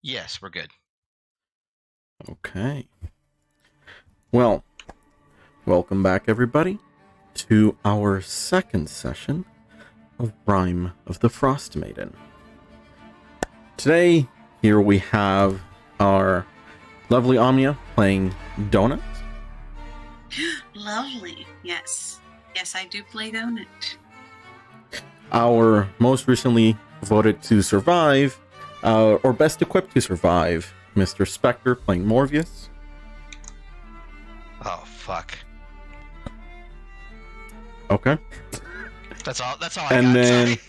Yes, we're good. Okay. Well, welcome back, everybody, to our second session of Rime of the Frostmaiden. Today, here we have our lovely Omnia playing Donut. Lovely. Yes. Yes, I do play Donut. Our most recently voted to survive, or best equipped to survive, Mr. Spectre playing Morvius. Oh fuck. Okay. That's all I And got. then Sorry.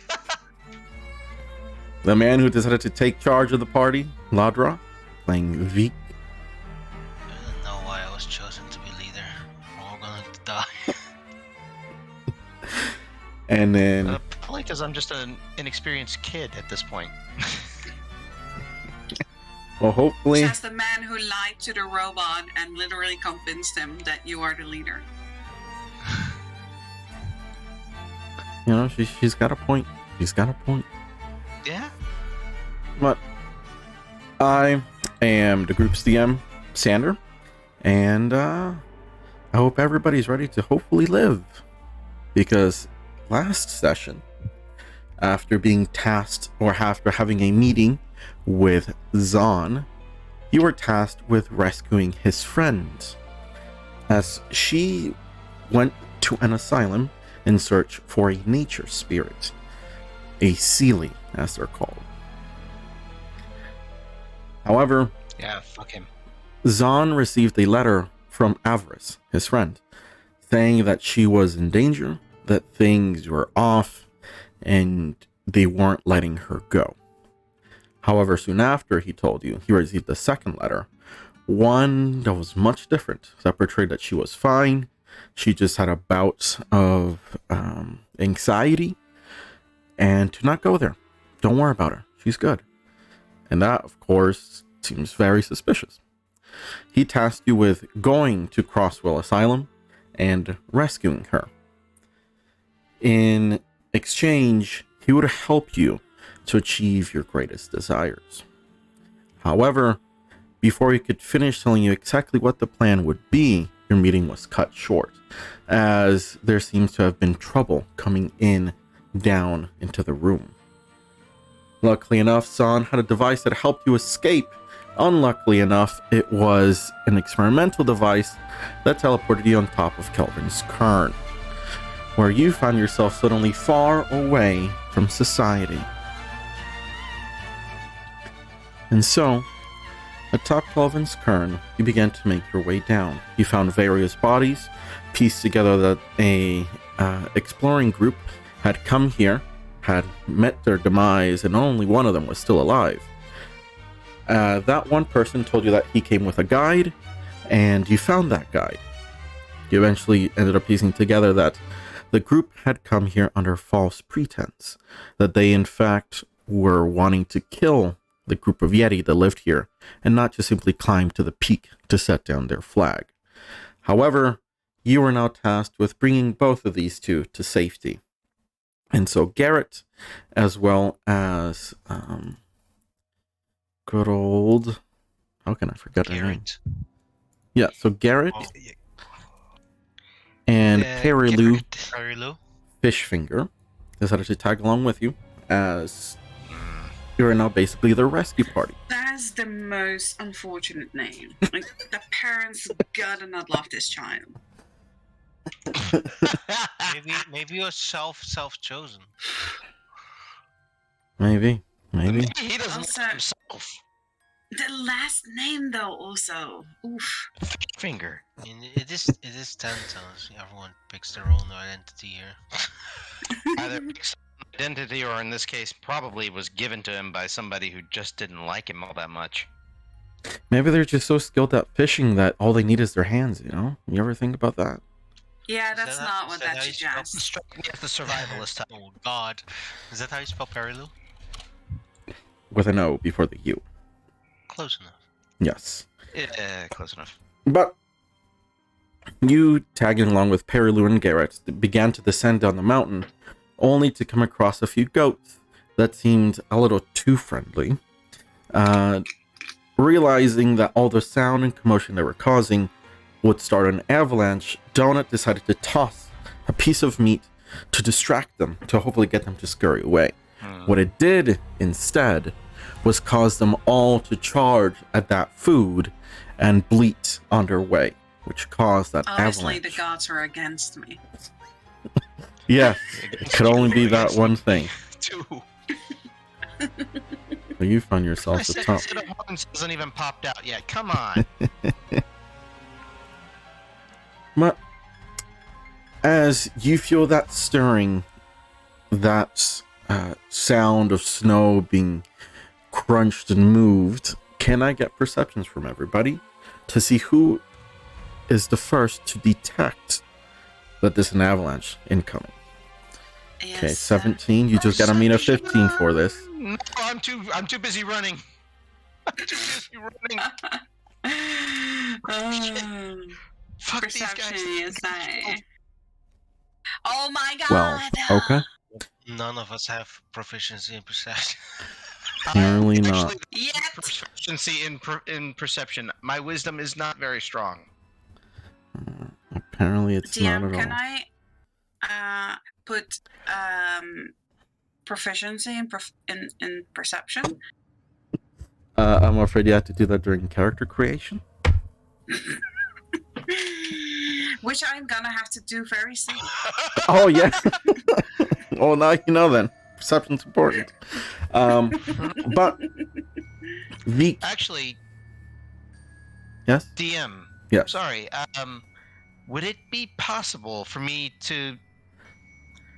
the man who decided to take charge of the party, Ladra, playing Vik. I don't know why I was chosen to be leader. We're all gonna die. And then Probably because I'm just an inexperienced kid at this point. well, hopefully, Just the man who lied to the robot and literally convinced him that you are the leader. you know, she's got a point. She's got a point. Yeah. But I am the group's DM, Sander, and I hope everybody's ready to hopefully live. Because last session, after being tasked, or after having a meeting with Zahn, you were tasked with rescuing his friend, as she went to an asylum in search for a nature spirit, a Seelie, as they're called. However, Yeah. Fuck him. Zahn received a letter from Avarice, his friend, saying that she was in danger, that things were off, and they weren't letting her go. However, soon after he told you, he received a second letter, one that was much different, that portrayed that she was fine, she just had a bout of anxiety, and to not go there. Don't worry about her. She's good. And that, of course, seems very suspicious. He tasked you with going to Crosswell Asylum and rescuing her. In exchange, he would help you to achieve your greatest desires. However, before he could finish telling you exactly what the plan would be, your meeting was cut short, as there seems to have been trouble coming down into the room. Luckily enough, Zahn had a device that helped you escape. Unluckily enough, it was an experimental device that teleported you on top of Kelvin's cairn, where you found yourself suddenly far away from society. And so, atop Kelvin's cairn, you began to make your way down. You found various bodies, pieced together that a exploring group had come here, had met their demise, and only one of them was still alive. That one person told you that he came with a guide, and you found that guide. You eventually ended up piecing together that the group had come here under false pretense, that they in fact were wanting to kill the group of Yeti that lived here, and not just simply climb to the peak to set down their flag. However, you are now tasked with bringing both of these two to safety. And so Garrett, as well as good old, how can I forget her name? Yeah, so Garrett and Carrie Lou Fishfinger decided to tag along with you, as you are now basically the rescue party. That's the most unfortunate name. Like, the parents gotta not love this child. maybe you're self-chosen. Maybe. He doesn't Also, like himself. The last name, though, also. Oof. Finger. It is 10 tones. Everyone picks their own identity here. Either picks identity, or in this case, probably was given to him by somebody who just didn't like him all that much. Maybe they're just so skilled at fishing that all they need is their hands, you know? You ever think about that? Yeah, that's not what that suggests. Strike me as the survivalist. Oh god. Is that how you spell Perilu? With an O before the U. Close enough. Yes. Yeah, close enough. But you, tagging along with Perilu and Garrett, began to descend down the mountain, only to come across a few goats that seemed a little too friendly. Realizing that all the sound and commotion they were causing would start an avalanche, Donut decided to toss a piece of meat to distract them, to hopefully get them to scurry away. What it did instead was cause them all to charge at that food and bleat on their way, which caused that Obviously, avalanche. the gods were against me. Yeah, it could only be that one thing. Two. So you find My yourself at set top. of horns hasn't even popped out yet. Come on. But as you feel that stirring, that sound of snow being crunched and moved, can I get perceptions from everybody to see who is the first to detect that there's an avalanche incoming? Yes, Okay, 17. You just gotta meet a 15 for this. No, I'm too busy running. I'm too busy running. Fuck these Perception, guys. you say. Oh my Well, god! okay. None of us have proficiency in perception. Apparently not. Actually, Yet! proficiency in perception. My wisdom is not very strong. Apparently it's not DM, at can all. I put proficiency in perception? I'm afraid you have to do that during character creation. Which I'm gonna have to do very soon. Oh, yeah. Oh, now you know then. Perception's important. But the Actually, yes, DM. yes. Sorry. Would it be possible for me to,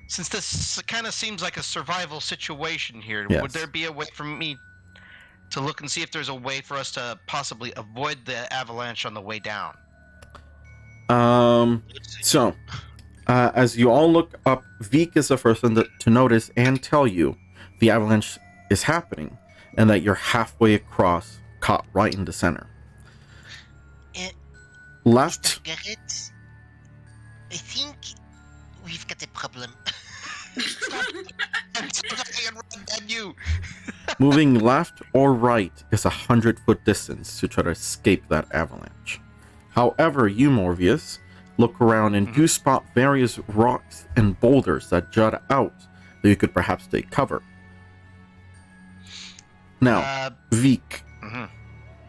since this kind of seems like a survival situation here, Yes. would there be a way for me to look and see if there's a way for us to possibly avoid the avalanche on the way down? So, as you all look up, Veek is the first one to notice and tell you the avalanche is happening and that you're halfway across, caught right in the center. Left, Mr. Garrett, I think we've got a problem. I'm sorry, I'm running at you. moving left or right is 100-foot distance to try to escape that avalanche. However, you, Morvius, look around and you spot various rocks and boulders that jut out that you could perhaps take cover. Now, Veek, Mhm.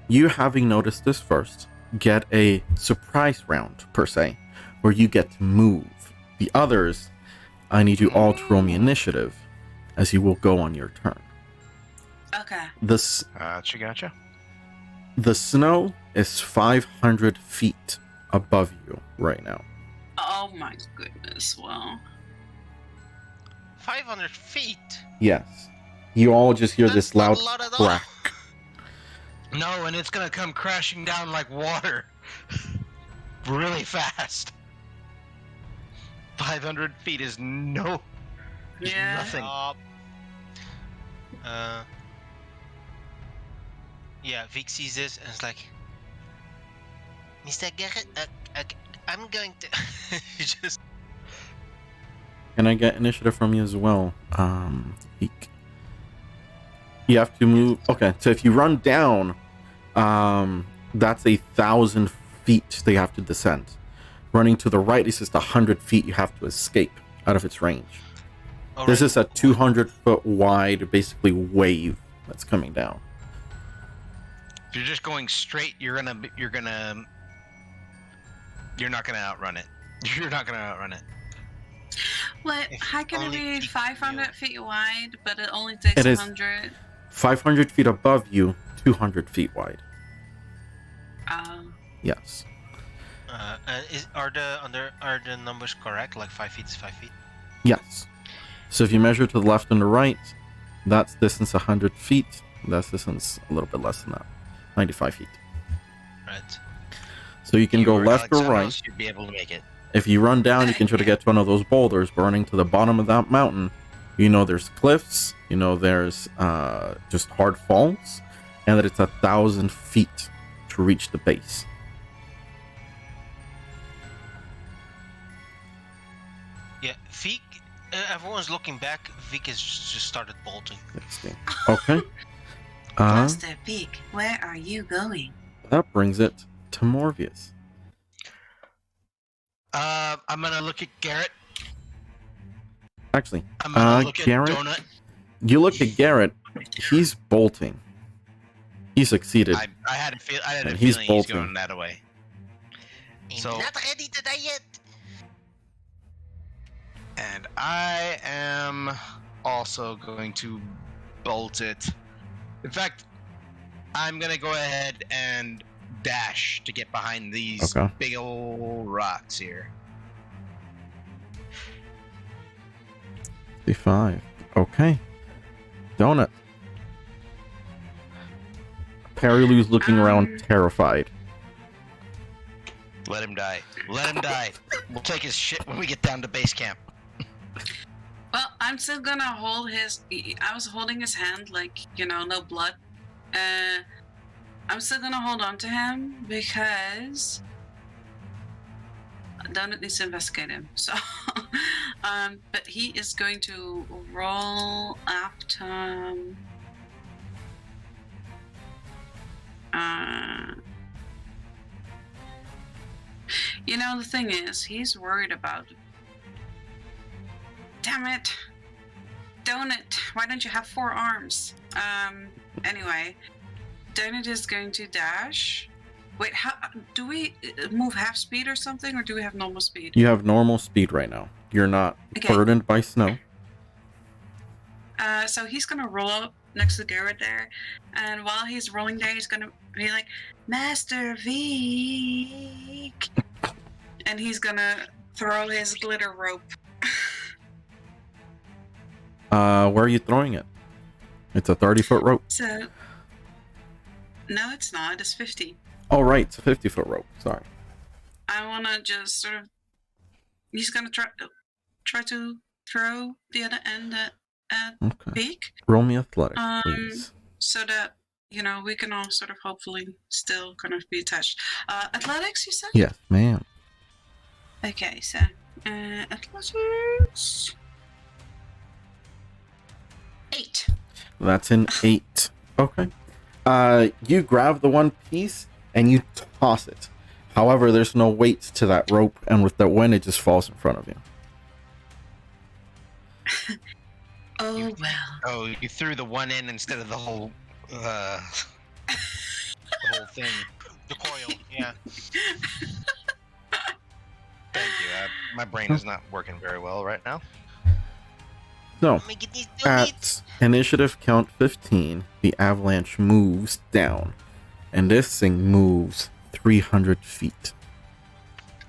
you having noticed this first, get a surprise round, per se, where you get to move. The others, I need you all to roll me initiative, as you will go on your turn. Okay. Gotcha. The snow is 500 feet above you right now. Oh my goodness, well. 500 feet? Yes. You all just hear this That's not loud a lot at all. crack. No, and it's gonna come crashing down like water. Really fast. 500 feet is no... is Yeah. nothing. Yeah, Vic sees this and is like, Mr. Garrett, I'm going to... He just... Can I get initiative from you as well? Veek. You have to move. Okay, so if you run down, that's 1,000 feet they have to descend. Running to the right is just 100 feet you have to escape out of its range. All This right. is a 200-foot wide, basically, wave that's coming down. If you're just going straight, you're not gonna outrun it. You're not gonna outrun it. What? If How can it only be Vic 500 knew. feet wide, but it only takes It is. 100? 500 feet above you, 200 feet wide. Yes. Are the numbers correct? Like 5 feet is 5 feet? Yes. So if you measure to the left and the right, that's distance 100 feet. That's distance a little bit less than that, 95 feet. Right. So you can You go or left or Alex right. Amos, you'd be able to make it. If you run down, you can try to get to one of those boulders, but running to the bottom of that mountain, you know there's cliffs, you know there's just hard falls, and that it's 1,000 feet to reach the base. Yeah, Vic, everyone's looking back. Vic has just started bolting. Let's see. Okay. Master Pig, where are you going? That brings it to Morbius. I'm gonna look at Garrett. Actually, I'm gonna look Garrett, at Donut. you look at Garrett. He's bolting. He succeeded. I had a And he's feeling he's bolting. going that way. So, Not ready to die yet. and I am also going to bolt it. In fact, I'm gonna go ahead and dash to get behind these Okay. big old rocks here. 55. Okay. Donut. Perilou's looking around terrified. Let him die. Let him die. We'll take his shit when we get down to base camp. Well, I'm still gonna hold his. I was holding his hand, like, no blood. I'm still gonna hold on to him because Donut needs to investigate him. So, but he is going to roll after. The thing is, he's worried about. Damn it, Donut! Why don't you have 4 arms? Anyway, Donut is going to dash. Wait, how do we move half speed or something, or do we have normal speed? You have normal speed right now. You're not burdened by snow. So he's gonna roll up next to Garrett there, and while he's rolling there, he's gonna be like, Master Veek, and he's gonna throw his glitter rope. Where are you throwing it? It's a 30-foot rope. So, no, it's not. It's 50. Oh, right. It's a 50-foot rope. Sorry. I wanna just sort of. He's gonna try to throw the other end at Okay. Beak, Roll me athletics, please. so that we can all sort of hopefully still kind of be attached. Athletics, you said? Yes, ma'am. Okay, so athletics. 8. That's an 8. Okay. You grab the one piece and you toss it. However, there's no weight to that rope, and with the wind, it just falls in front of you. Oh well. Oh, you threw the one in instead of the whole, the whole thing. The coil, yeah. Thank you. My brain is not working very well right now. So, Let me get these donuts. at initiative count 15, the avalanche moves down, and this thing moves 300 feet.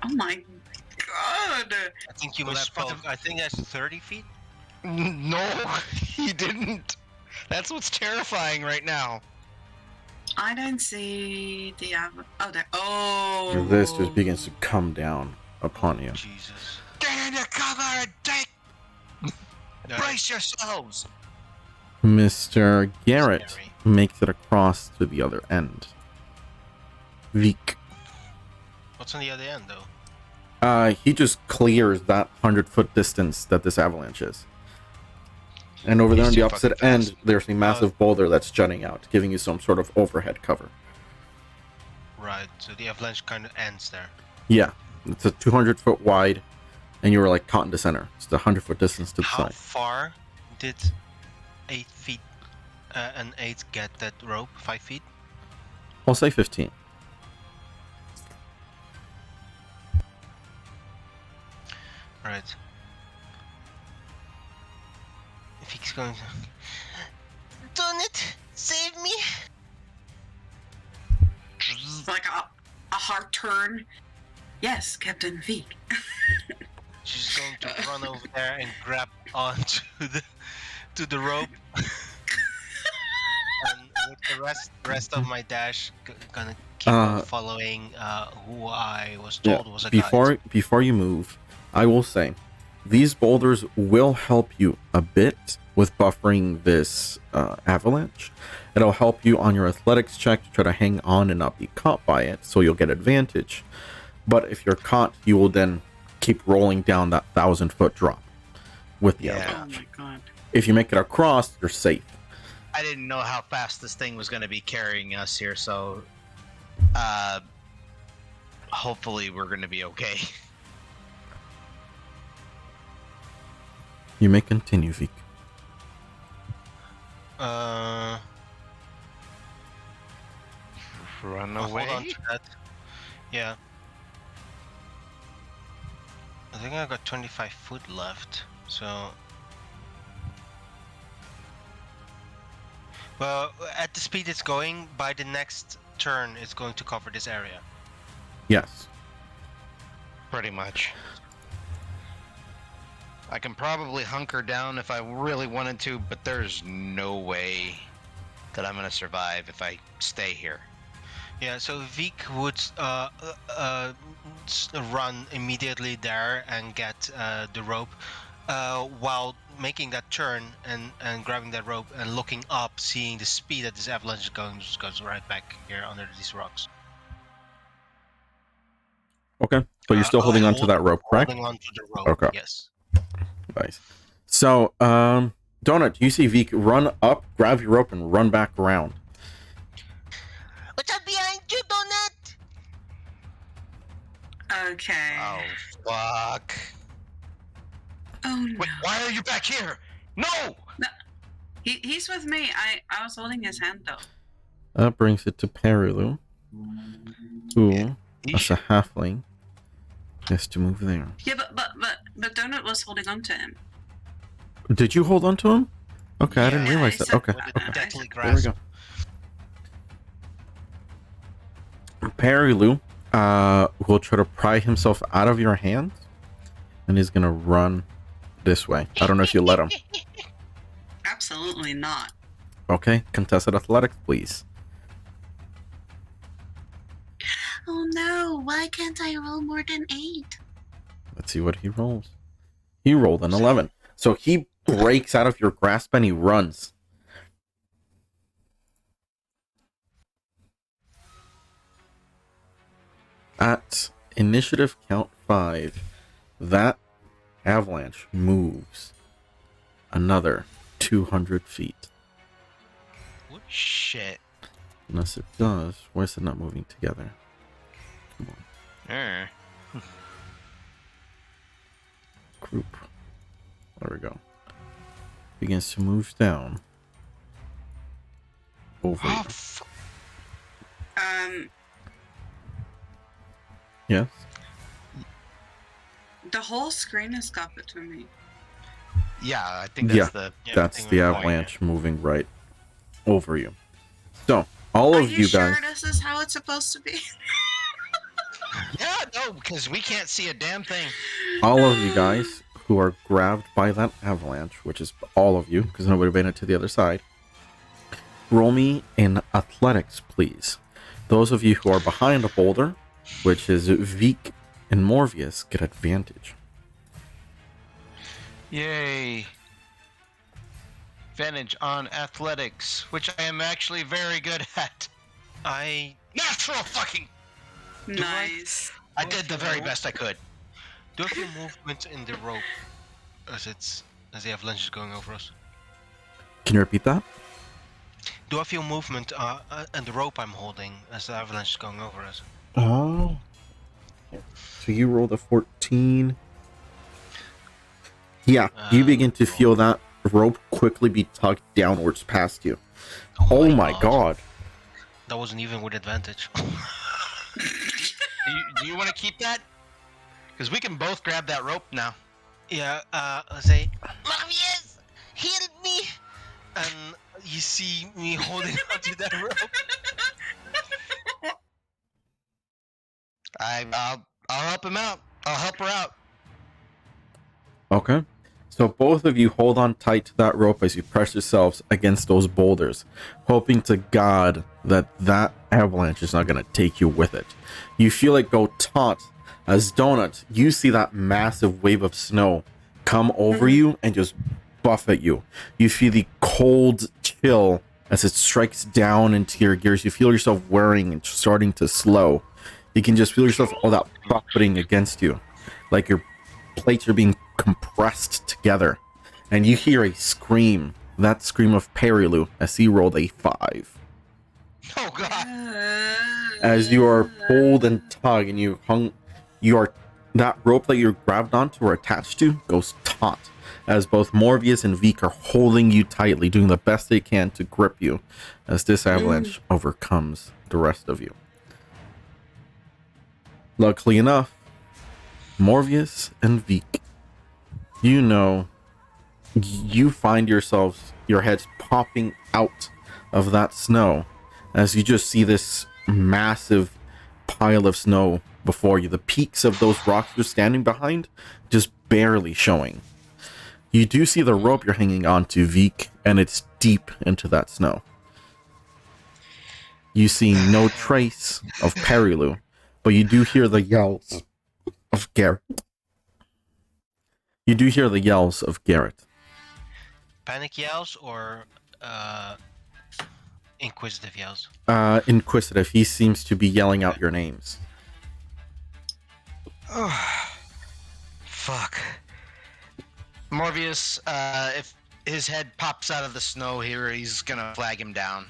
Oh my god. I think you Well, that misspoke. fucking- I think that's 30 feet. No, he didn't. That's what's terrifying right now. I don't see the oh there. Oh. This just begins to come down upon you. Jesus. Get into cover and take. Brace yourselves. Mr. Garrett Scary. makes it across to the other end. Veek. What's on the other end, though? He just clears that 100-foot distance that this avalanche is. And over there on He's the too opposite fucking end, fast. there's a massive boulder that's jutting out, giving you some sort of overhead cover. Right, so the avalanche kind of ends there. Yeah, it's a 200-foot wide, and you were like caught in the center. It's the 100-foot distance to the How side. far did 8 feet, an 8 get that rope? 5 feet? I'll say 15. Right. If he's going to... Donut, save me! Like a hard turn. Yes, Captain Veek. She's going to run over there and grab onto the rope. And with the rest of my dash, gonna keep on following who I was told was a guide. Before you move, I will say, these boulders will help you a bit with buffering this avalanche. It'll help you on your athletics check to try to hang on and not be caught by it, so you'll get advantage. But if you're caught, you will then keep rolling down that 1,000-foot drop with the Yeah. Oh avalanche. my god. If you make it across, you're safe. I didn't know how fast this thing was going to be carrying us here, so hopefully we're going to be okay. You may continue, Vic. Run Hold on away? to that. Yeah. I think I got 25 foot left, so... Well, at the speed it's going, by the next turn it's going to cover this area. Yes. Pretty much. I can probably hunker down if I really wanted to, but there's no way that I'm going to survive if I stay here. Yeah, so Vic would run immediately there and get the rope, while making that turn and grabbing that rope and looking up, seeing the speed that this avalanche is going, just goes right back here under these rocks. Okay. So you're still holding onto that rope, correct? Holding onto the rope, Okay. yes. Nice. So, Donut, you see Vic run up, grab your rope, and run back around. What's up behind you, Donut? Okay. Oh, fuck. Oh no. Wait, why are you back here? No! He's with me. I was holding his hand though. That brings it to Perilu, who, as a halfling, has to move there. Yeah, but Donut was holding on to him. Did you hold on to him? Okay, I didn't Yeah, realize I that. said- Okay, With okay. the deadly There we grasp. go. Perilu will try to pry himself out of your hands, and he's gonna run this way. I don't know if you let him. Absolutely not. Okay, contested athletics, please. Oh no, why can't I roll more than 8? Let's see what he rolls. He rolled an 11. So he breaks out of your grasp and he runs. At initiative count 5, that avalanche moves another 200 feet. Shit. Unless it does, why is it not moving together? Come on, group. There we go. Begins to move down. Over. Oh, Yes. The whole screen is got between me. yeah, I think that's Yeah. the... That's thing the we're going avalanche moving right over you. So, all Are of you you sure guys. this is how it's supposed to be? Yeah, no, because we can't see a damn thing. All of you guys who are grabbed by that avalanche, which is all of you, because nobody made it to the other side, roll me in athletics, please. Those of you who are behind a boulder, which is Vic and Morvius, get advantage. Yay. Advantage on athletics, which I am actually very good at. Natural fucking... Nice. I did the very best I could. Do a few movements in the rope as the avalanche is going over us. Can you repeat that? Do a few movement in the rope I'm holding as the avalanche is going over us. Oh. So you rolled a 14. Yeah, you begin to feel that rope quickly be tugged downwards past you. Oh my god. That wasn't even with advantage. Do you want to keep that? Because we can both grab that rope now. Yeah, I say, Marius, help me! And you see me holding onto that rope. I'll help him out. I'll help her out. Okay. So both of you hold on tight to that rope as you press yourselves against those boulders, hoping to God that that avalanche is not going to take you with it. You feel it go taut as Donut, you see that massive wave of snow come over you and just buffet you. You feel the cold chill as it strikes down into your gears. You feel yourself wearing and starting to slow. You can just feel yourself, all that buffeting against you, like your plates are being compressed together, and you hear a scream that scream of Perilu as he rolled a 5. Oh god. As you are pulled and tugged, and that rope that you're grabbed onto or attached to goes taut, as both Morbius and Veek are holding you tightly, doing the best they can to grip you, as this avalanche overcomes the rest of you. Luckily enough, Morbius and Veek, you find yourselves, your heads popping out of that snow, as you just see this massive pile of snow before you. The peaks of those rocks you're standing behind just barely showing. You do see the rope you're hanging on to, Veek, and it's deep into that snow. You see no trace of Perilu, but you do hear the yells of Garrett. Panic yells or inquisitive yells? Inquisitive. He seems to be yelling out your names. Oh, fuck. Morbius, if his head pops out of the snow here, he's gonna flag him down.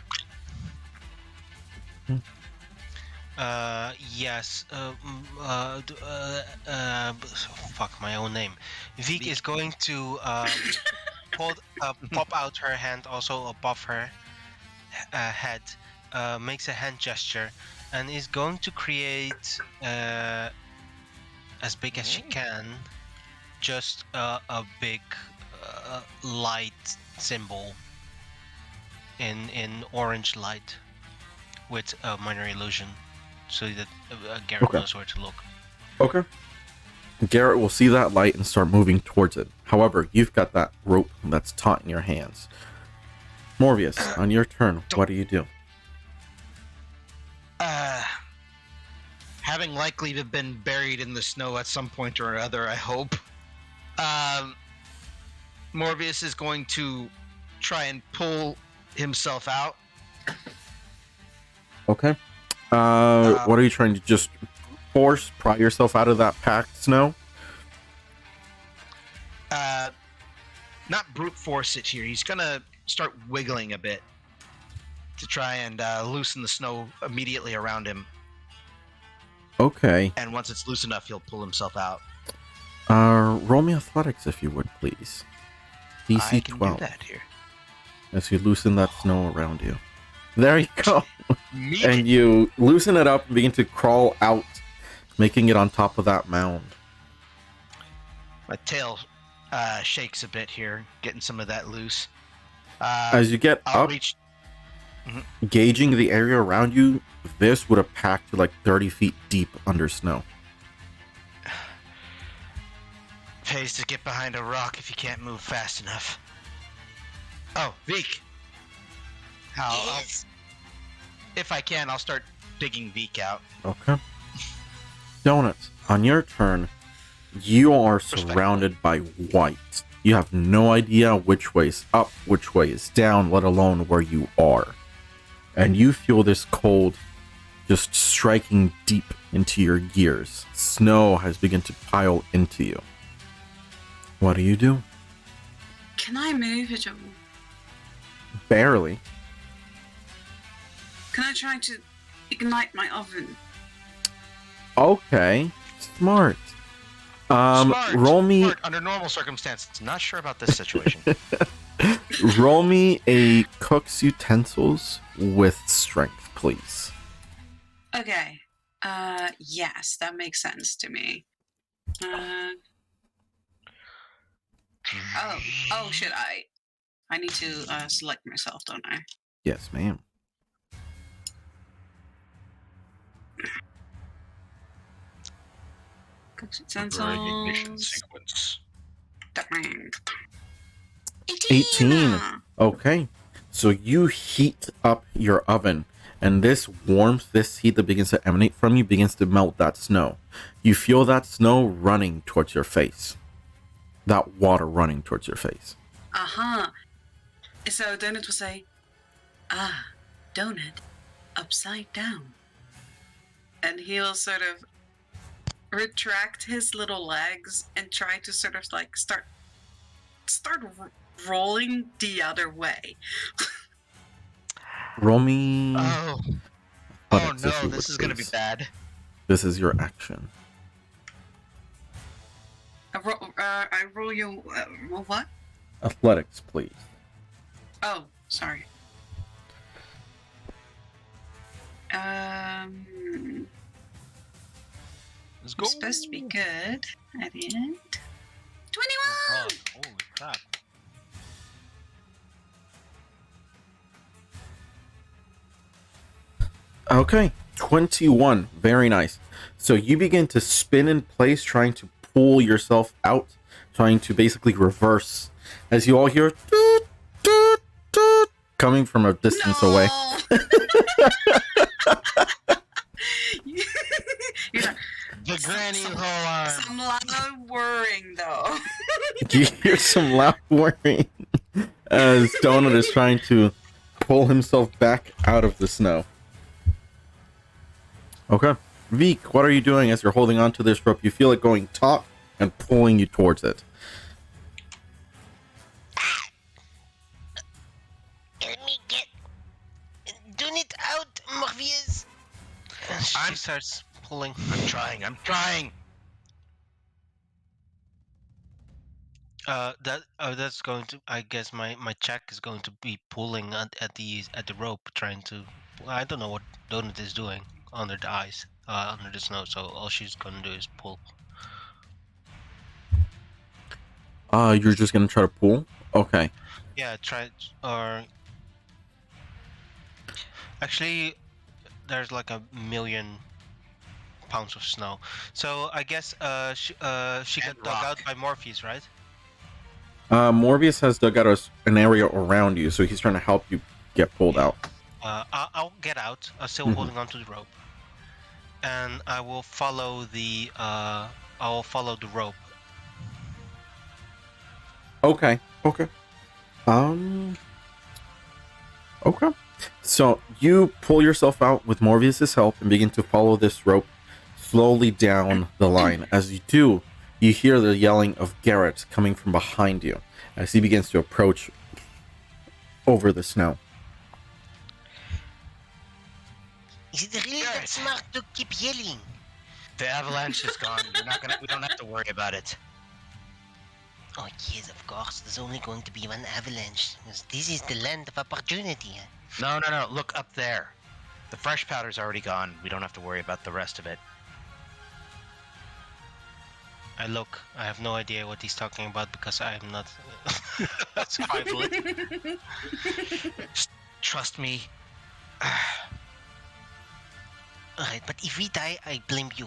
Yes. Fuck my own name. Veek is going to pop out her hand also above her head, makes a hand gesture, and is going to create as big as she can, just a big light symbol in orange light with a minor illusion, so that Garrett knows where to look. Okay. Garrett will see that light and start moving towards it. However, you've got that rope that's taut in your hands. Morbius, on your turn, what do you do? Having likely to have been buried in the snow at some point or other, I hope. Morbius is going to try and pull himself out. Okay. What are you trying to just pry yourself out of that packed snow? Not brute force it here. He's gonna start wiggling a bit to try and loosen the snow immediately around him. Okay. And once it's loose enough, he'll pull himself out. Roll me athletics if you would, please. DC I can 12. do that here. As you loosen that snow around you. There you go. Meet And you loosen it up and begin to crawl out, making it on top of that mound. My tail shakes a bit here, getting some of that loose. As you get I'll up, reach. gauging the area around you, this would have packed you like 30 feet deep under snow. Pays to get behind a rock if you can't move fast enough. Oh, Veek. If I can, I'll start digging Veek out. Okay. Donuts, on your turn, you are surrounded by white. You have no idea which way is up, which way is down, let alone where you are. And you feel this cold just striking deep into your gears. Snow has begun to pile into you. What do you do? Can I move at all? Barely. Can I try to ignite my oven? Okay. Smart. Roll me. Smart under normal circumstances. Not sure about this situation. Roll me a cook's utensils with strength, please. Okay. Yes, that makes sense to me. Oh shit, I need to select myself, don't I? Yes, ma'am. Cook's Ignition utensils. sequence. 18. Okay. So you heat up your oven, and this warmth, this heat that begins to emanate from you begins to melt that snow. You feel that snow running towards your face. That water running towards your face. Uh-huh. So Donut will say, Donut, upside down. And he'll sort of retract his little legs and try to sort of like start rolling the other way. Roll me Oh, athletics, if no, you this would, is gonna be please. bad. This is your action. I roll you. Roll what? Athletics, please. Oh, sorry. Let's go. It's supposed to be good. I didn't. 21! Oh God, holy crap. Okay, 21. Very nice. So you begin to spin in place, trying to pull yourself out, trying to basically reverse, as you all hear doot, doot, doot, coming from a distance away. You're like, The granny alarm. some loud whirring, though. You hear some loud whirring as Donut is trying to pull himself back out of the snow. Okay. Veek, what are you doing as you're holding onto this rope? You feel it going taut and pulling you towards it. Let me get Donut out, Morpheus. She starts pulling. I'm trying. That's going to. I guess my check is going to be pulling at the rope, trying to. I don't know what Donut is doing under the ice, under the snow. So all she's gonna do is pull. You're just gonna try to pull? Okay. Yeah, try or. Actually, there's like 1,000,000 pounds of snow. So I guess she got dug out by Morpheus, right? Morbius has dug out an area around you, so he's trying to help you get pulled out. I'll get out. I'm still holding onto the rope, and I will follow the rope. Okay. Okay. Okay. So you pull yourself out with Morbius's help and begin to follow this rope slowly down the line. As you do, you hear the yelling of Garrett coming from behind you as he begins to approach over the snow. Is it really that smart to keep yelling? The avalanche is gone. We don't have to worry about it. Oh yes, of course. There's only going to be one avalanche. This is the land of opportunity. No. Look up there. The fresh powder's already gone. We don't have to worry about the rest of it. I look. I have no idea what he's talking about because I am not survivalist. Just trust me. Alright, but if we die, I blame you.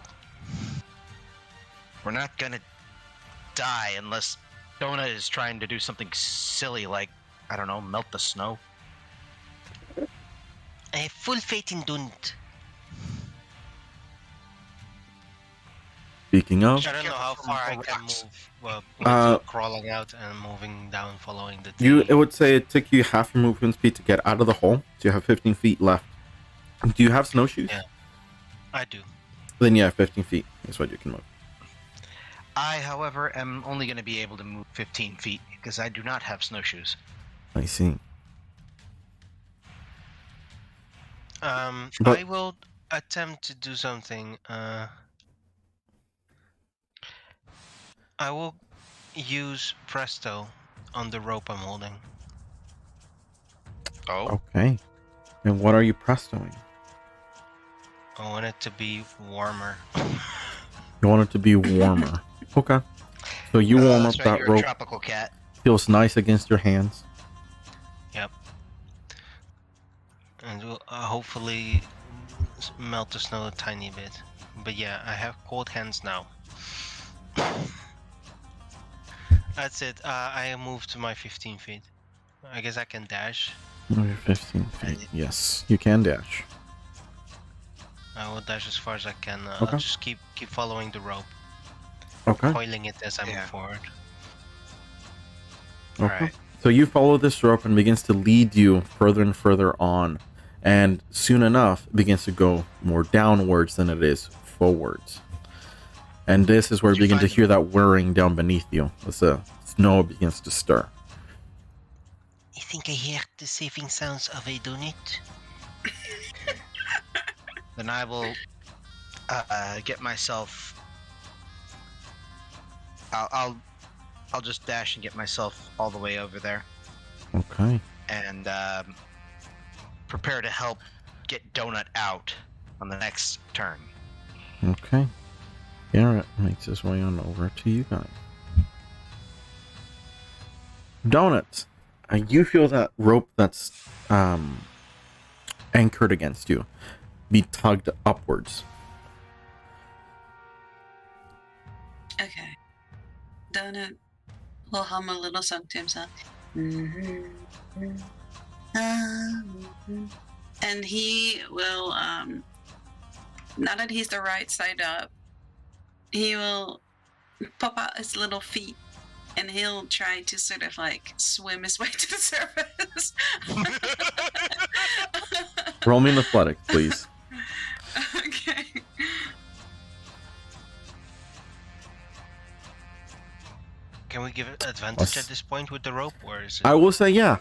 We're not gonna die unless Donut is trying to do something silly like, I don't know, melt the snow. I have full faith in Donut. Speaking of, I don't know how far I can rocks. move. Well, crawling out and moving down, following the thing. it would say it took you half your movement speed to get out of the hole, so you have 15 feet left. Do you have snowshoes? Yeah. I do. Then yeah, 15 feet is what you can move. I, however, am only going to be able to move 15 feet because I do not have snowshoes. I see. I will attempt to do something. I will use Presto on the rope I'm holding. Oh? Okay. And what are you prestoing? I want it to be warmer. You want it to be warmer. Okay. So you warm up That's right, that you're a rope. tropical cat. Feels nice against your hands. Yep. And we'll hopefully melt the snow a tiny bit. But yeah, I have cold hands now. That's it. I moved to my 15 feet. I guess I can dash. Oh, you're 15 feet. Yes, you can dash. I will dash as far as I can. Okay. I'll just keep following the rope, Okay. coiling it as I move forward. Okay. Alright. So you follow this rope and begins to lead you further and further on, and soon enough it begins to go more downwards than it is forwards. And this is where you begin to hear that whirring down beneath you as the snow begins to stir. think I hear the saving sounds of a donut. Then I will get myself. I'll just dash and get myself all the way over there Okay. and prepare to help get Donut out on the next turn. Okay. Garrett makes his way on over to you guys. Donuts, you feel that rope that's anchored against you be tugged upwards. Okay. Donut will hum a little song to himself. And he will, now that he's the right side up, he will pop out his little feet and he'll try to sort of like swim his way to the surface. Roll me an athletics, please. Okay. Can we give it advantage at this point with the rope, or is it? I will say, yeah.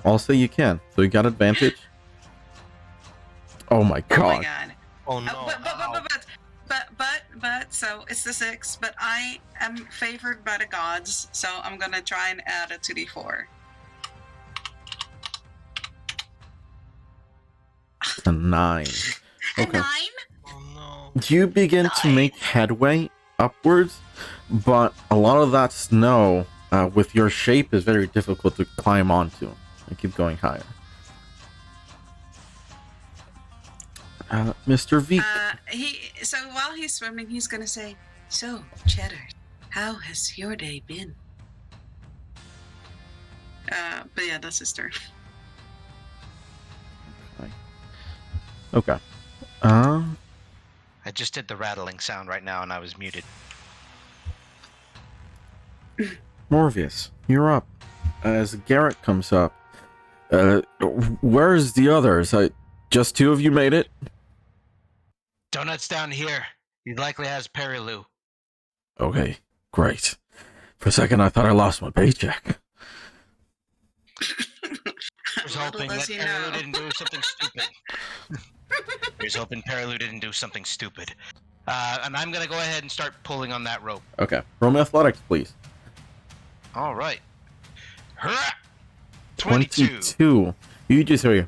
I'll say you can. So you got advantage. Oh my god. Oh my god. Oh no! But so it's the 6, but I am favored by the gods, so I'm gonna try and add it to D4. It's a 9. Okay. A 9? Oh no! You begin to make headway upwards, but a lot of that snow with your shape is very difficult to climb onto. I keep going higher. Mr. V. So while he's swimming, he's gonna say, "So, Cheddar, how has your day been?" But yeah, that's his turn. Okay. I just did the rattling sound right now, and I was muted. Morvius, you're up. As Garrett comes up, where's the others? Just 2 of you made it? Donut's down here. He likely has Perilou. Okay, great. For a second, I thought I lost my paycheck. Here's hoping that Perilou didn't do something stupid. Here's hoping Perilou didn't do something stupid. And I'm going to go ahead and start pulling on that rope. Okay, roll me athletics, please. All right. Hurrah! 22. 22. You just hear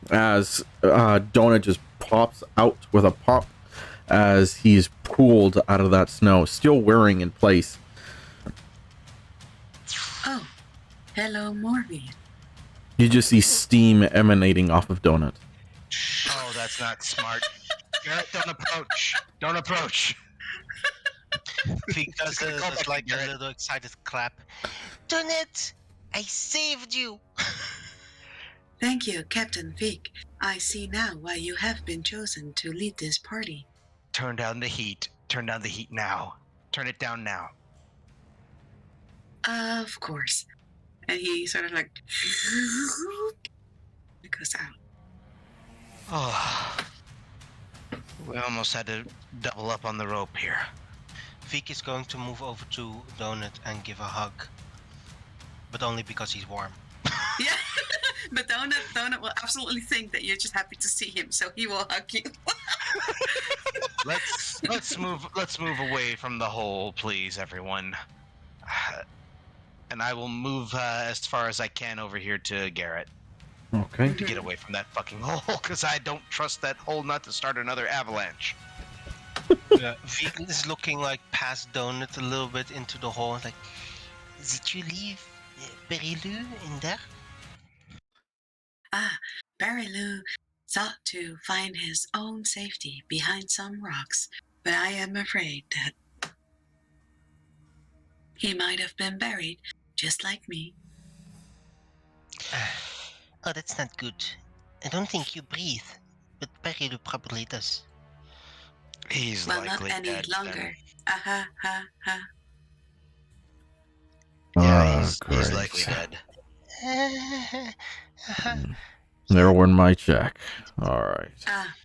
as Donut just pops out with a pop as he's pulled out of that snow, still wearing in place. Oh, hello, Morvius. You just see steam emanating off of Donut. Oh, that's not smart. Garrett, don't approach. Don't approach. He does like a little excited clap. Donut, I saved you. Thank you, Captain Vic. I see now why you have been chosen to lead this party. Turn down the heat. Turn down the heat now. Turn it down now. Of course. And he sort of like it goes out. Oh, we almost had to double up on the rope here. Vic is going to move over to Donut and give a hug, but only because he's warm. Yeah, but Donut will absolutely think that you're just happy to see him, so he will hug you. Let's move away from the hole, please, everyone. And I will move as far as I can over here to Garrett Okay. to get away from that fucking hole, because I don't trust that hole not to start another avalanche. Yeah, Vic is looking like past Donut a little bit into the hole, like, did you leave Perilou in there? Perilou sought to find his own safety behind some rocks, but I am afraid that he might have been buried, just like me. Oh, that's not good. I don't think you breathe, but Perilou probably does. He's Well, likely not any dead. longer. Yeah, he's great. likely dead. Never won my check. All right.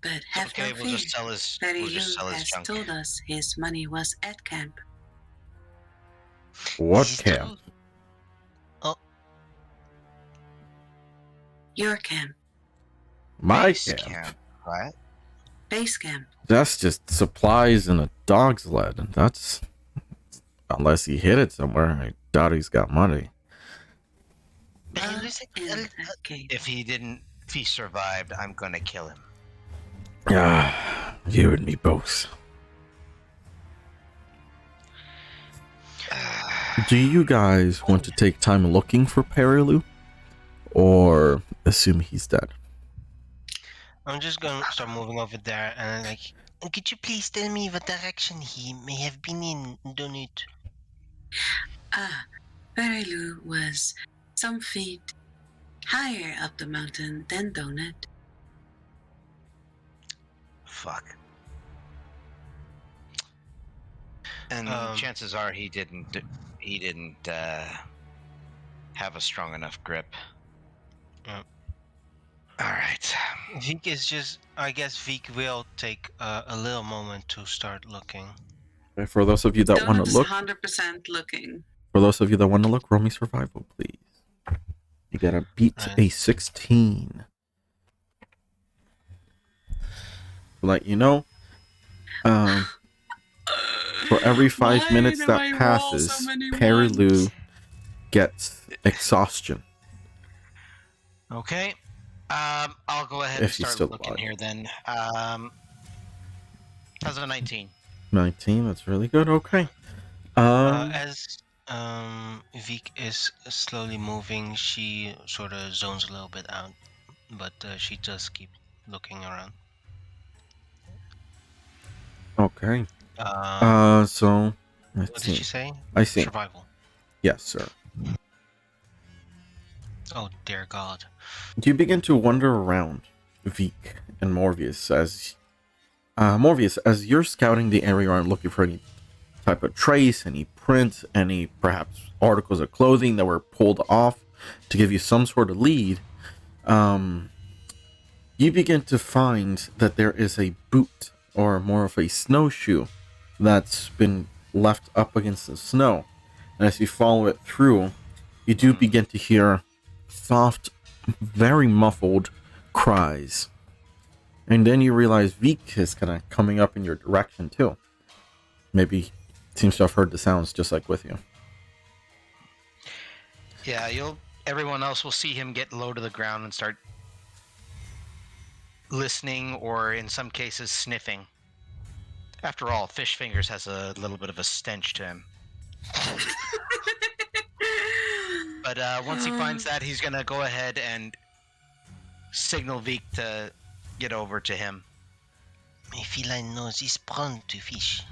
But have Okay, no we'll fear. just sell his. Perilou We'll just sell his has junk. told us his money was at camp. What This is camp? true. Oh, Your camp. My Base camp. What? Base camp. That's just supplies and a dog sled. And that's unless he hid it somewhere. I doubt he's got money. In that case. If he survived, I'm gonna kill him. Ah, you and me both. Do you guys want to take time looking for Perilu? Or assume he's dead? I'm just going to start moving over there and like, could you please tell me what direction he may have been in, Donut? Perilu was some feet higher up the mountain than Donut. Fuck. And chances are he didn't have a strong enough grip. Yep. All right. Veek is just, I guess Veek will take a little moment to start looking. Okay, for those of you that want to Donut is look, 100% looking. for those of you that want to look, roll me survival, please. You gotta beat Right. a 16. To let you know, for every 5 minutes that passes, Perilu gets exhaustion. Okay. I'll go ahead If and he's start still looking alive. here then. How's a 19? 19, that's really good. Okay. As Veek is slowly moving, she sort of zones a little bit out, but she does keep looking around. Okay. So let's What see. did she say? I see. Survival. Yes, sir. Oh dear God. You begin to wander around Veek and Morvius as you're scouting the area and looking for any type of trace, any prints, any perhaps articles of clothing that were pulled off to give you some sort of lead. You begin to find that there is a boot, or more of a snowshoe, that's been left up against the snow. And as you follow it through, you do begin to hear soft, very muffled cries. And then you realize Veek is kind of coming up in your direction too. Maybe seems to have heard the sounds just like with you. Yeah, everyone else will see him get low to the ground and start listening, or in some cases sniffing. After all, Fish Fingers has a little bit of a stench to him. But once he finds that, he's gonna go ahead and signal Veek to get over to him. My feline nose is prone to fish.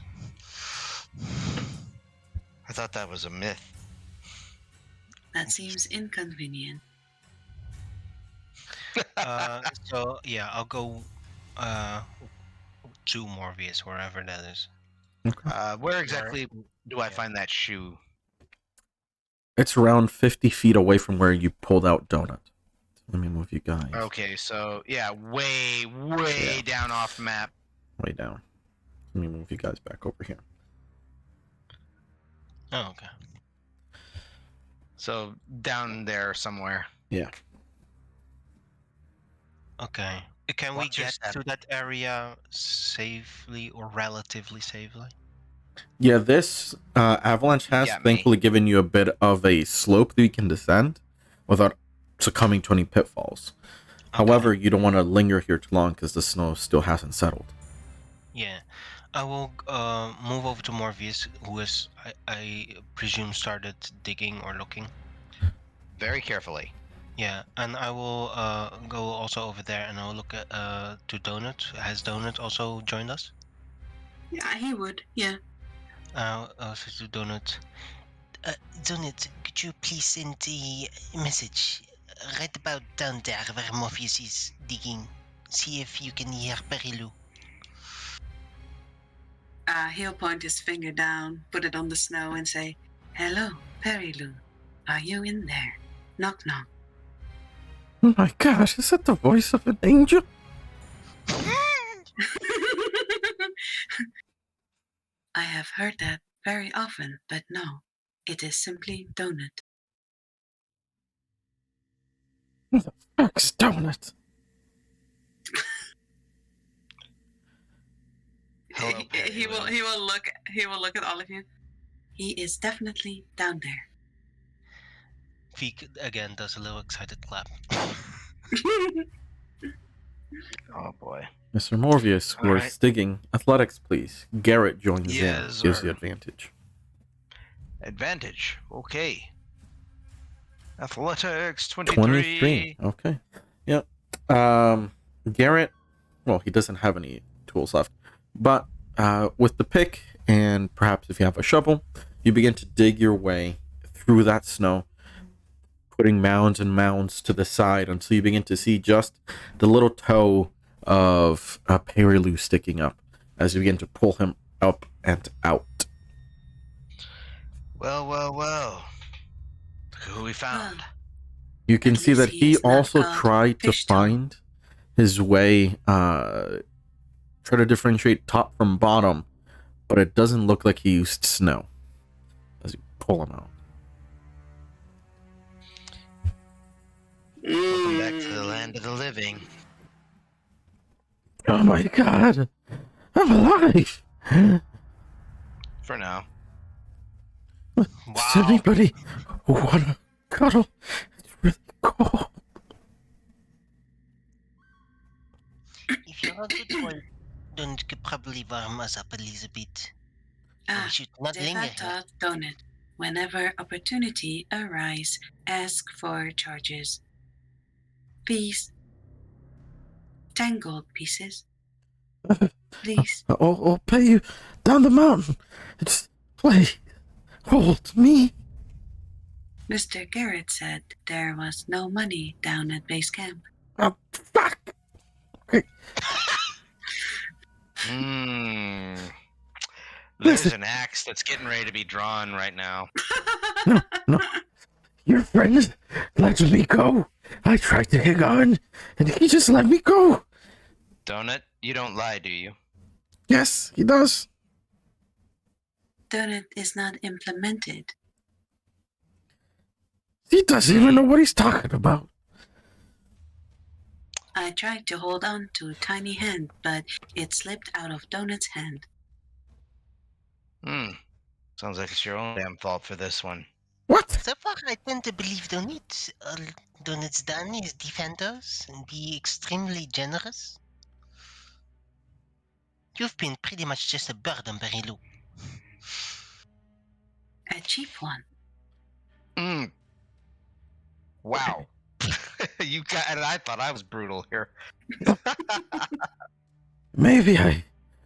I thought that was a myth. That seems inconvenient. So yeah, I'll go to Morbius, wherever that is. Where exactly do I find that shoe? It's around 50 feet away from where you pulled out Donut. Let me move you guys. Okay, so yeah, way down off map. Way down. Let me move you guys back over here. Oh, okay. So down there somewhere. Yeah. Okay. Can we get to that area safely or relatively safely? Yeah, this avalanche has thankfully given you a bit of a slope that you can descend without succumbing to any pitfalls. Okay. However, you don't want to linger here too long because the snow still hasn't settled. Yeah. I will move over to Morbius, who is, I presume, started digging or looking. Very carefully. Yeah, and I will go also over there and I'll look at to Donut. Has Donut also joined us? Yeah, he would. Yeah. Also to Donut. Donut, could you please send a message right about down there where Morpheus is digging? See if you can hear Perilu. He'll point his finger down, put it on the snow, and say, "Hello, Perilu. Are you in there? Knock, knock." Oh my gosh, is that the voice of an angel? I have heard that very often, but no, it is simply Donut. Fuck's donut. Hello, Perry he will. Lou. He will look. He will look at all of you. He is definitely down there. Feek again does a little excited clap. Oh boy. Mr. Morbius scores Alright. digging. Athletics, please. Garrett joins in. Yes, Gives sir. you advantage. Advantage. Okay. Athletics 23. 23. Okay. Yep. Garrett, well, he doesn't have any tools left. But with the pick, and perhaps if you have a shovel, you begin to dig your way through that snow, putting mounds and mounds to the side until you begin to see just the little toe of Perilu sticking up as you begin to pull him up and out. Well. Look who we found. You can At see least that he he is not also called tried to Fish Toe. find his way, try to differentiate top from bottom, but it doesn't look like he used snow as you pull him out. Welcome back to the land of the living. Oh my god! I'm alive! For now. Does Wow. anybody wanna cuddle? It's really cold. If you're a good boy, then you could probably warm us up a little bit. We Ah, should not linger Deva here. taught Donut. Whenever opportunity arise, ask for charges. Please. 10 gold pieces. Please. I'll pay you down the mountain. It's please hold me. Mr. Garrett said there was no money down at base camp. Oh, fuck! There's Listen. an axe that's getting ready to be drawn right now. No. Your friend let me go. I tried to hang on, and he just let me go. Donut, you don't lie, do you? Yes, he does. Donut is not implemented. He doesn't even know what he's talking about. I tried to hold on to a tiny hand, but it slipped out of Donut's hand. Sounds like it's your own damn fault for this one. What? So far, I tend to believe Donut's done is defend us and be extremely generous. You've been pretty much just a burden, Perilu. A cheap one. Wow. You got, and I thought I was brutal here. Maybe I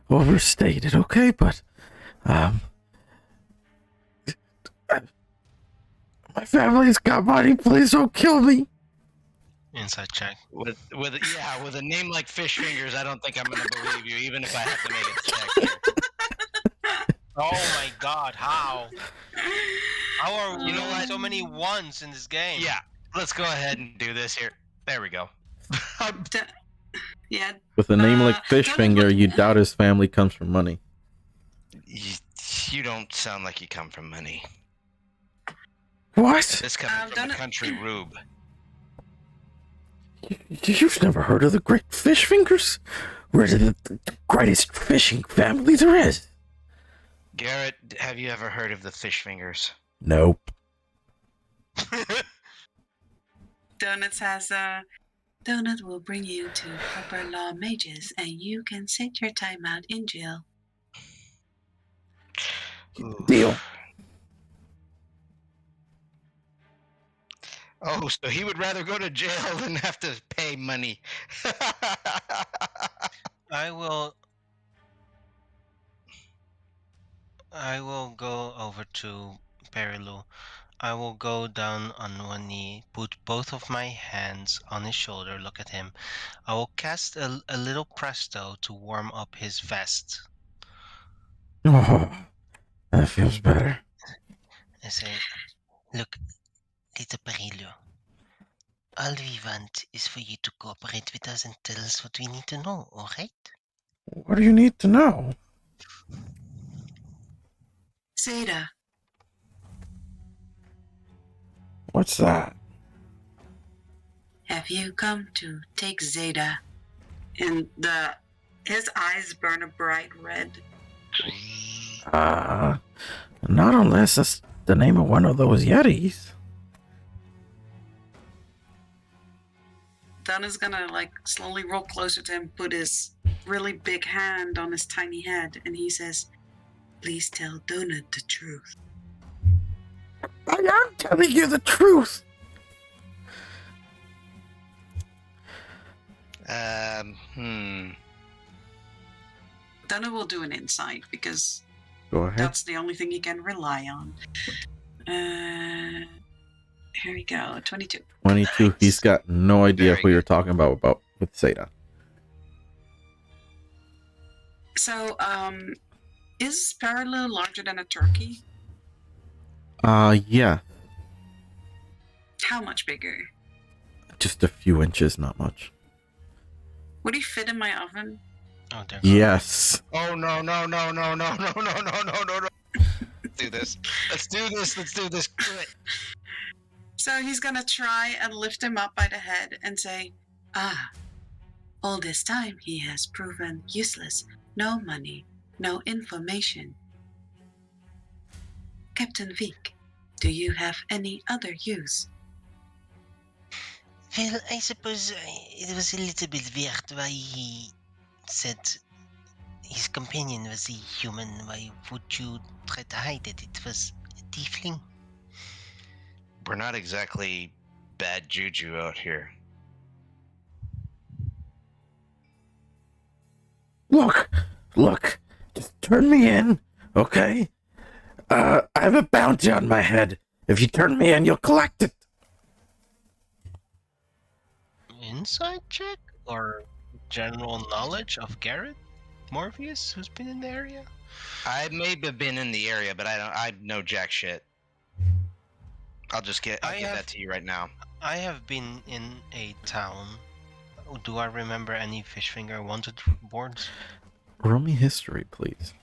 overstated, okay? But, my family's got money. Please don't kill me. Inside check. With a name like Fish Fingers, I don't think I'm gonna believe you, even if I have to make a check here. Oh my god, how? How are we You know what? so many ones in this game? Yeah, let's go ahead and do this here. There we go. Yeah. With a name like Fishfinger, you doubt his family comes from money. You don't sound like you come from money. What? This coming from the country rube. You've never heard of the Great Fish Fingers? We're the greatest fishing family there is. Garrett, have you ever heard of the Fish Fingers? Nope. Donut has Donut will bring you to proper law mages, and you can sit your time out in jail. Ooh. Deal. Oh, so he would rather go to jail than have to pay money. I will go over to Perilu. I will go down on one knee, put both of my hands on his shoulder, look at him. I will cast a little presto to warm up his vest. Oh, that feels better. I say, look, little Perilu, all we want is for you to cooperate with us and tell us what we need to know, alright? What do you need to know? Zeta, What's that? Have you come to take Zeta? And his eyes burn a bright red. Not unless that's the name of one of those Yetis. Donna's gonna slowly roll closer to him, put his really big hand on his tiny head, and he says, "Please tell Donut the truth." I am telling you the truth. Donut will do an insight because Go ahead. that's the only thing he can rely on. Here we go. 22. 22. Nice. He's got no idea Very who you're good. talking about with Zeta. So, is Parallel larger than a turkey? Yeah. How much bigger? Just a few inches, not much. Would he fit in my oven? Oh, there. Yes. Oh no. Let's do this. Let's do this. Do it. So he's gonna try and lift him up by the head and say, all this time he has proven useless. No money, no information. Captain Vick, do you have any other use? Well, I suppose it was a little bit weird why he said his companion was a human. Why would you try to hide it? It was a tiefling. We're not exactly bad juju out here. Look. Just turn me in, okay? I have a bounty on my head. If you turn me in, you'll collect it. Inside check or general knowledge of Garrett Morpheus, who's been in the area? I may have been in the area, but I know jack shit. I'll give that to you right now. I have been in a town. Do I remember any Fishfinger wanted boards? Roll me history, please.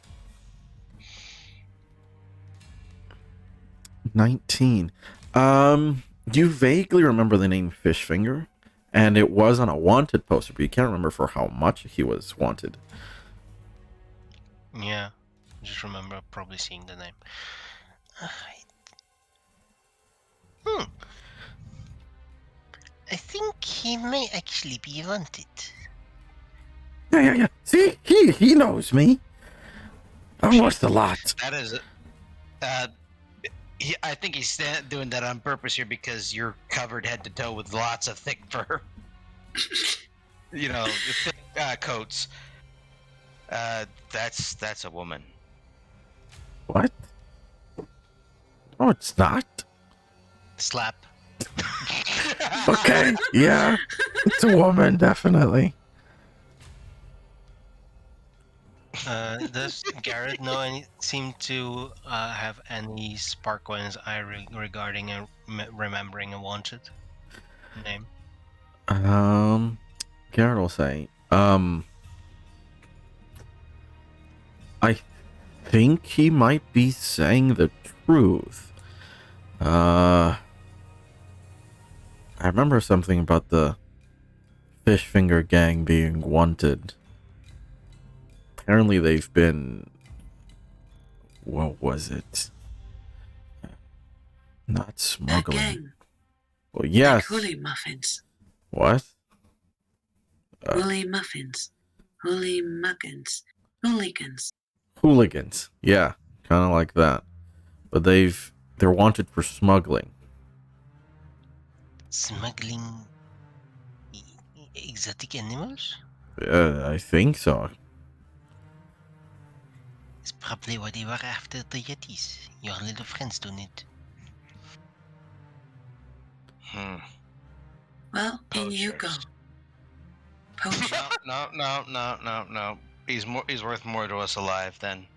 19. You vaguely remember the name Fishfinger, and it was on a wanted poster, but you can't remember for how much he was wanted. Yeah, just remember probably seeing the name. I think he may actually be wanted. Yeah. See, he knows me. I'm worth a lot. That is, I think he's doing that on purpose here because you're covered head to toe with lots of thick fur. Thick coats. That's a woman. What? Oh, it's not. Slap. Okay, yeah, it's a woman, definitely. Does Garrett seem to have any sparkle in his eye regarding remembering a wanted name? Garrett will say, I think he might be saying the truth. I remember something about the Fishfinger gang being wanted. Apparently they've been... What was it? Not smuggling. That gang. Well, yes. Woolly muffins. What? Woolly muffins. Woolly muggins. Hooligans. Hooligans. Yeah, kind of like that. But they're wanted for smuggling. Smuggling exotic animals? I think so. It's probably why they were after the Yetis. Your little friends don't it. Well, in you go. Poachers. Poacher. No. He's worth more to us alive than.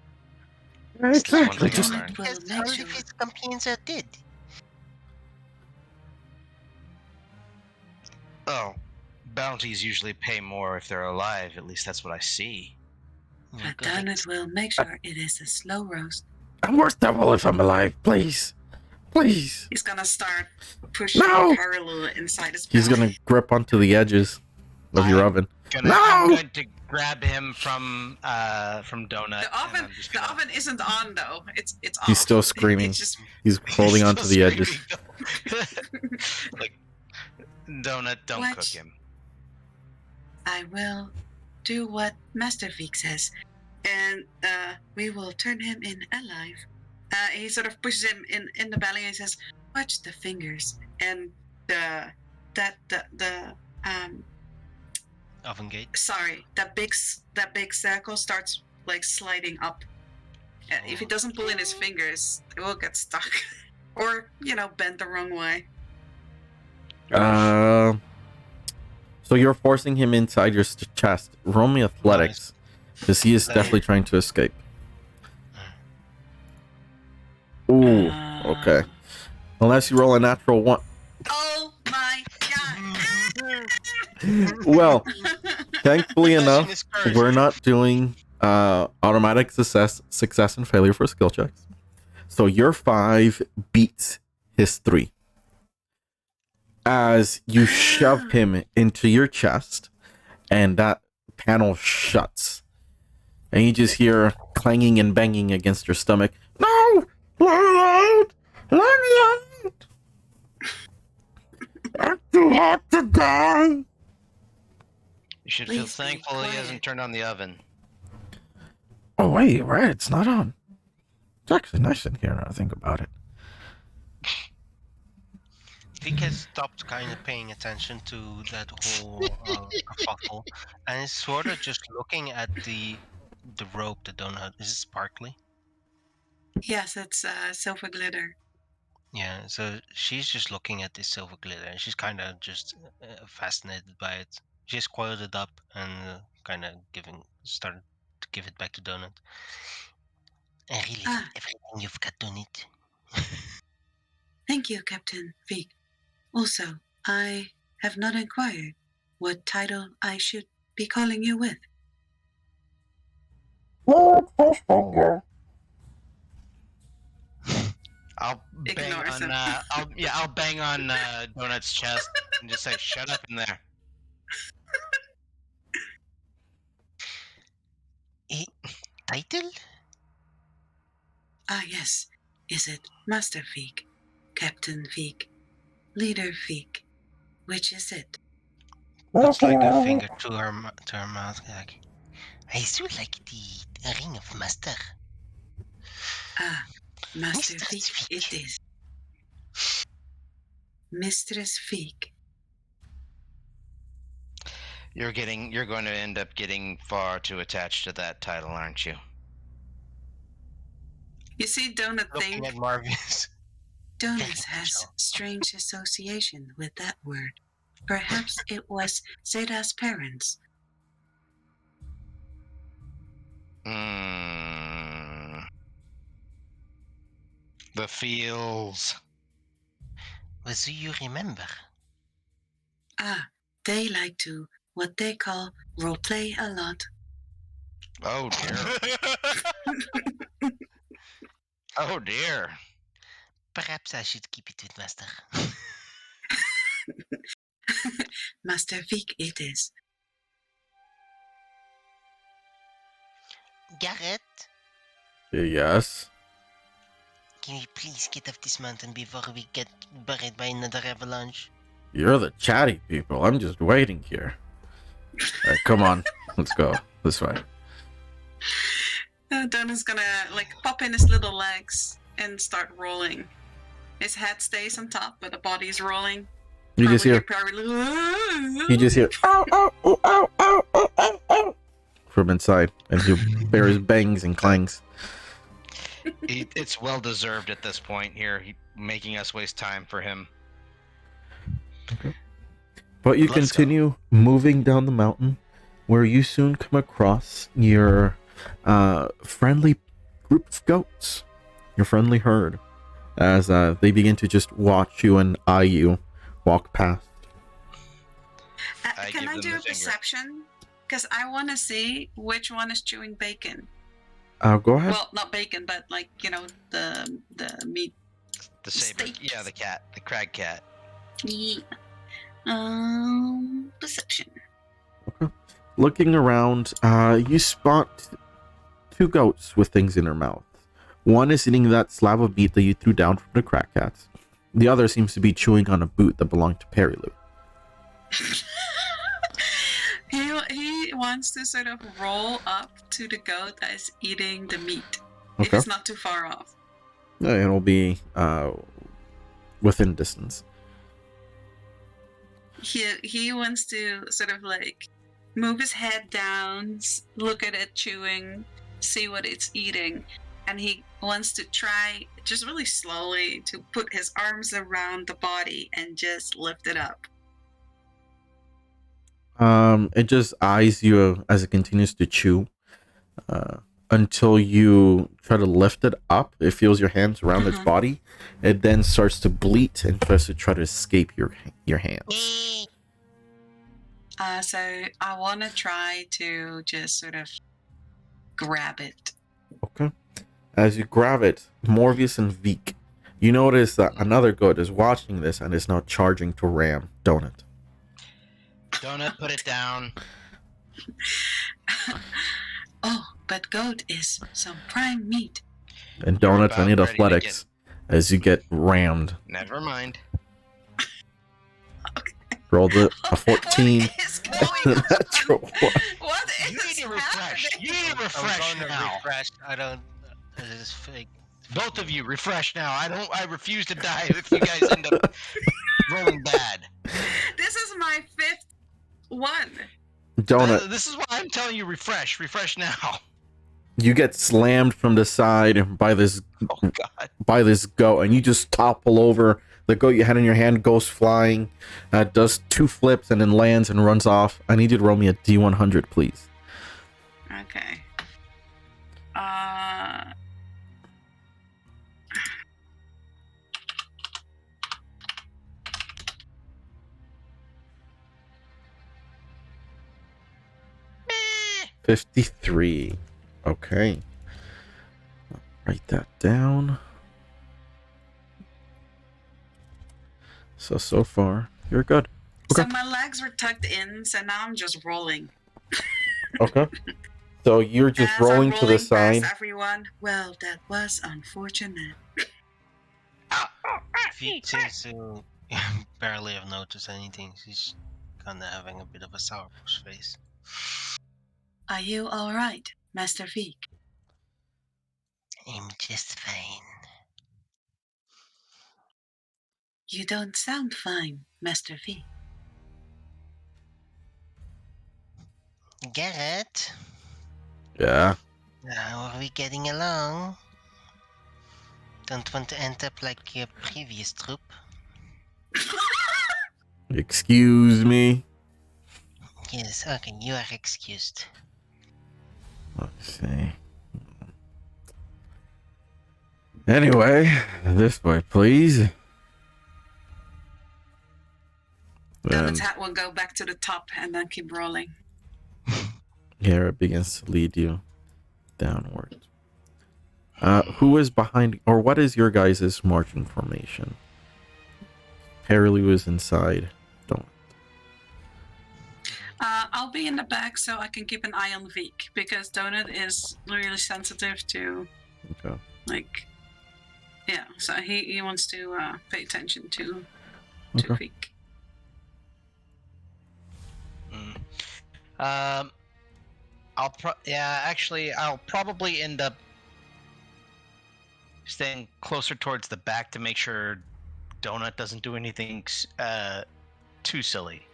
Exactly. Just Because all of his companions are dead. Oh, bounties usually pay more if they're alive. At least that's what I see. But Donut will make sure it is a slow roast. I'm worth double if I'm alive, please. Please. He's gonna start pushing No! parallel inside his He's belly. gonna grip onto the edges of your I'm oven. I'm No! going to grab him from Donut. The and oven, I'm just the gonna- oven isn't on though. It's off. He's still screaming. It's just He's holding He's onto still the edges. screaming, though. Like, Donut, don't What? cook him. I will do what Master Feek says, and we will turn him in alive. He sort of pushes him in the belly and says, "Watch the fingers." And the Oven gate. sorry, that big circle starts like sliding up. If he doesn't pull in his fingers, it will get stuck, or bent the wrong way. So you're forcing him inside your chest. Roll me athletics, because he is definitely trying to escape. Ooh, okay. Unless you roll a natural one. Oh my god! Well, thankfully enough, Is cursed. we're not doing automatic success and failure for skill checks. So your 5 beats his 3. As you shove him into your chest, and that panel shuts. And you just hear clanging and banging against your stomach. No! Let me out! Let me out! I'm too hot to die! You should feel Please be thankful he quiet. hasn't turned on the oven. Oh, wait, right, it's not on. It's actually nice in here now I think about it. Vic has stopped kind of paying attention to that whole kerfuffle, and is sort of just looking at the rope, the donut. Is it sparkly? Yes, it's silver glitter. Yeah, so she's just looking at this silver glitter, and she's kind of just fascinated by it. She's coiled it up and kind of started to give it back to Donut. I really love everything you've got, Donut. Thank you, Captain Feek. Also, I have not inquired what title I should be calling you with. Lord Fishfinger. I'll bang Ignores on. him. I'll bang on Donut's chest and just say, "Shut up in there." Title? Ah, yes. Is it Master Feek, Captain Feek, Leader Feek? Which is it? Puts like a finger to her mouth, like, I do like the ring of master. Ah, Master Mr. Feek Feek. it is. Mistress Feek. You're going to end up getting far too attached to that title, aren't you? You see, Donut Looking think at Marvius. Donut has strange association with that word. Perhaps it was Zeda's parents. The feels. What do you remember? Ah, they like to what they call roleplay a lot. Oh dear. Oh dear. Perhaps I should keep it with master. Master Feek it is. Garrett, Yes. can you please get off this mountain before we get buried by another avalanche? You're the chatty people. I'm just waiting here. Alright, come on. Let's go. This way. Donut's gonna pop in his little legs and start rolling. His head stays on top, but the body's rolling. You just hear ow, ow, ow, ow, ow, ow, ow, ow, from inside, and he bears bangs and clangs. It's well deserved at this point here, making us waste time for him. But you Let's continue moving down the mountain, where you soon come across your friendly group of goats, your friendly herd, as they begin to just watch you and eye you walk past. I Can give I them do the a finger. perception? Because I want to see which one is chewing bacon. Go ahead. Well, not bacon, but the meat. The saber. Steak. Yeah, the cat. The crag cat. Yeah. Perception. Looking around, you spot two goats with things in their mouth. One is eating that slab of meat that you threw down from the crack cats. The other seems to be chewing on a boot that belonged to Perilou. He wants to sort of roll up to the goat that is eating the meat. If Okay. it's not too far off. It'll be within distance. He wants to sort of like move his head down, look at it chewing, see what it's eating, and he wants to try just really slowly to put his arms around the body and just lift it up. It just eyes you as it continues to chew until you try to lift it up. It feels your hands around its body. It then starts to bleat and tries to try to escape your hands. So I want to try to just sort of grab it. Okay. As you grab it, Morbius and Veek, you notice that another goat is watching this and is now charging to ram Donut. Donut, put it down. Oh, but goat is some prime meat. And You're Donut, I about need ready to athletics as you get rammed. Never mind. Rolled a 14. What is going on? Natural one. What You is need to refresh. happening? You need to I'm refresh going to now. refresh. I don't. It is fake. Both of you, refresh now. I refuse to die if you guys end up rolling bad. This is my 5th one. Donut, This is why I'm telling you, refresh. Refresh now. you get slammed from the side by this Oh God. goat, and you just topple over. The goat you had in your hand goes flying, does 2 flips, and then lands and runs off. I need you to roll me a D100, please. Okay. 53. Okay. Write that down. So far, you're good. So Okay. my legs were tucked in, so now I'm just rolling. Okay. So you're just As I'm rolling to the past side. everyone. Well, that was unfortunate. Feet seems to barely have noticed anything. She's kind of having a bit of a sourpuss face. Are you all right, Master Veek? I'm just fine. You don't sound fine, Master Veek. Garrett, Yeah. how are we getting along? Don't want to end up like your previous troop. Excuse me. Yes, okay, you are excused. Let's see. Anyway, this way, please. Donut's And hat will go back to the top and then keep rolling. Garrett begins to lead you downward. Who is behind, or what is your guys' marching formation? Perilou is inside. Don't. I'll be in the back so I can keep an eye on Veek because Donut is really sensitive to, Okay. like, yeah. So he wants to pay attention to Okay. Veek. I'll probably end up staying closer towards the back to make sure Donut doesn't do anything too silly.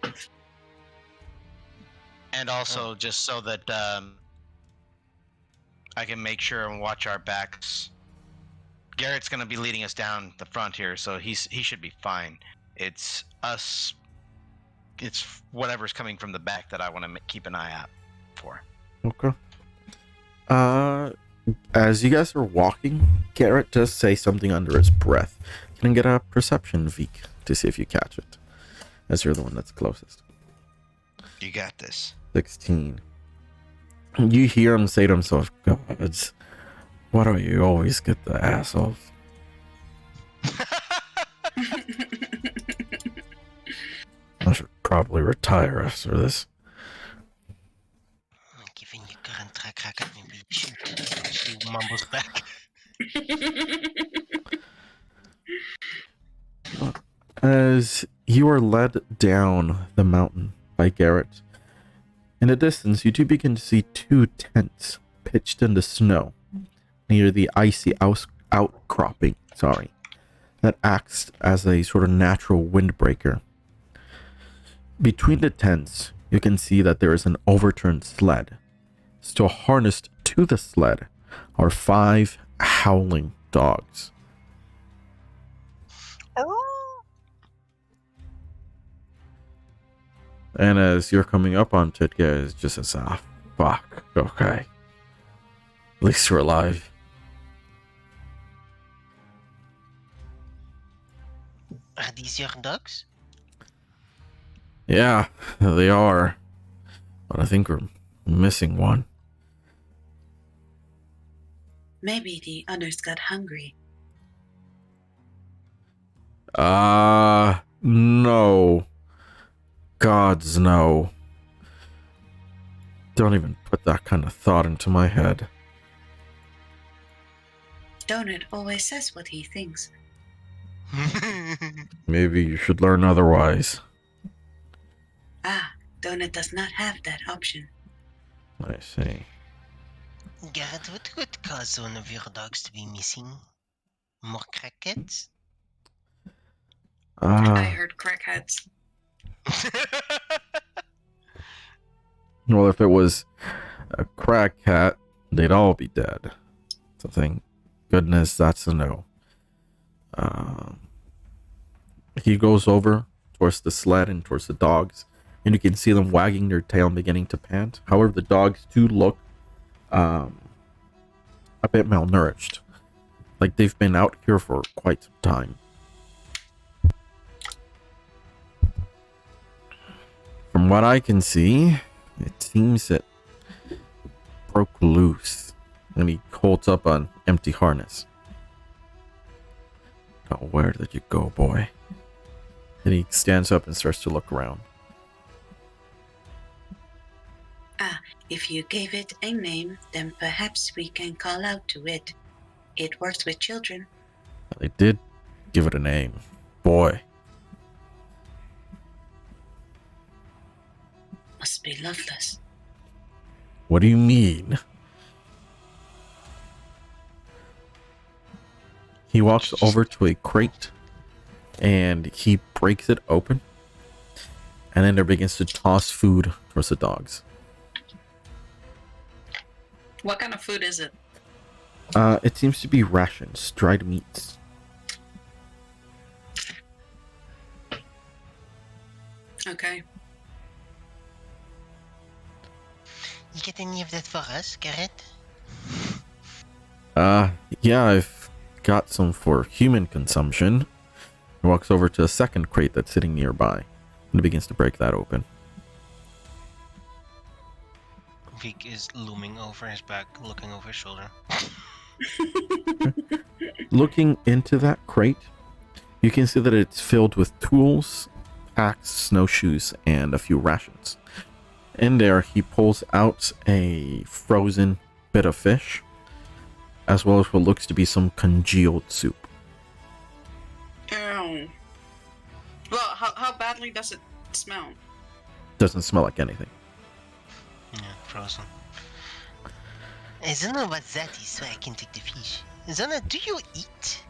And also just so that I can make sure and watch our backs. Garrett's gonna be leading us down the front here, so he should be fine. It's us. It's whatever's coming from the back that I want to keep an eye out for. Okay. As you guys are walking, Garrett does say something under his breath. Can I get a perception, Veek, to see if you catch it? As you're the one that's closest. You got this. 16. You hear him say to himself, "Gods, why do you always get the assholes?" probably retire after this. Given your current track record, maybe you should. She mumbles back. As you are led down the mountain by Garrett, in the distance you do begin to see two tents pitched in the snow near the icy outcropping, that acts as a sort of natural windbreaker. Between the tents, you can see that there is an overturned sled. Still harnessed to the sled are 5 howling dogs. And as you're coming up on Titka, it's just as fuck, okay. At least you're alive. Are these your dogs? Yeah, they are. But I think we're missing one. Maybe the others got hungry. No. Gods, no. Don't even put that kind of thought into my head. Donut always says what he thinks. Maybe you should learn otherwise. Donut does not have that option. I see. Garrett, what could cause one of your dogs to be missing? More crackheads? I heard crackheads. Well, if it was a crack cat, they'd all be dead. So thank goodness that's a no. He goes over towards the sled and towards the dogs, and you can see them wagging their tail and beginning to pant. However, the dogs do look a bit malnourished. Like they've been out here for quite some time. From what I can see, it seems it broke loose, and he holds up an empty harness. Oh, where did you go, boy? And he stands up and starts to look around. If you gave it a name, then perhaps we can call out to it. It works with children. They did give it a name. Boy. Must be loveless. What do you mean? He walks over to a crate and he breaks it open. And then there begins to toss food towards the dogs. What kind of food is it? It seems to be rations, dried meats. Okay. You get any of that for us, Garrett? Yeah, I've got some for human consumption. He walks over to a second crate that's sitting nearby and begins to break that open. Vic is looming over his back, looking over his shoulder. Looking into that crate, you can see that it's filled with tools, packs, snowshoes, and a few rations. In there, he pulls out a frozen bit of fish, as well as what looks to be some congealed soup. Ew. Well, how badly does it smell? Doesn't smell like anything. Yeah, frozen. I don't know what that is, so I can take the fish. Zana, do you eat?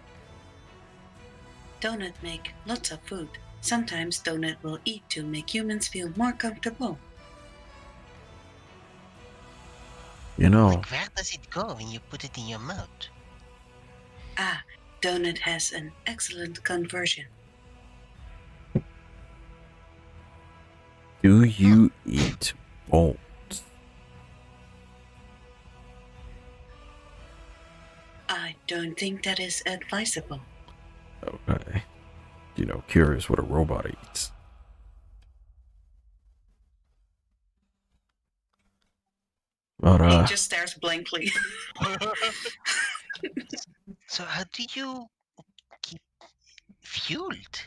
Donut make lots of food. Sometimes Donut will eat to make humans feel more comfortable. You know, Like, where does it go when you put it in your mouth? Donut has an excellent conversion. do you eat bones? I don't think that is advisable. Okay. Curious what a robot eats. But, He just stares blankly. So how do you keep fueled?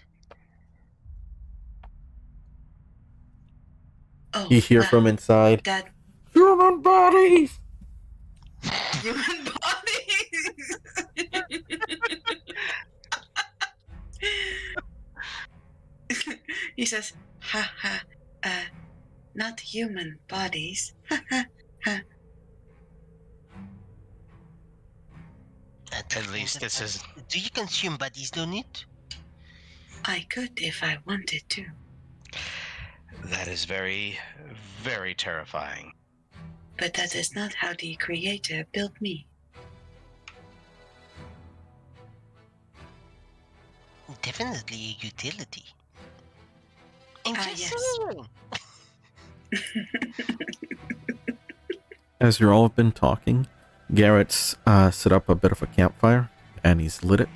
Oh, You hear wow, from inside. that Human bodies! human body. He says, "Ha ha, not human bodies." Ha ha ha. At least this is. Do you consume bodies, don't you? I could if I wanted to, That is very, very terrifying. but that is not how the Creator built me. Definitely a utility. Yes. Interesting. As you all have been talking, Garrett's set up a bit of a campfire, and he's lit it,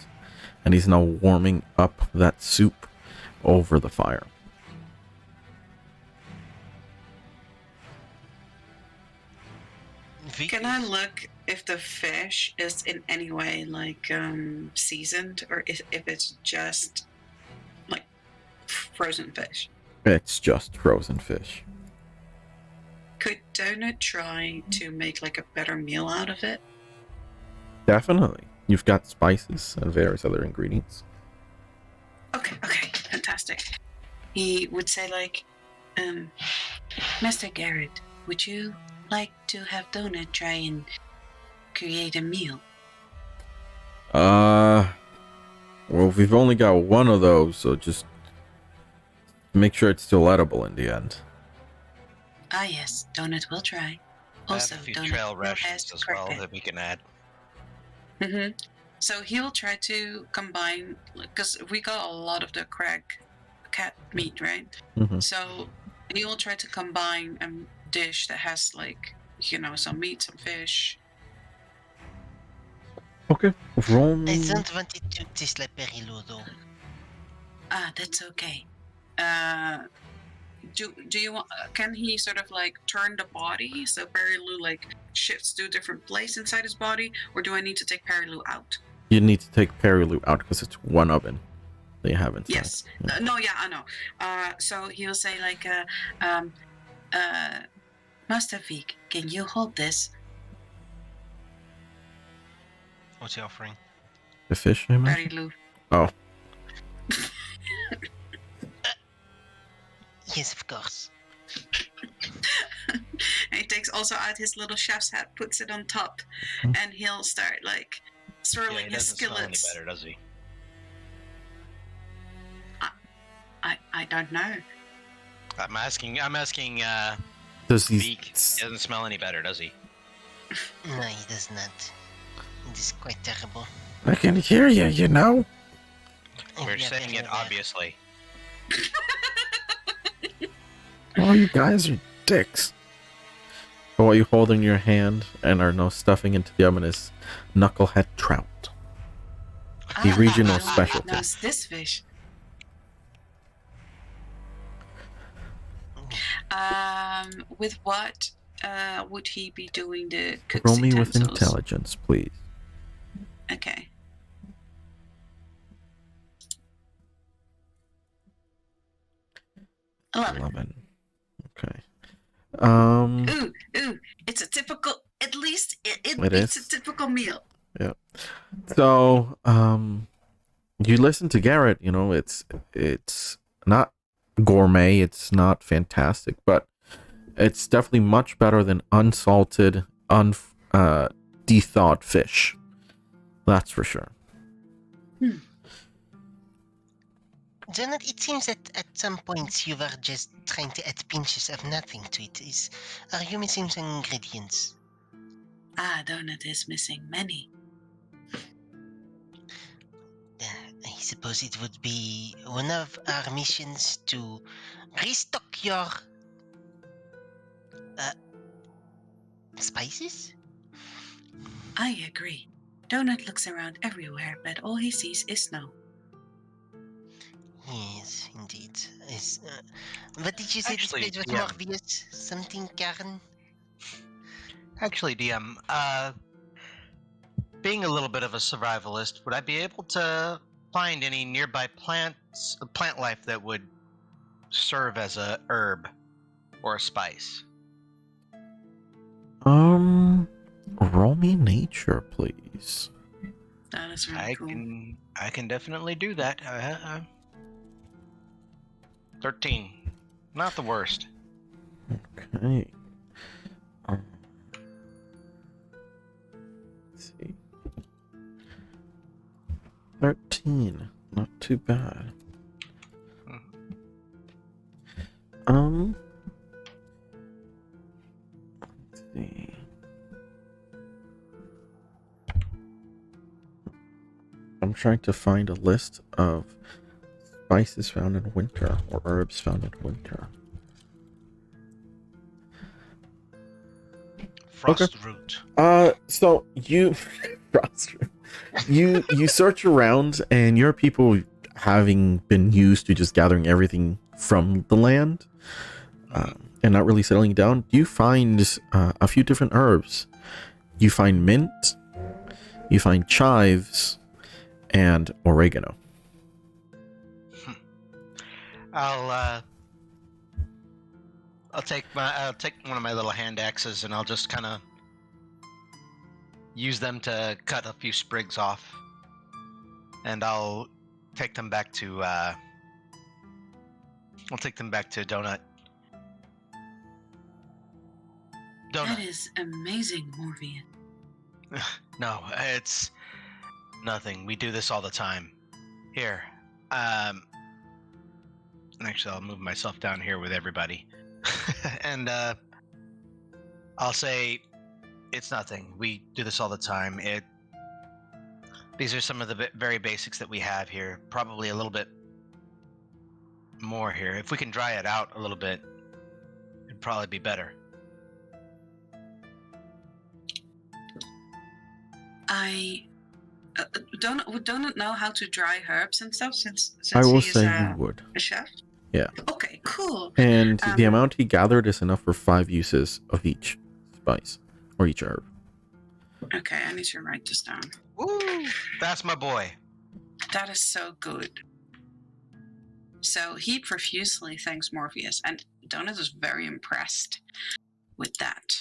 and he's now warming up that soup over the fire. Can I look if the fish is in any way like seasoned, or if it's just like frozen fish? It's just frozen fish. Could Donut try to make like a better meal out of it? Definitely. You've got spices and various other ingredients. Okay, fantastic. He would say like, Mr. Garrett, would you like to have Donut try and create a meal? Well, we've only got one of those, so just make sure it's still edible in the end. Ah, yes, Donut will try. Also, I have a few Donut trail will rations ask as well that we can add. Mm-hmm. So he'll try to combine, because we got a lot of the crag cat meat, right? Mm-hmm. So he will try to combine a dish that has like, some meat, some fish. Okay, roll me. I don't want it to taste like Perillo, though. Ah, that's okay. Do you want? Can he sort of like turn the body so Perry Lou like shifts to a different place inside his body, or do I need to take Perry Lou out? You need to take Perilou out because it's one oven that you have inside. Yes. Yeah. No, yeah, I know. So he'll say like, Master Vic, can you hold this? What's he offering? The fish, I imagine? Perry Lou. Oh. Yes, of course. And he takes also out his little chef's hat, puts it on top, and he'll start like swirling Yeah, he his doesn't smell any skillets. better, does he? I don't know. I'm asking. Does he? Beak. He doesn't smell any better, does he? No, he does not. It is quite terrible. I can hear you, you know? We're Yeah, saying very it aware. obviously. Oh, you guys are dicks. But what you hold in your hand and are now stuffing into the oven is knucklehead trout. The regional Donut specialty. knows this fish. With what would he be doing the cook's Roll me with utensils? intelligence, please. Okay. Eleven. 11. Okay. Ooh, it's a typical, at least It it's is? a typical meal. Yeah. So, you listen to Garrett, it's not gourmet, it's not fantastic, but it's definitely much better than unsalted, dethawed fish. That's for sure. Janet, it seems that at some points you were just trying to add pinches of nothing to it. Are you missing some ingredients? Donut is missing many. I suppose it would be one of our missions to restock your spices? I agree. Donut looks around everywhere, but all he sees is snow. Yes, indeed. What did you say Actually, this place was yeah. more obvious? Something, Karen? Actually, DM, being a little bit of a survivalist, would I be able to find any nearby plant life that would serve as a herb? or a spice? Roll me nature, please. That is really cool. I can definitely do that. 13. Not the worst. Okay. Let's see. 13. Not too bad. Let's see. I'm trying to find a list of spices found in winter or herbs found in winter. Frost root. So you you search around, and your people, having been used to just gathering everything from the land, and not really settling down, you find a few different herbs. You find mint, you find chives, and oregano. I'll take one of my little hand axes and I'll just kind of use them to cut a few sprigs off, and I'll take them back to Donut. That is amazing, Morvian. No, it's nothing. We do this all the time. Here, actually, I'll move myself down here with everybody, and I'll say, it's nothing. We do this all the time. These are some of the very basics that we have here. Probably a little bit more here. If we can dry it out a little bit, it'd probably be better. I don't know how to dry herbs and stuff since I will he is say you would. a chef. Yeah. Okay, cool. And the amount he gathered is enough for 5 uses of each spice or each herb. Okay, I need to write this down. Woo! That's my boy. That is so good. So he profusely thanks Morpheus, and Donut is very impressed with that.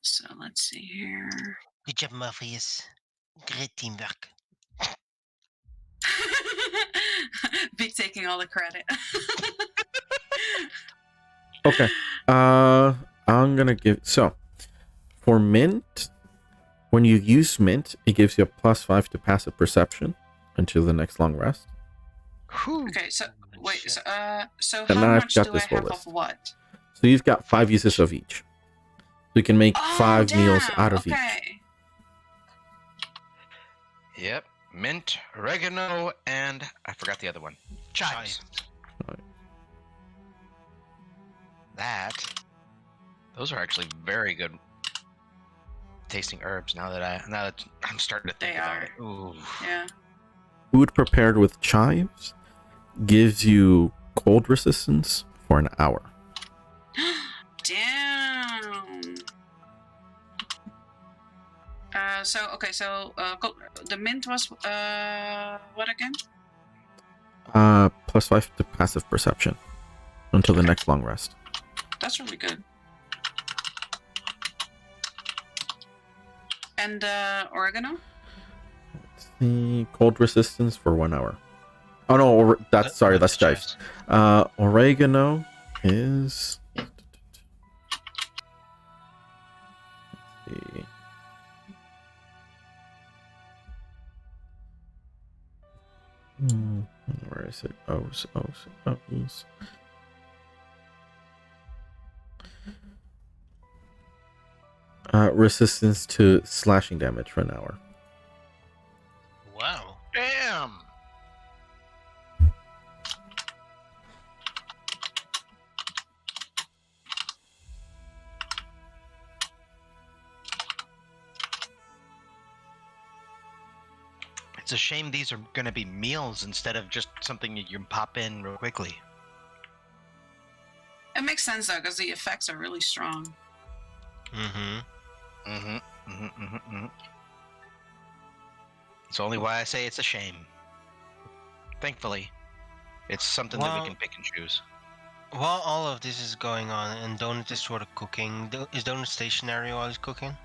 So let's see here. Good job, Morpheus. Great teamwork. Big taking all the credit. Okay. I'm gonna give for mint, when you use mint, it gives you a +5 to passive perception until the next long rest. Whew. Okay, so wait, so And how now I've much got do I this whole have list. of what? So you've got 5 uses of each. So you can make 5 meals damn, out of each. okay. Yep. Mint, oregano, and I forgot the other one. Chives. Right. Those are actually very good tasting herbs. Now that I'm starting to think They about are. it. Ooh. Yeah. Food prepared with chives gives you cold resistance for an hour. Damn. So the mint was what again? +5 to passive perception until the next long rest. That's really good. And oregano? Let's see, cold resistance for 1 hour. Oh no, that's chives. Oregano is. Let's see. Where is it? O's. Resistance to slashing damage for an hour. Wow. Damn. It's a shame these are going to be meals instead of just something you can pop in real quickly. It makes sense though, because the effects are really strong. It's only why I say it's a shame. Thankfully, It's something that we can pick and choose. While all of this is going on and Donut is sort of cooking, is Donut stationary while he's cooking?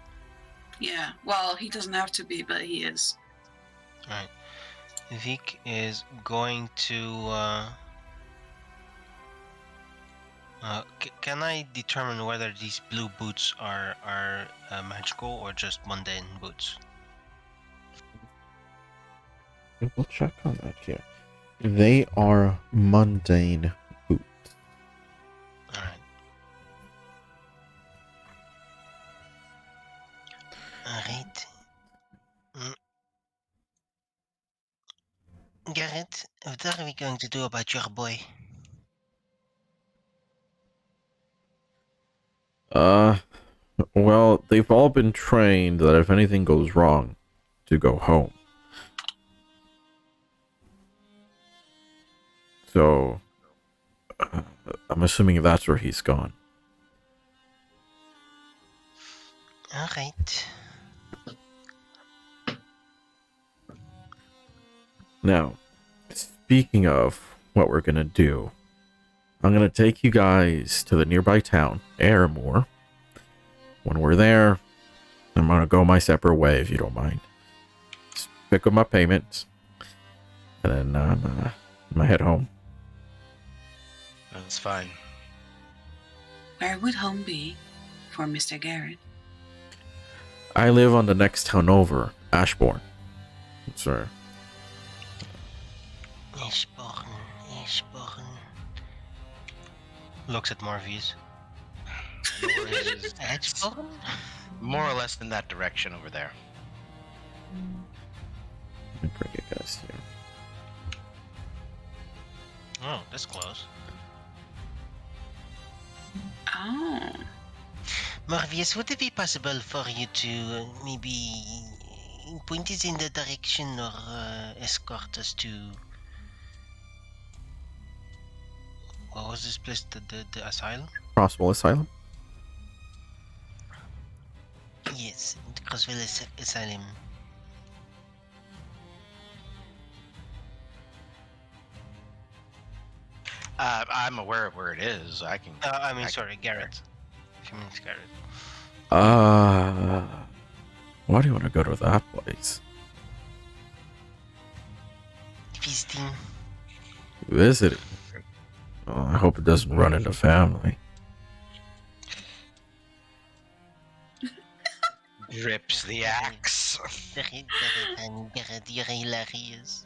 Yeah. Well, he doesn't have to be, but he is. Alright. Vic is going to... can I determine whether these blue boots are magical or just mundane boots? We'll check on that here. They are mundane boots. Alright. Alright. Garrett, what are we going to do about your boy? Well, they've all been trained that if anything goes wrong, to go home. So, I'm assuming that's where he's gone. Alright. Now, speaking of what we're gonna do, I'm gonna take you guys to the nearby town, Airmore. When we're there, I'm gonna go my separate way if you don't mind. Just pick up my payments, and then I'm gonna head home. That's fine. Where would home be for Mr. Garrett? I live on the next town over, Ashbourne. Sir. Ashbourne. Looks at Morpheus. Ashbourne? More or less in that direction over there. Let me bring you guys here. Oh, that's close. Oh. Morpheus, would it be possible for you to maybe point us in the direction or escort us to... What was this place? The asylum? Crosswell Asylum? Yes, the Crossville Asylum. I'm aware of where it is. Sorry, Garrett. She means Garrett. Why do you want to go to that place? Visiting. Visiting? Oh, I hope it doesn't run into family. Drips the axe. Garrett, you're hilarious.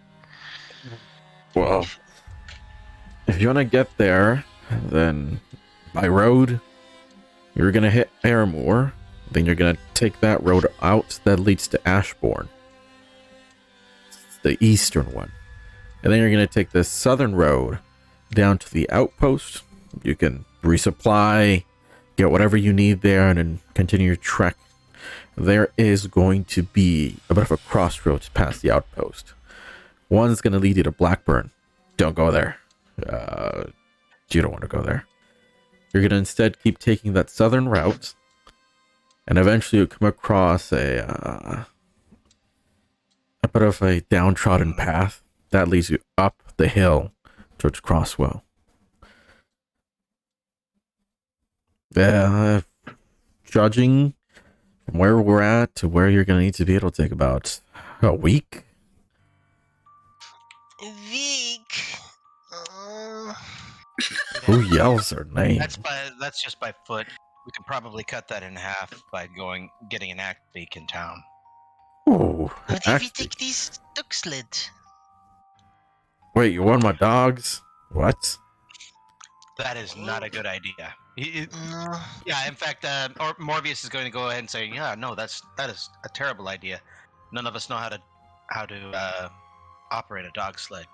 Well, if you want to get there, then by road, you're going to hit Airmore. Then you're going to take that road out that leads to Ashbourne. It's the eastern one. And then you're going to take the southern road down to the outpost. You can resupply, get whatever you need there, and then continue your trek. There is going to be a bit of a crossroads past the outpost. One's going to lead you to Blackburn. Don't go there. You don't want to go there. You're going to instead keep taking that southern route, and eventually you'll come across a bit of a downtrodden path that leads you up the hill towards Crosswell. Judging from where we're at to where you're going to need to be, it'll take about a week. Vic. Who yells their name? That's just by foot. We could probably cut that in half by getting an axe beak in town. Oh, What if we take this duck sled? Wait, you want my dogs? What? That is not a good idea. No. Yeah, in fact, or Morbius is going to go ahead and say, "Yeah, no, that is a terrible idea. None of us know how to operate a dog sled."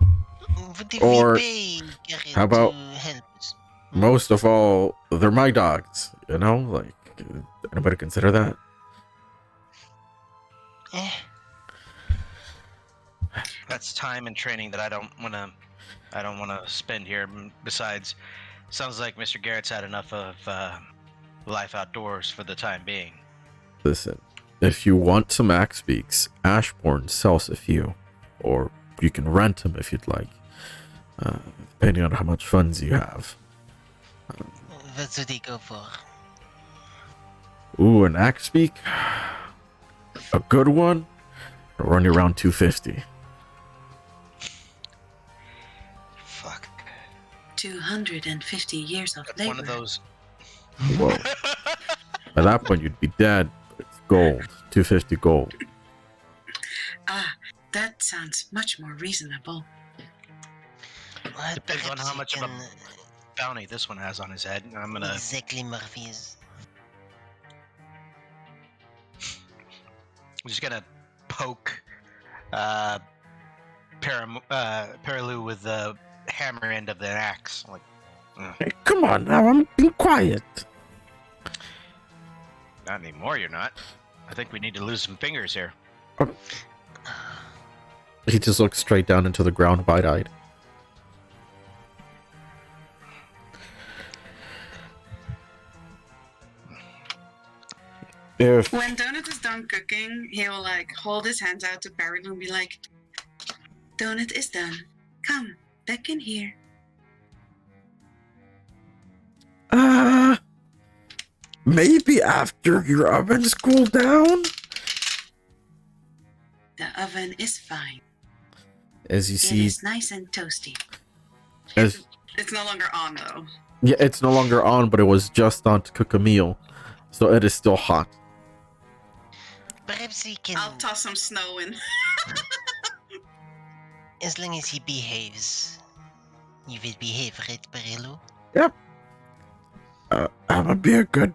What if Or we pay Garrett how about- to help us? Most of all, they're my dogs. You know, like, anybody consider that? Eh. That's time and training that I don't want to spend here. Besides, sounds like Mr. Garrett's had enough of life outdoors for the time being. Listen, if you want some axe beaks, Ashbourne sells a few, or you can rent them if you'd like. depending on how much funds you have. What do they go for? Ooh, an axe beak? A good one? It'll run you around 250. Fuck. 250 years of That's labor. one of those. Whoa. At that point, you'd be dead. It's gold. 250 gold. Ah, that sounds much more reasonable. Well, Depends on perhaps how you much of can... a bounty this one has on his head. I'm gonna. Exactly, Murphy's. I'm just gonna poke Perilou with the hammer end of the axe. I'm like, Hey, come on now, I'm being quiet. not anymore. You're not. I think we need to lose some fingers here. He just looks straight down into the ground, wide-eyed. If When Donut is done cooking, he'll like hold his hands out to Barry and be like, Donut is done. Come, back in here. maybe after your oven's cooled down? The oven is fine. As you It see, is nice and toasty. as It's no longer on though. yeah, it's no longer on, but it was just on to cook a meal, so it is still hot. Perhaps he can... I'll toss some snow in. As long as he behaves. You will behave, right, Perilou? Yep. I'm gonna be a good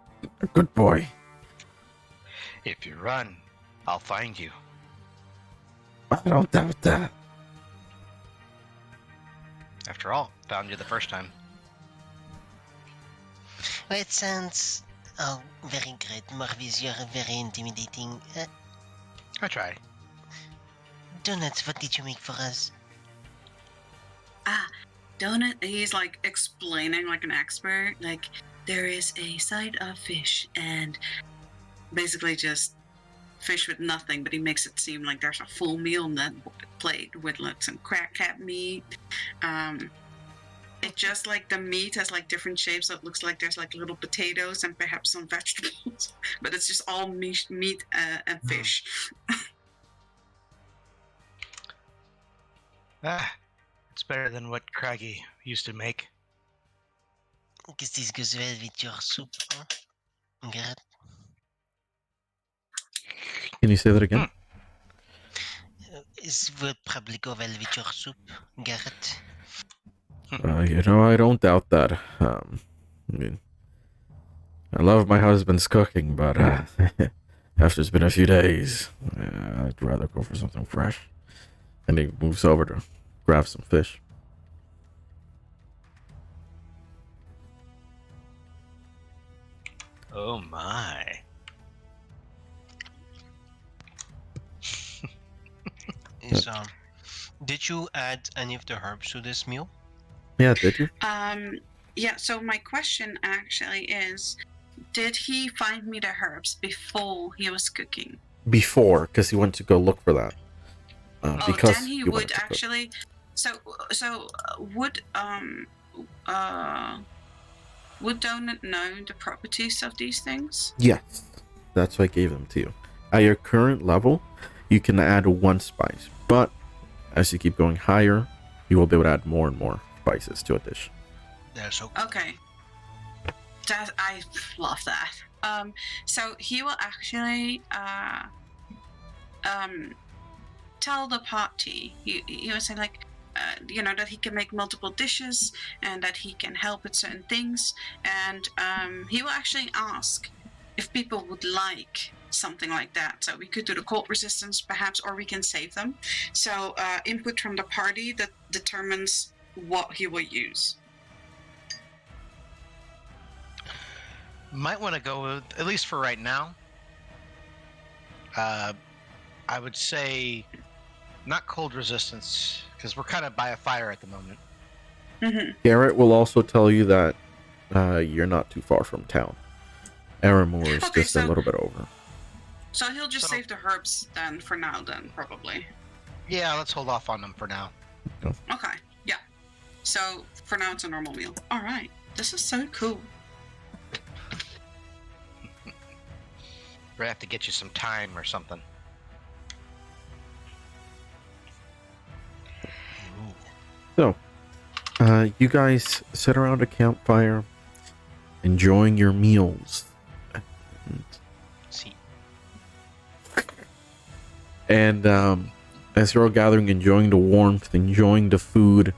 boy. If you run, I'll find you. I don't doubt that. After all, found you the first time. Well, it sounds... Oh, very great, Murphy's. You're very intimidating. I try. Donuts, what did you make for us? Donut, he's like explaining like an expert. Like, there is a side of fish and basically just fish with nothing, but he makes it seem like there's a full meal on that plate with like some crack cat meat. It just like the meat has like different shapes, so it looks like there's like little potatoes and perhaps some vegetables, but it's just all meat and fish. It's better than what Craggy used to make. Because this goes well with your soup, huh? Garrett? Can you say that again? This will probably go well with your soup, Garrett. I don't doubt that. I mean, I love my husband's cooking, but after it's been a few days, I'd rather go for something fresh. And he moves over to grab some fish. Oh my. So, did you add any of the herbs to this meal? Yeah, did you? Yeah, so my question actually is, did he find me the herbs before he was cooking? Before, because he went to go look for that. Because then he you wanted would to cook. actually. Would Donut know the properties of these things? Yes, that's why I gave them to you. At your current level, you can add one spice, but as you keep going higher, you will be able to add more and more spices to a dish. That's Okay. I love that. So he will actually tell the party. He will say like, that he can make multiple dishes and that he can help with certain things. And he will actually ask if people would like something like that. So we could do the cold resistance perhaps, or we can save them. So input from the party that determines what he will use. Might want to go with, at least for right now. I would say not cold resistance, because we're kind of by a fire at the moment. Mm-hmm. Garrett will also tell you that you're not too far from town. Aramore is just a little bit over. So he'll just save the herbs then for now, then probably. Yeah, let's hold off on them for now. Okay. Yeah. So for now, it's a normal meal. All right. This is so cool. We have to get you some time or something. Ooh. So, you guys sit around a campfire, enjoying your meals. See. And as you're all gathering, enjoying the warmth, enjoying the food,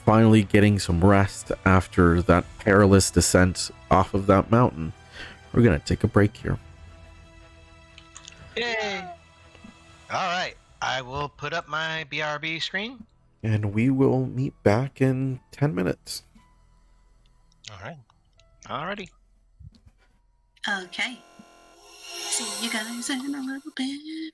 finally getting some rest after that perilous descent off of that mountain, we're going to take a break here. Yay! All right. I will put up my BRB screen. And we will meet back in 10 minutes. All right. Alrighty. Okay. See you guys in a little bit.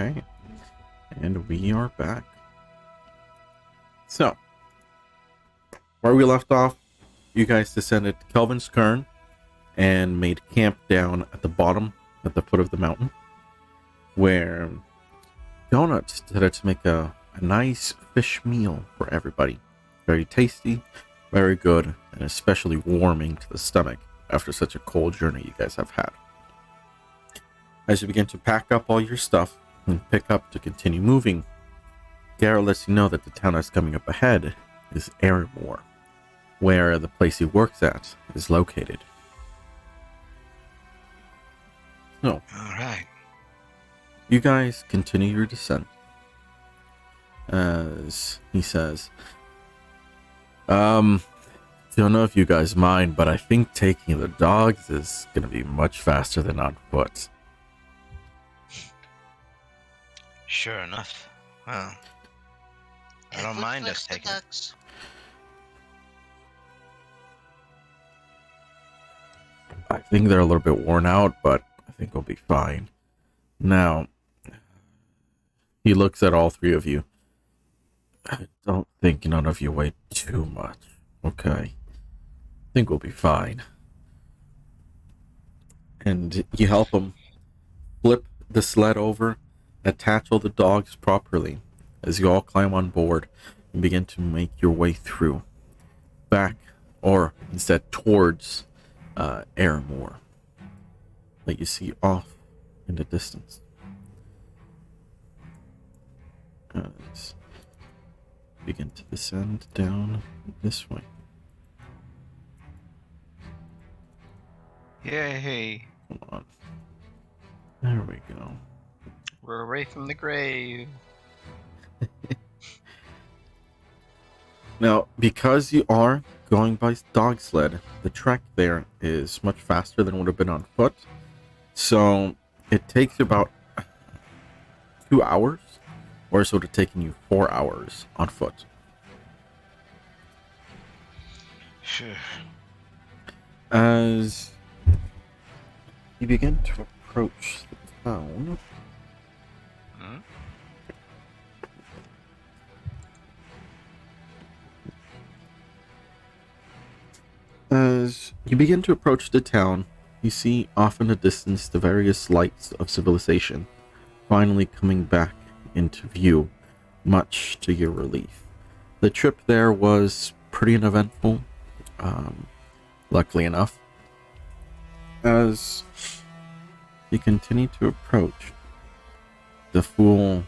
Okay. And we are back. So, where we left off, you guys descended Kelvin's Cairn and made camp down at the bottom, at the foot of the mountain, where Donuts decided to make a nice fish meal for everybody. Very tasty, very good, and especially warming to the stomach after such a cold journey you guys have had. As you begin to pack up all your stuff and pick up to continue moving, Garrett lets you know that the town that's coming up ahead is Airmore, where the place he works at is located. So, All right. you guys continue your descent. As he says, don't know if you guys mind, but I think taking the dogs is going to be much faster than on foot. Sure enough. Well, I Yeah, don't good mind luck us to the taking it. ducks. I think they're a little bit worn out, but I think we'll be fine. Now, he looks at all three of you. I don't think none of you weigh too much. Okay. I think we'll be fine. And you help him flip the sled over, attach all the dogs properly as you all climb on board and begin to make your way through. Back, or instead towards Airmore that you see off in the distance. Let's begin to descend down this way. Yay! Hold on. There we go. We're away from the grave. Now, because you are going by dog sled, the trek there is much faster than would have been on foot. So it takes about 2 hours, or so it would have taken you 4 hours on foot. Sure. As you begin to approach the town, Hmm? As you begin to approach the town, you see off in the distance the various lights of civilization finally coming back into view, much to your relief. The trip there was pretty uneventful, luckily enough. As you continue to approach, the full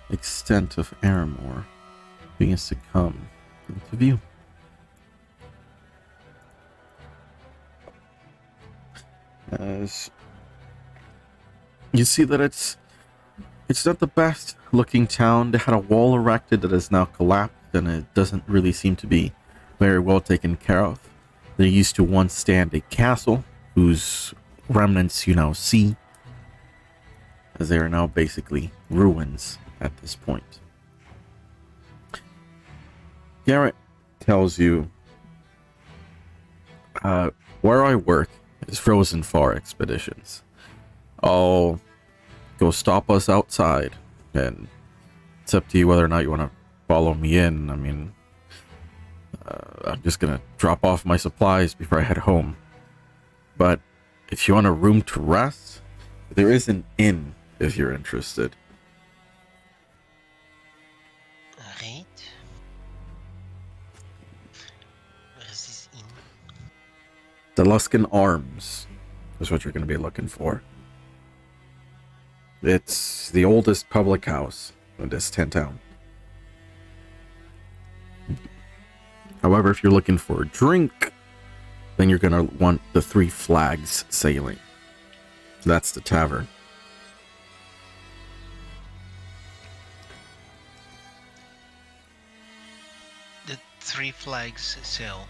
extent of Aramore begins to come into view. As you see that it's not the best looking town. They had a wall erected that has now collapsed, and it doesn't really seem to be very well taken care of. There used to once stand a castle whose remnants you now see, as they are now basically ruins at this point. Garrett tells you, where I work is Frozen Far Expeditions. I'll go stop us outside, and it's up to you whether or not you want to follow me in. I mean, I'm just gonna drop off my supplies before I head home. But if you want a room to rest, there is an inn if you're interested. Alright. Where is this inn? The Luskin Arms is what you're going to be looking for. It's the oldest public house in this town. However, if you're looking for a drink, then you're going to want the Three Flags Sailing. That's the tavern. The Three Flags Sail.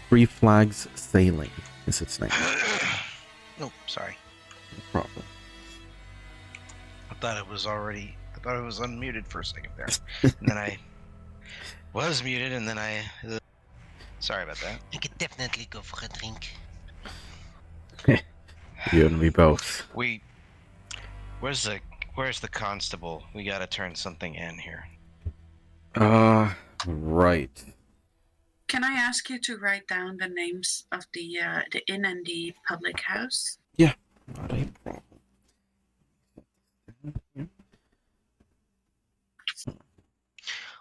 Three Flags Sailing is its name. Oh, sorry. No problem. I thought it was unmuted for a second there. And then I was muted, and then I... sorry about that. I could definitely go for a drink. You and me both. Where's Where's the constable? We gotta turn something in here. Right. Can I ask you to write down the names of the inn and the public house? Yeah, not a problem.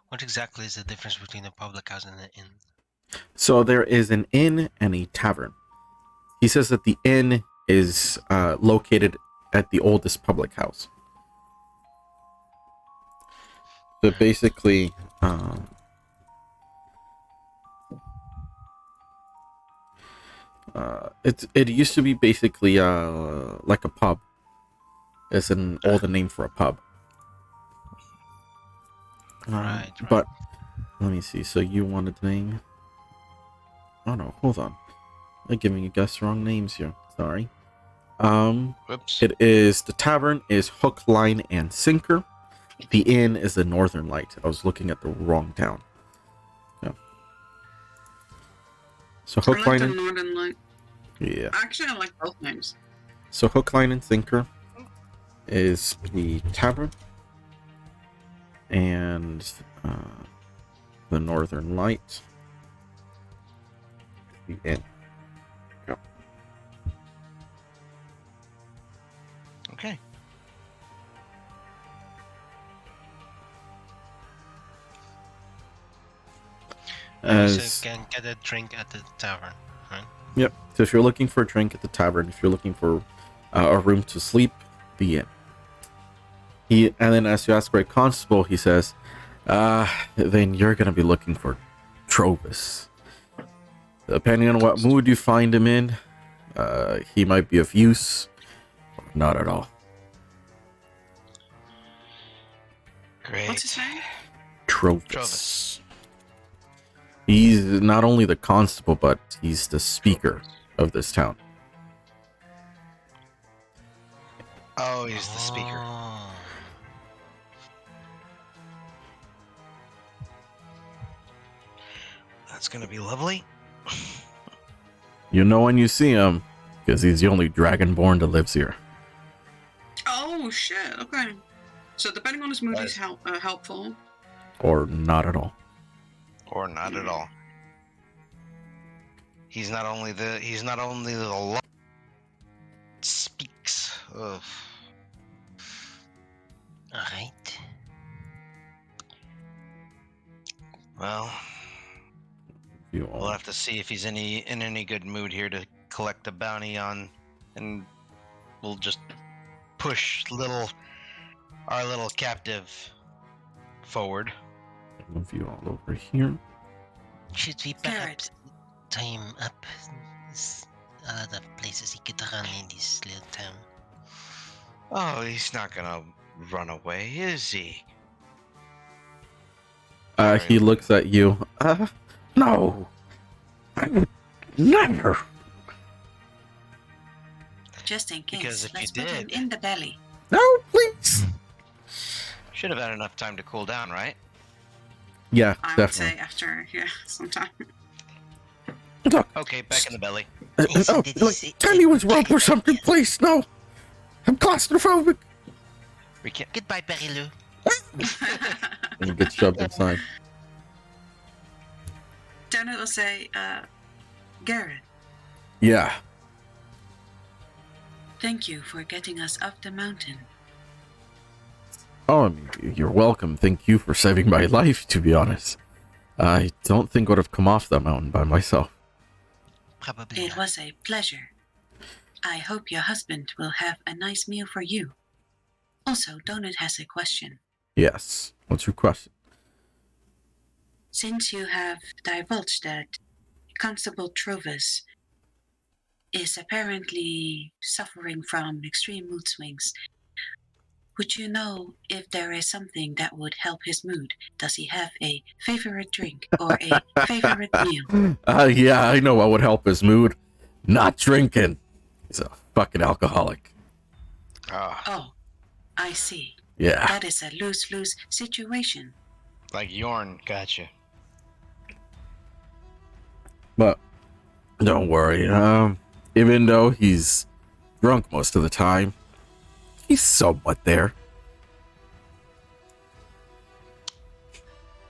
What exactly is the difference between a public house and an inn? So there is an inn and a tavern. He says that the inn is located at the oldest public house. So basically, it used to be basically like a pub. It's an older name for a pub. Right. But let me see. So you wanted the name? Oh no, hold on. I'm giving you guys wrong names here. Sorry. Whoops. It is the tavern is Hook, Line, and Sinker. The inn is the Northern Light. I was looking at the wrong town. Yeah. So I Hook, like Line, the and Northern Light. yeah. Actually, I like both names. So Hook, Line, and Sinker is the tavern, and the Northern Light, the inn. Okay. And you As can get a drink at the tavern, right? yep. So if you're looking for a drink at the tavern, if you're looking for a room to sleep, the inn. And then as you ask Great Constable, he says, then you're gonna be looking for Trovis. Depending on what mood you find him in, he might be of use or not at all. Great. What's his name? Trovis. He's not only the constable, but he's the speaker of this town. Oh, he's the speaker. Oh. That's gonna be lovely. You know when you see him, because he's the only dragonborn that lives here. Oh shit. Okay. So depending on his mood, he's helpful. Or not at all. Or not at all. He's not only the law speaks of. All right. Well, You all. we'll have to see if he's in any good mood here to collect a bounty on, and we'll just push our little captive forward. Move you all over here. Should we perhaps tie him up? There's a lot of places he could run in this little town. Oh, he's not gonna run away, is he? He looks at you. No. I would never. Just in case. Because if you Let's put him did- in the belly. No, please. Should have had enough time to cool down, right? Yeah, I would definitely. say after some time. Look, Okay, back in the belly. no, Did he like, say- tell me what's rope or something, please. No. I'm claustrophobic. We can't. Goodbye, Perilou. And you get shoved inside. Donut will say, Garrett, Yeah. thank you for getting us up the mountain. Oh, I mean, you're welcome. Thank you for saving my life, to be honest. I don't think I would have come off that mountain by myself. Probably It not. was a pleasure. I hope your husband will have a nice meal for you. Also, Donut has a question. Yes. What's your question? Since you have divulged that Constable Trovis is apparently suffering from extreme mood swings, would you know if there is something that would help his mood? Does he have a favorite drink or a favorite meal? Yeah, I know what would help his mood. Not drinking. He's a fucking alcoholic. Ah, Oh, I see. Yeah. That is a lose-lose situation. like Yorn, gotcha. But don't worry. Even though he's drunk most of the time, he's somewhat there.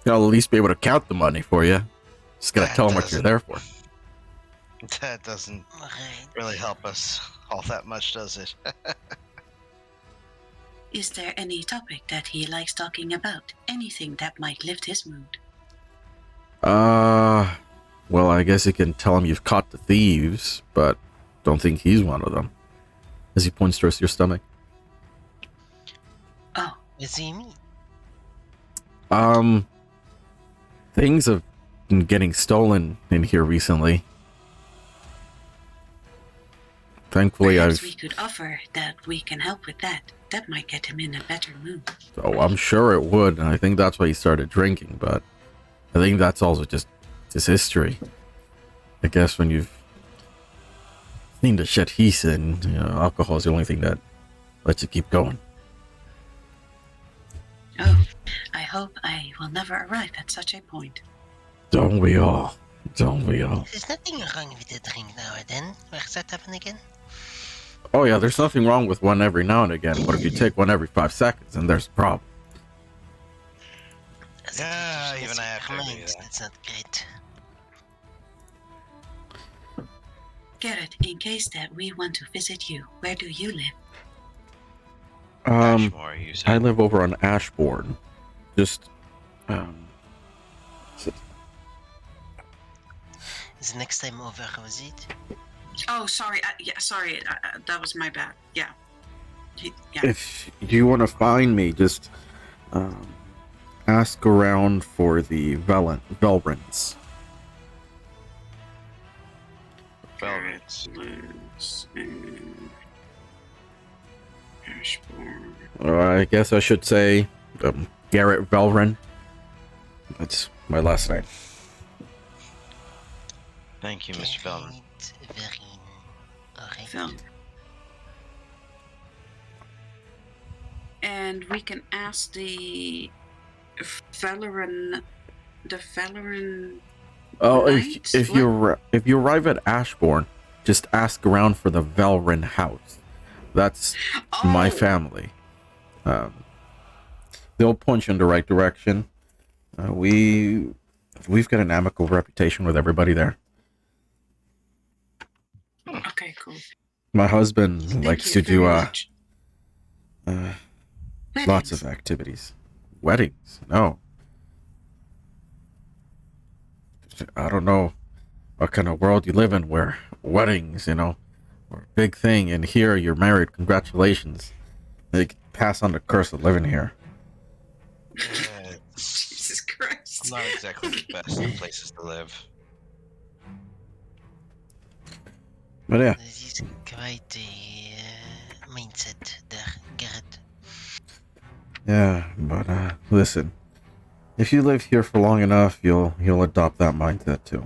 I'll at least be able to count the money for you. Just gotta That tell them what you're doesn't- there for. That doesn't Right. really help us all that much, does it? Is there any topic that he likes talking about? Anything that might lift his mood? Well, I guess you can tell him you've caught the thieves, but don't think he's one of them. As he points towards your stomach. Oh, What does he mean? Things have been getting stolen in here recently. Thankfully, perhaps we could offer that we can help with that. That might get him in a better mood. Oh, I'm sure it would, and I think that's why he started drinking, but I think that's also just history. I guess when you've seen the shit he's in, alcohol is the only thing that lets you keep going. Oh, I hope I will never arrive at such a point. Don't we all? Don't we all? There's nothing wrong with the drink now and then. Where does that happen again? Oh yeah, there's nothing wrong with one every now and again, but if you take one every 5 seconds, then there's a problem. As Yeah, it even I have to agree with that. That's not great. Garrett, in case that we want to visit you, where do you live? Ashmore, you said. I live over on Ashbourne. Just, Is the next time over, was it? Oh, sorry. Sorry. That was my bad. Yeah. Yeah. if you want to find me, just ask around for the Velrins. Velvets. Ashbourne. I guess I should say Garrett Velrin. That's my last name. Thank you, Mr. Velvet. Very. Alright. Phil. And we can ask the Valoran. Oh, Knights? if you arrive at Ashbourne, just ask around for the Velrin house. That's my Oh! family. They'll point you in the right direction. We've got an amicable reputation with everybody there. Okay, cool. My husband Thank likes you to do very much. lots of Weddings. activities. Weddings? No. I don't know what kind of world you live in where weddings, are a big thing. And here you're married. Congratulations. They pass on the curse of living here. Jesus Christ. Not exactly the best of places to live. But yeah, This is quite a mindset there, Garrett. yeah. But listen, if you live here for long enough, you'll adopt that mindset too.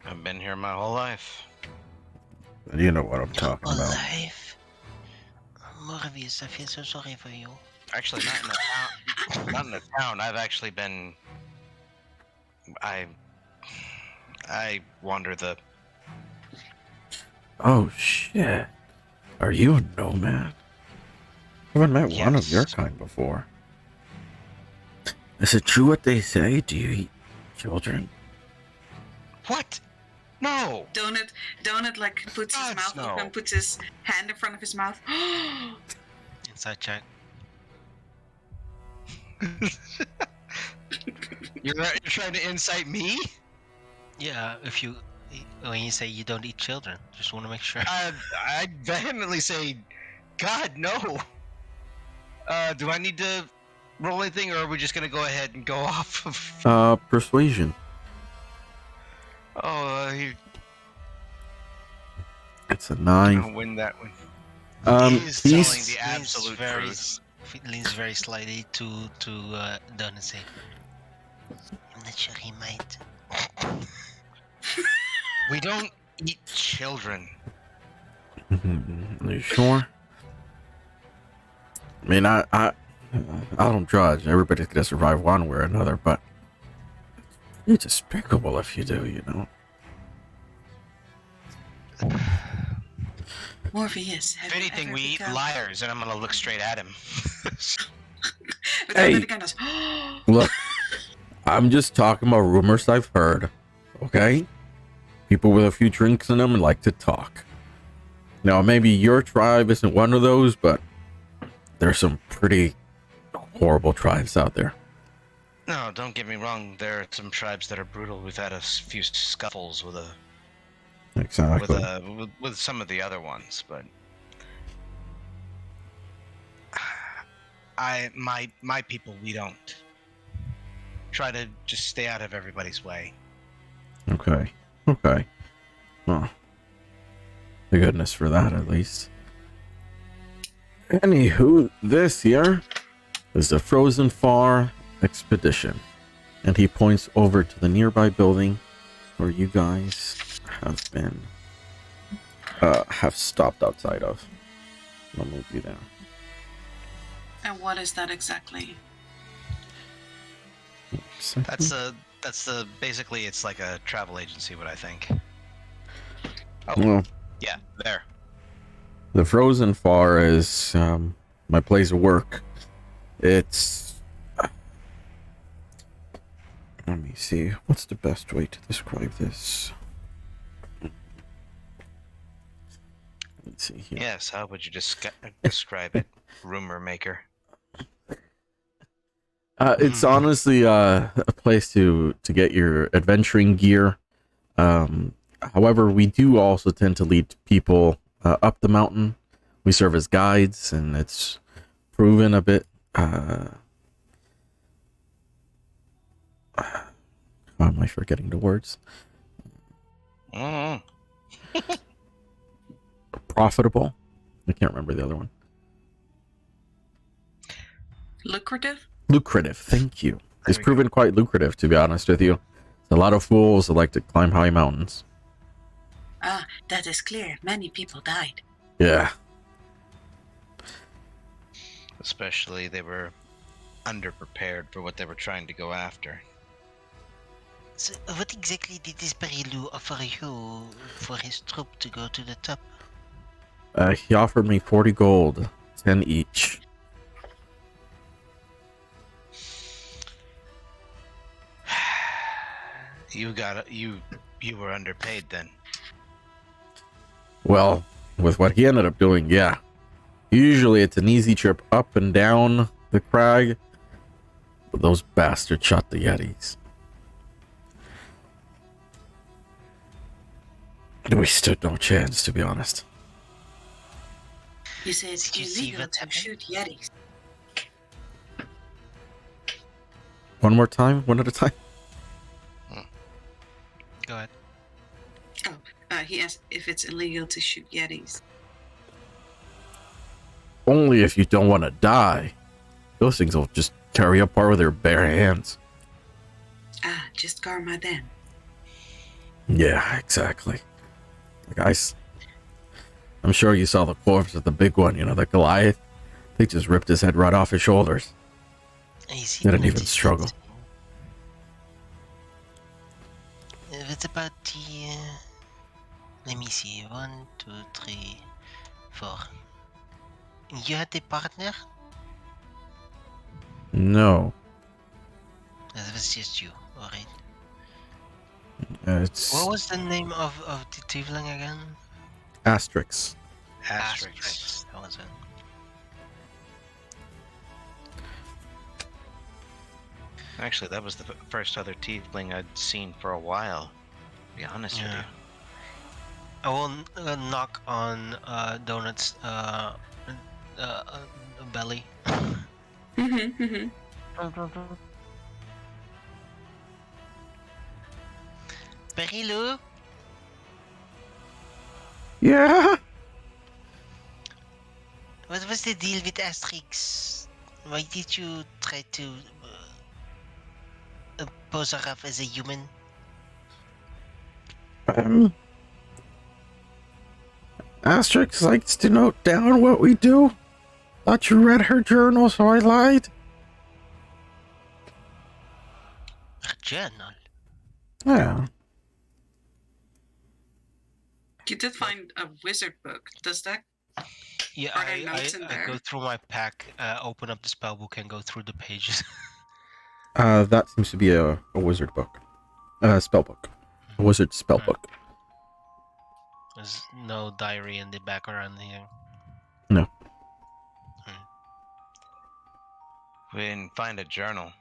I've been here my whole life. And you know what I'm talking about. Alive. Morbius, I feel so sorry for you. Actually, not in the town. Not in the town. I've actually been. I wander the. Oh shit! Are you a nomad? I haven't met one of Yes. your kind before. Is it true what they say? Do you eat children? What? No. Donut like puts his God, mouth no. open, puts his hand in front of his mouth. Inside check. You're trying to incite me? Yeah, when you say you don't eat children, just want to make sure. I vehemently say, God, no. Do I need to roll anything, or are we just gonna go ahead and go off of? Persuasion. Oh, It's a I'll 9. win that one. He's He's telling the absolute very, truth. leans very slightly to Don and say, I'm not sure he might. We don't eat children. Are you sure? I mean, I don't judge. Everybody's gonna survive one way or another, but it's despicable if you do, Morpheus, have If you anything, ever we eat become- liars, and I'm gonna look straight at him. But Hey. Donut again does. Look, I'm just talking about rumors I've heard, okay? People with a few drinks in them like to talk. Now, maybe your tribe isn't one of those, but there's some pretty horrible tribes out there. No, don't get me wrong. There are some tribes that are brutal. We've had a few scuffles with Exactly. with some of the other ones, but my people, we don't try to just stay out of everybody's way. Okay. Well, thank goodness for that, at least. Anywho, this here is the Frozen Far Expedition. And he points over to the nearby building where you guys have been, have stopped outside of. I'll move you there. And what is that exactly? That's the basically it's like a travel agency, what I think. Oh, Well, yeah, there. the Frozen Far is my place of work. It's... let me see. What's the best way to describe this? Let's see here. Yes, how would you describe it, rumor maker? It's honestly a place to get your adventuring gear. However, we do also tend to lead people up the mountain. We serve as guides, and it's proven a bit. How am I forgetting the words? Profitable. I can't remember the other one. Lucrative? Lucrative. Thank you. There It's we proven quite lucrative, to be honest with you. A lot of fools that like to climb high mountains. Ah, that is clear. Many people died. Yeah. Especially they were underprepared for what they were trying to go after. So what exactly did this Perilou offer you for his troop to go to the top? He offered me 40 gold, 10 each. You were underpaid then. Well, with what he ended up doing, yeah. Usually it's an easy trip up and down the crag, but those bastards shot the Yetis. We stood no chance, to be honest. You said it's Did you see illegal what to happened? shoot Yetis. One more time, one at a time. Go ahead. He asked if it's illegal to shoot Yetis. Only if you don't want to die. Those things will just tear you apart with their bare hands. Ah, just karma then. Yeah, exactly. Guys, I'm sure you saw the corpse of the big one, you know, the Goliath. They just ripped his head right off his shoulders. Easy. Didn't even struggle. What about the... let me see. 1, 2, 3, 4. You had a partner? No. That was just you, alright. It's What was the name of the tiefling again? Asterix. Asterix. That was it. Actually, that was the first other tiefling I'd seen for a while. To be honest with you. I will knock on Donut's belly. Perilou? Yeah? What was the deal with Asterix? Why did you try to pose her off as a human? Asterix likes to note down what we do. Thought you read her journal, so I lied. Her journal? Yeah. You did find a wizard book. Does that Yeah, Are there notes in I there? go through my pack, open up the spell book, and go through the pages. That seems to be a wizard book. Spell book. A wizard spell book. There's no diary in the back or anything. No. We didn't find a journal.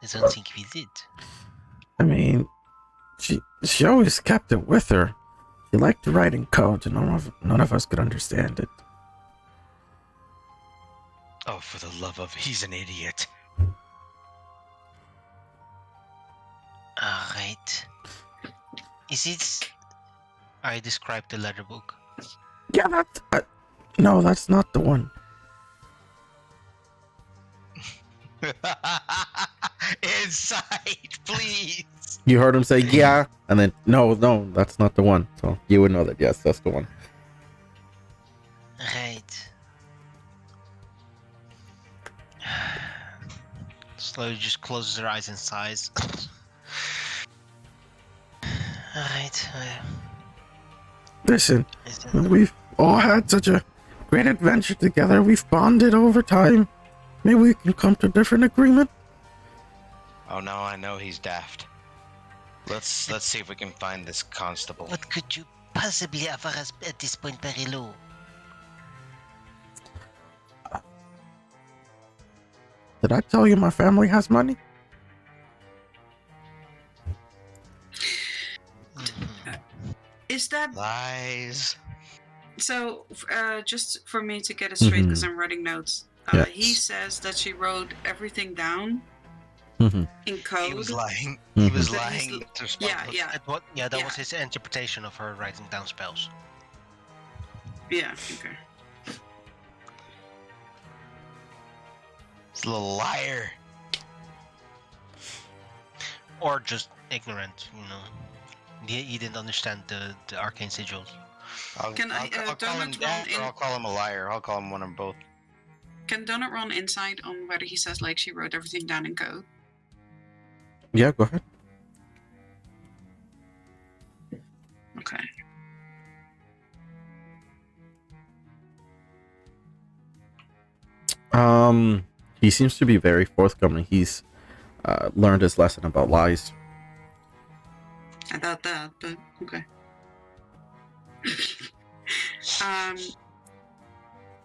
I don't think we did. I mean, she always kept it with her. She liked to write in code, and none of us could understand it. Oh, for the love of... He's an idiot. Alright. Is it... I described the letter book. Yeah, no, that's not the one. Insight, please. You heard him say, yeah, and then, no, that's not the one. So you would know that, yes, that's the one. Right. Slowly just closes her eyes and sighs. Alright. Listen, we've all had such a great adventure together. We've bonded over time. Maybe we can come to a different agreement. Oh, now I know he's daft. Let's see if we can find this constable. What could you possibly offer us at this point, Perilou? Did I tell you my family has money? Is that Lies. so? Just for me to get it straight, because I'm writing notes. Yes. He says that she wrote everything down Mm-hmm. in code. He was lying. Mhm. He was That he's- lying. to Yeah, Sparkles. yeah, That Yeah. was his interpretation of her writing down spells. yeah. Okay. He's a little liar. Or just ignorant, you know. He didn't understand the arcane sigils. I'll Can I, call him Donut daft, roll or in- I'll call him a liar. I'll call him one or both. Can Donut run insight on whether he says like she wrote everything down in code? Yeah, go ahead. Okay. He seems to be very forthcoming. He's learned his lesson about lies. I thought that, but okay.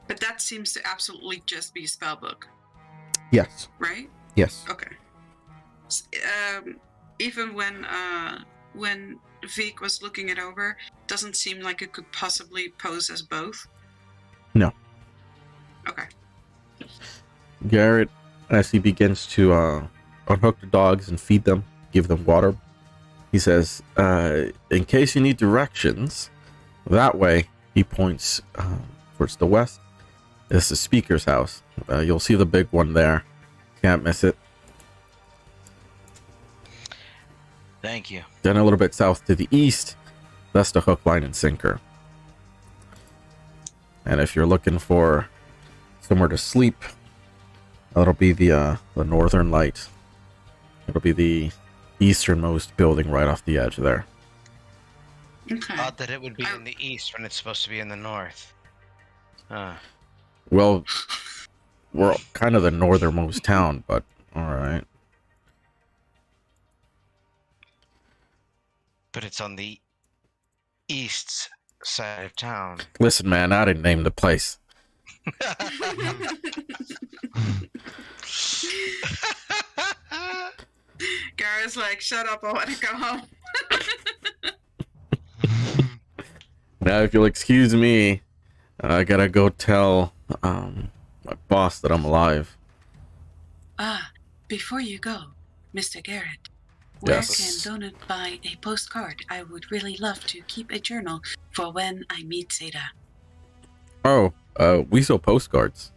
But that seems to absolutely just be a spell book, Yes. right? Yes. Okay. Even when Vic was looking it over, doesn't seem like it could possibly pose as both. No. Okay. Garrett, as he begins to unhook the dogs and feed them, give them water, he says, in case you need directions, that way, he points towards the west. It's the speaker's house. You'll see the big one there. Can't miss it. Thank you. Then a little bit south to the east, that's the hook, line, and sinker. And if you're looking for somewhere to sleep, that'll be the northern light. It'll be the easternmost building right off the edge there. Okay. Odd that it would be in the east when it's supposed to be in the north. Well, we're kind of the northernmost town, but all right. But it's on the east side of town. Listen, man, I didn't name the place. Garrett's like, shut up, I want to go home. Now, if you'll excuse me, I gotta go tell my boss that I'm alive. Before you go, Mr. Garrett, where Yes. can Donut buy a postcard? I would really love to keep a journal for when I meet Zeta. Oh, we sell postcards.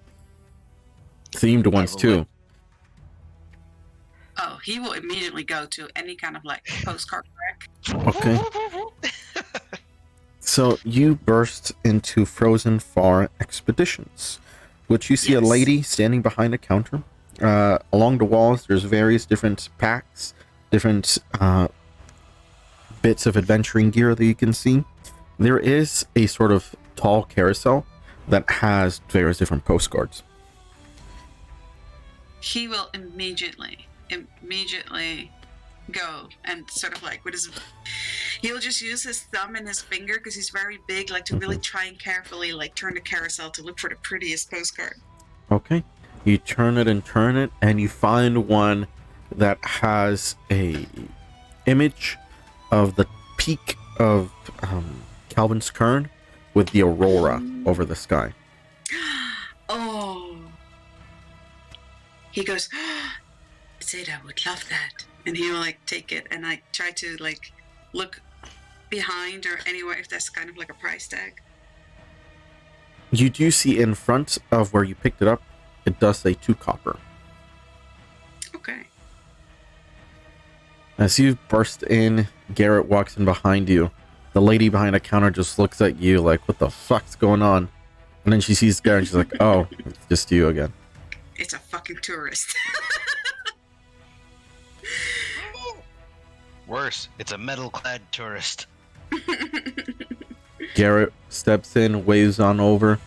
Themed ones, too. Oh, he will immediately go to any kind of like postcard rack. Okay. So you burst into Frozen Far Expeditions, which you see a Yes. lady standing behind a counter. Along the walls, there's various different packs, different bits of adventuring gear that you can see. There is a sort of tall carousel that has various different postcards. He will immediately go and sort of like with his, he'll just use his thumb and his finger because he's very big, like to really try and carefully like turn the carousel to look for the prettiest postcard. Okay. You turn it, and you find one that has a image of the peak of Calvin's Cairn with the aurora over the sky. Oh. He goes, Zeta would love that. And he will like take it and like try to like look behind or anywhere if there's kind of like a price tag. You do see in front of where you picked it up, it does say 2 copper. Okay. As you burst in, Garrett walks in behind you. The lady behind the counter just looks at you like, what the fuck's going on? And then she sees Garrett and she's like, oh, it's just you again. It's a fucking tourist. Worse, it's a metal-clad tourist. Garrett steps in, waves on over.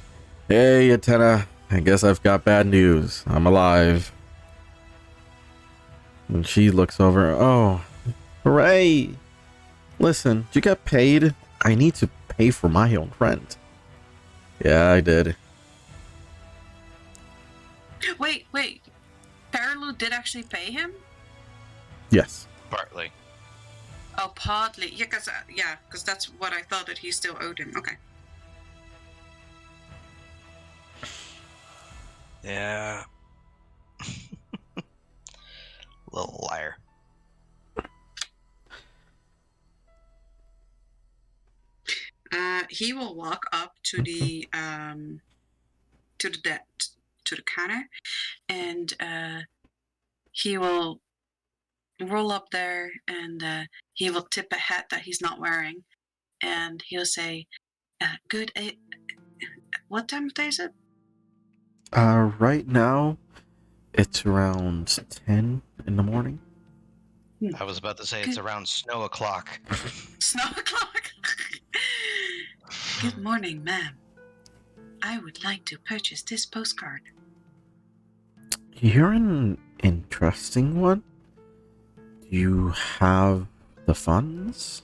Hey, Atena, I guess I've got bad news. I'm alive. And she looks over. Oh, hooray. Listen, did you get paid? I need to pay for my own rent. Yeah, I did. Wait. Perilou did actually pay him? Yes. Partly. Oh, partly. Yeah, because that's what I thought that he still owed him. Okay. Yeah. Little liar. He will walk up to the counter, and he will roll up there, and he will tip a hat that he's not wearing, and he'll say, "Good. What time of day is it?" Right now, it's around 10 in the morning. I was about to say it's around snow o'clock. Snow o'clock. Good morning, ma'am. I would like to purchase this postcard. You're an interesting one. Do you have the funds?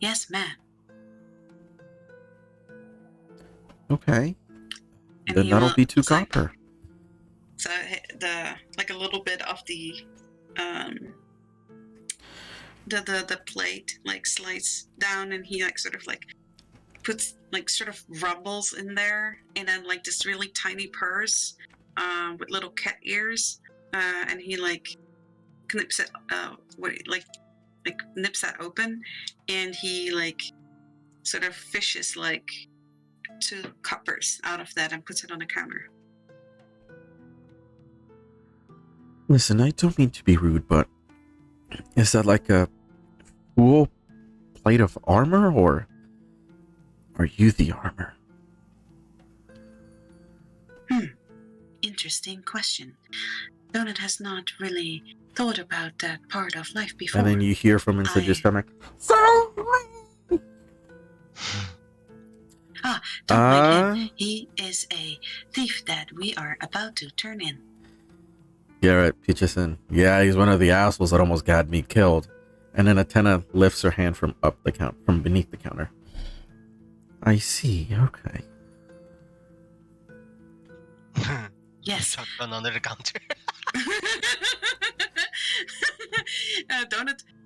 Yes, ma'am. Okay. And Then he that'll will, be 2 it's like- copper. So the like a little bit of the plate like slides down, and he like sort of like puts like sort of rumbles in there, and then like this really tiny purse with little cat ears, and he like knips it nips that open, and he like sort of fishes like 2 coppers out of that and puts it on the counter. Listen, I don't mean to be rude, but is that like a full plate of armor, or are you the armor? Interesting question. Donut has not really thought about that part of life before. And then you hear from inside your stomach. Don't mind him. He is a thief that we are about to turn in. Garrett Peterson. Yeah, he's one of the assholes that almost got me killed. And then Atena lifts her hand from beneath the counter. I see. Okay. Yes. Shotgun under the counter.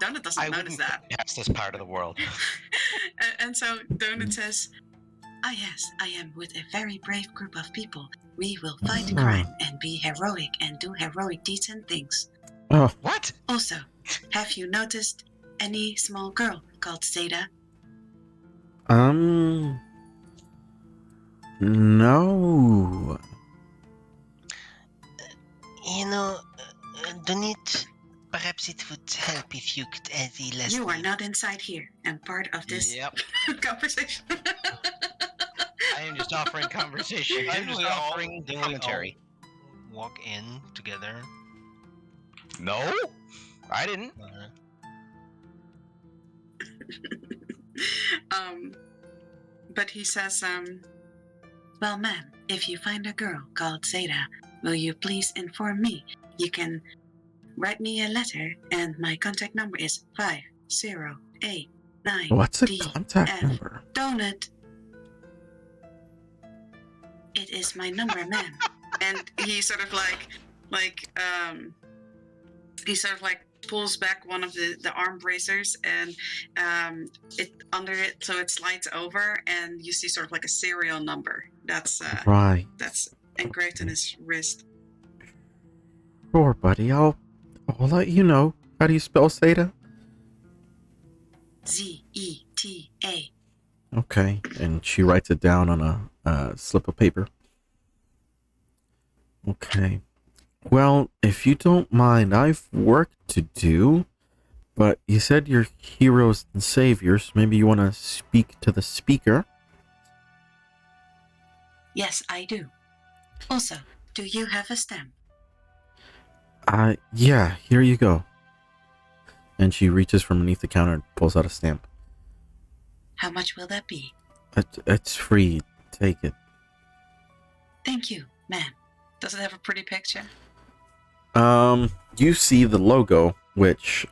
Donut doesn't notice that. Past this part of the world. And so Donut says, yes, I am with a very brave group of people. We will fight crime and be heroic and do heroic deeds and things. Oh. What? Also, have you noticed any small girl called Zeta? No. Donit, perhaps it would help if you could add the last You are name. not inside here and part of this conversation. I am just offering conversation. I'm just offering Then we commentary. all walk in together. No, I didn't. But he says, Well, ma'am, if you find a girl called Zeta, will you please inform me? You can write me a letter, and my contact number is 5089. What's a contact number? Donut. It is my number, ma'am. And he sort of pulls back one of the arm bracers, and it under it, so it slides over, and you see sort of like a serial number that's Right. that's engraved in his wrist. Sure, buddy. I'll let you know. How do you spell Zeta? Zeta. Okay. And she writes it down on a slip of paper. Okay. Well, if you don't mind, I've work to do, but you said you're heroes and saviors. Maybe you want to speak to the speaker? Yes, I do. Also, do you have a stamp? Yeah, here you go. And she reaches from beneath the counter and pulls out a stamp. How much will that be? It's free. Take it. Thank you, ma'am. Does it have a pretty picture? You see the logo, which,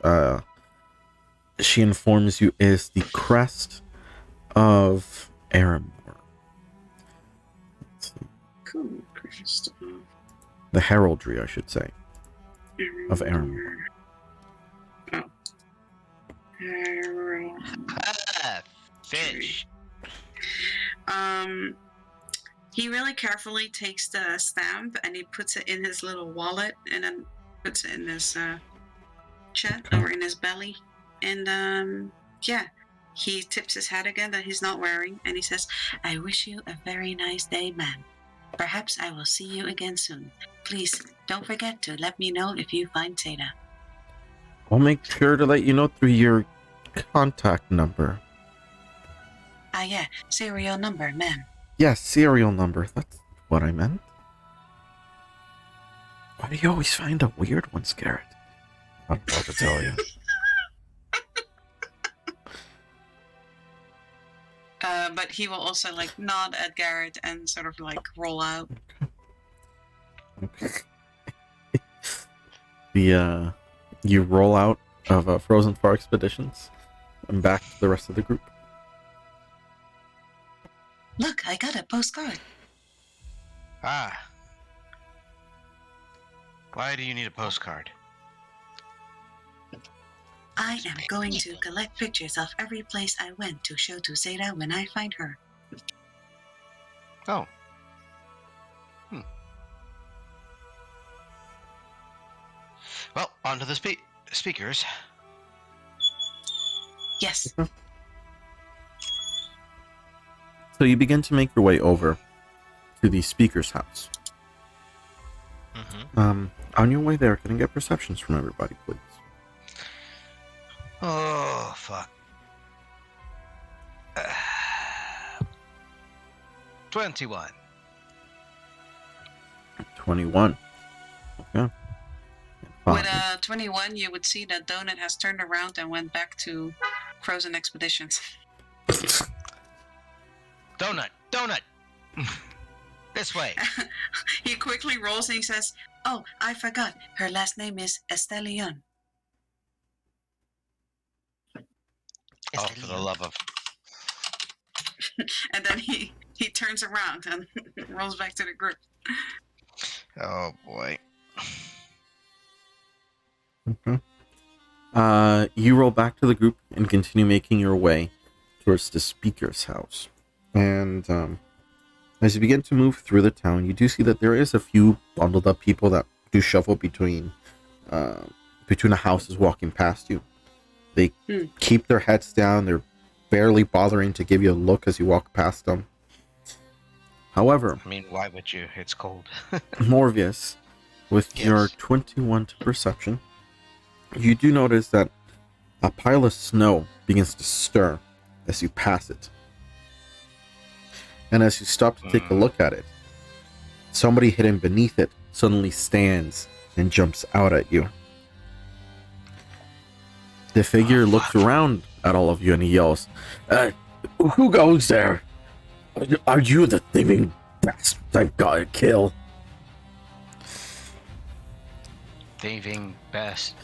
she informs you is the crest of Aramor. Let's see. Cool. Crest of The heraldry, I should say, of Aramor. Oh. Herald. Fish. He really carefully takes the stamp and he puts it in his little wallet, and then puts it in his chest or in his belly. And he tips his hat again that he's not wearing, and he says, "I wish you a very nice day, ma'am. Perhaps I will see you again soon. Please don't forget to let me know if you find Zeta." I'll make sure to let you know through your contact number. Yeah, serial number, ma'am. Yes, serial number. That's what I meant. Why do you always find a weird one, Garrett? I don't know what to tell you. But he will also nod at Garrett and sort of roll out. Okay. You roll out of Frozen Far Expeditions and back to the rest of the group. Look, I got a postcard. Ah. Why do you need a postcard? I am going to collect pictures of every place I went to show to Zeta when I find her. Oh. Well, on to the speakers. Yes. So you begin to make your way over to the speaker's house. Mm-hmm. On your way there, can I get perceptions from everybody, please? Oh, fuck. 21. 21. Okay. With 21, you would see that Donut has turned around and went back to Frozen Expeditions. Donut! This way. He quickly rolls and he says, "Oh, I forgot. Her last name is Estelion." Oh, for the love of... And then he turns around and rolls back to the group. Oh, boy. Okay. You roll back to the group and continue making your way towards the speaker's house. And as you begin to move through the town, you do see that there is a few bundled up people that do shuffle between the houses walking past you. They keep their heads down. They're barely bothering to give you a look as you walk past them. However, I mean, why would you? It's cold. Morvius, with Yes. your 21 to perception, you do notice that a pile of snow begins to stir as you pass it. And as you stop to take a look at it, somebody hidden beneath it suddenly stands and jumps out at you. The figure looks around at all of you and he yells, "Who goes there? Are you the Bastards, I gotta kill. Thieving best.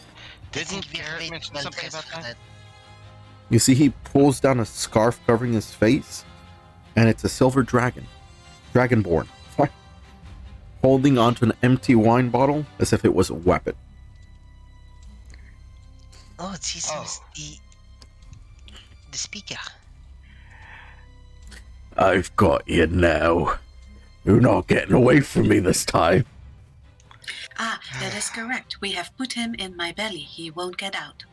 Didn't Garrett mention something about that? You see, he pulls down a scarf covering his face, and it's a silver dragon, dragonborn, holding onto an empty wine bottle as if it was a weapon. Oh, it seems the speaker. I've got you now. You're not getting away from me this time. Ah, that is correct. We have put him in my belly. He won't get out.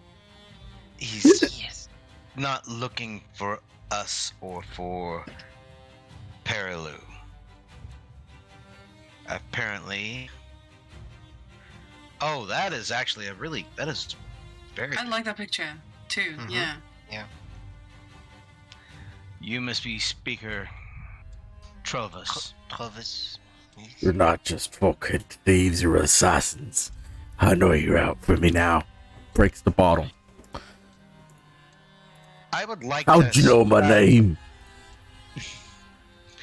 He's not looking for us or for Perilou. Apparently. Oh, that is actually that is very I like that picture too. Mhm. Yeah. You must be Speaker Trovus. Trovis. You're not just fucking thieves or assassins. I know you're out for me now. Breaks the bottle. I would like How'd to you know my name?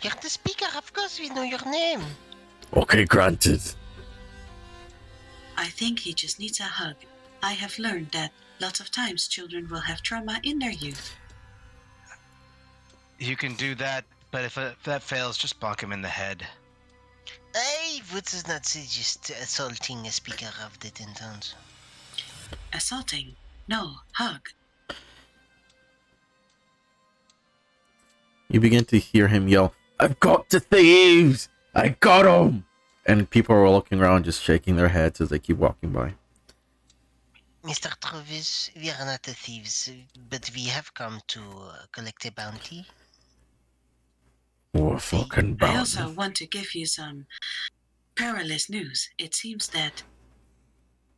You're the speaker, of course we know your name. Okay, granted. I think he just needs a hug. I have learned that lots of times children will have trauma in their youth. You can do that, but if that fails, just bonk him in the head. I would not suggest assaulting a speaker of the Ten Towns. Assaulting? No, hug. You begin to hear him yell, I've got the thieves! I got them! And people are looking around just shaking their heads as they keep walking by. Mr. Trovis, we are not the thieves, but we have come to collect a bounty. Oh, fucking I also bounty. want to give you some perilous news. It seems that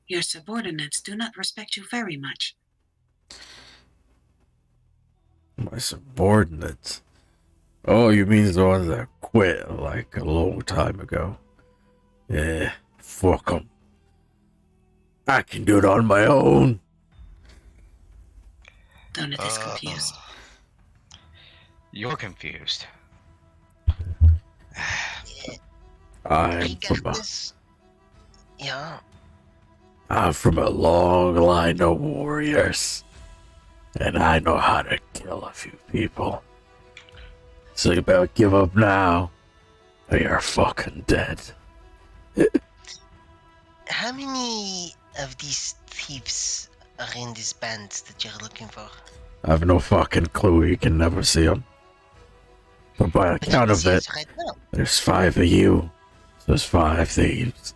your subordinates do not respect you very much. My subordinates. Oh, you mean the ones that quit like a long time ago? Yeah, fuck them. I can do it on my own. Donut is confused. You're confused. I'm from a long line of warriors. And I know how to kill a few people. So you better give up now, or you're fucking dead. How many of these thieves are in this band that you're looking for? I have no fucking clue. You can never see them. But by the But count you of see it, us right now. there's 5 of you. So there's 5 thieves.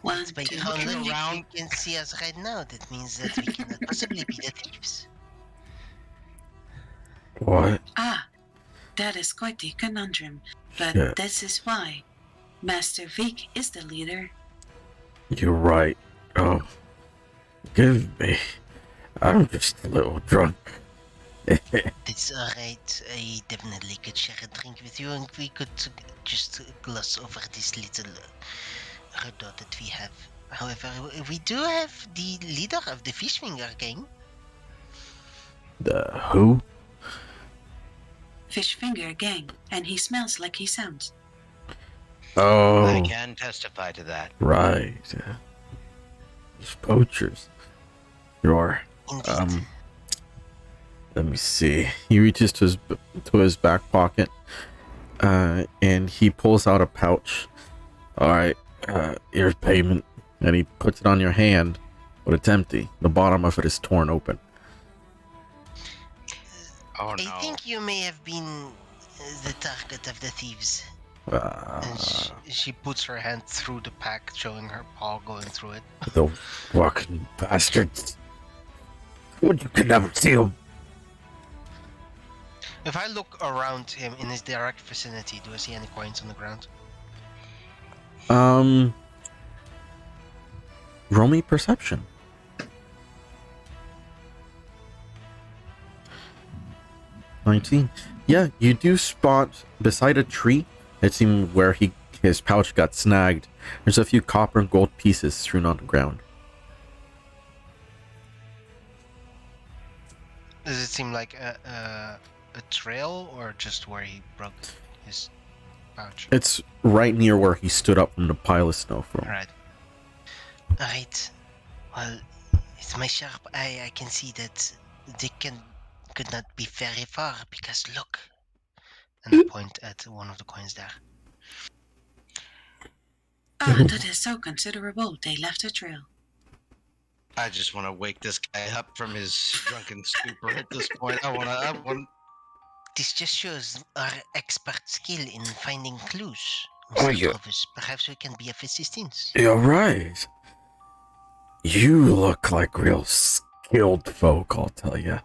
One, By two, how three. logic you can see us right now, that means that we cannot possibly be the thieves. What? Ah, that is quite the conundrum. But Shit. this is why Master Vic is the leader. You're right. Oh, forgive me. I'm just a little drunk. It's alright, I definitely could share a drink with you and we could just gloss over this little redoubt that we have. However, we do have the leader of the Fishfinger gang. The who? Fishfinger gang, and he smells like he sounds. Oh, I can testify to that. right. Those poachers. Sure. Indeed. Let me see. He reaches to his back pocket, and he pulls out a pouch. All right, here's payment, and he puts it on your hand, but it's empty. The bottom of it is torn open. Oh no. I think you may have been the target of the thieves. Uh, And she puts her hand through the pack, showing her paw going through it. those fucking bastards! You can never see them. If I look around him in his direct vicinity, do I see any coins on the ground? Roll me perception. 19. Yeah, you do spot beside a tree. It seemed where his pouch got snagged. There's a few copper and gold pieces strewn on the ground. Does it seem like a trail, or just where he broke his pouch. It's right near where he stood up from the pile of snow from. Alright. Alright. Well, with my sharp eye, I can see that they could not be very far because look. And I point at one of the coins there. Oh, that is so considerable. They left a trail. I just want to wake this guy up from his drunken stupor at this point. I want. This just shows our expert skill in finding clues. Oh, Mr. yeah. Provis, perhaps we can be of assistance. You're right. You look like real skilled folk, I'll tell you.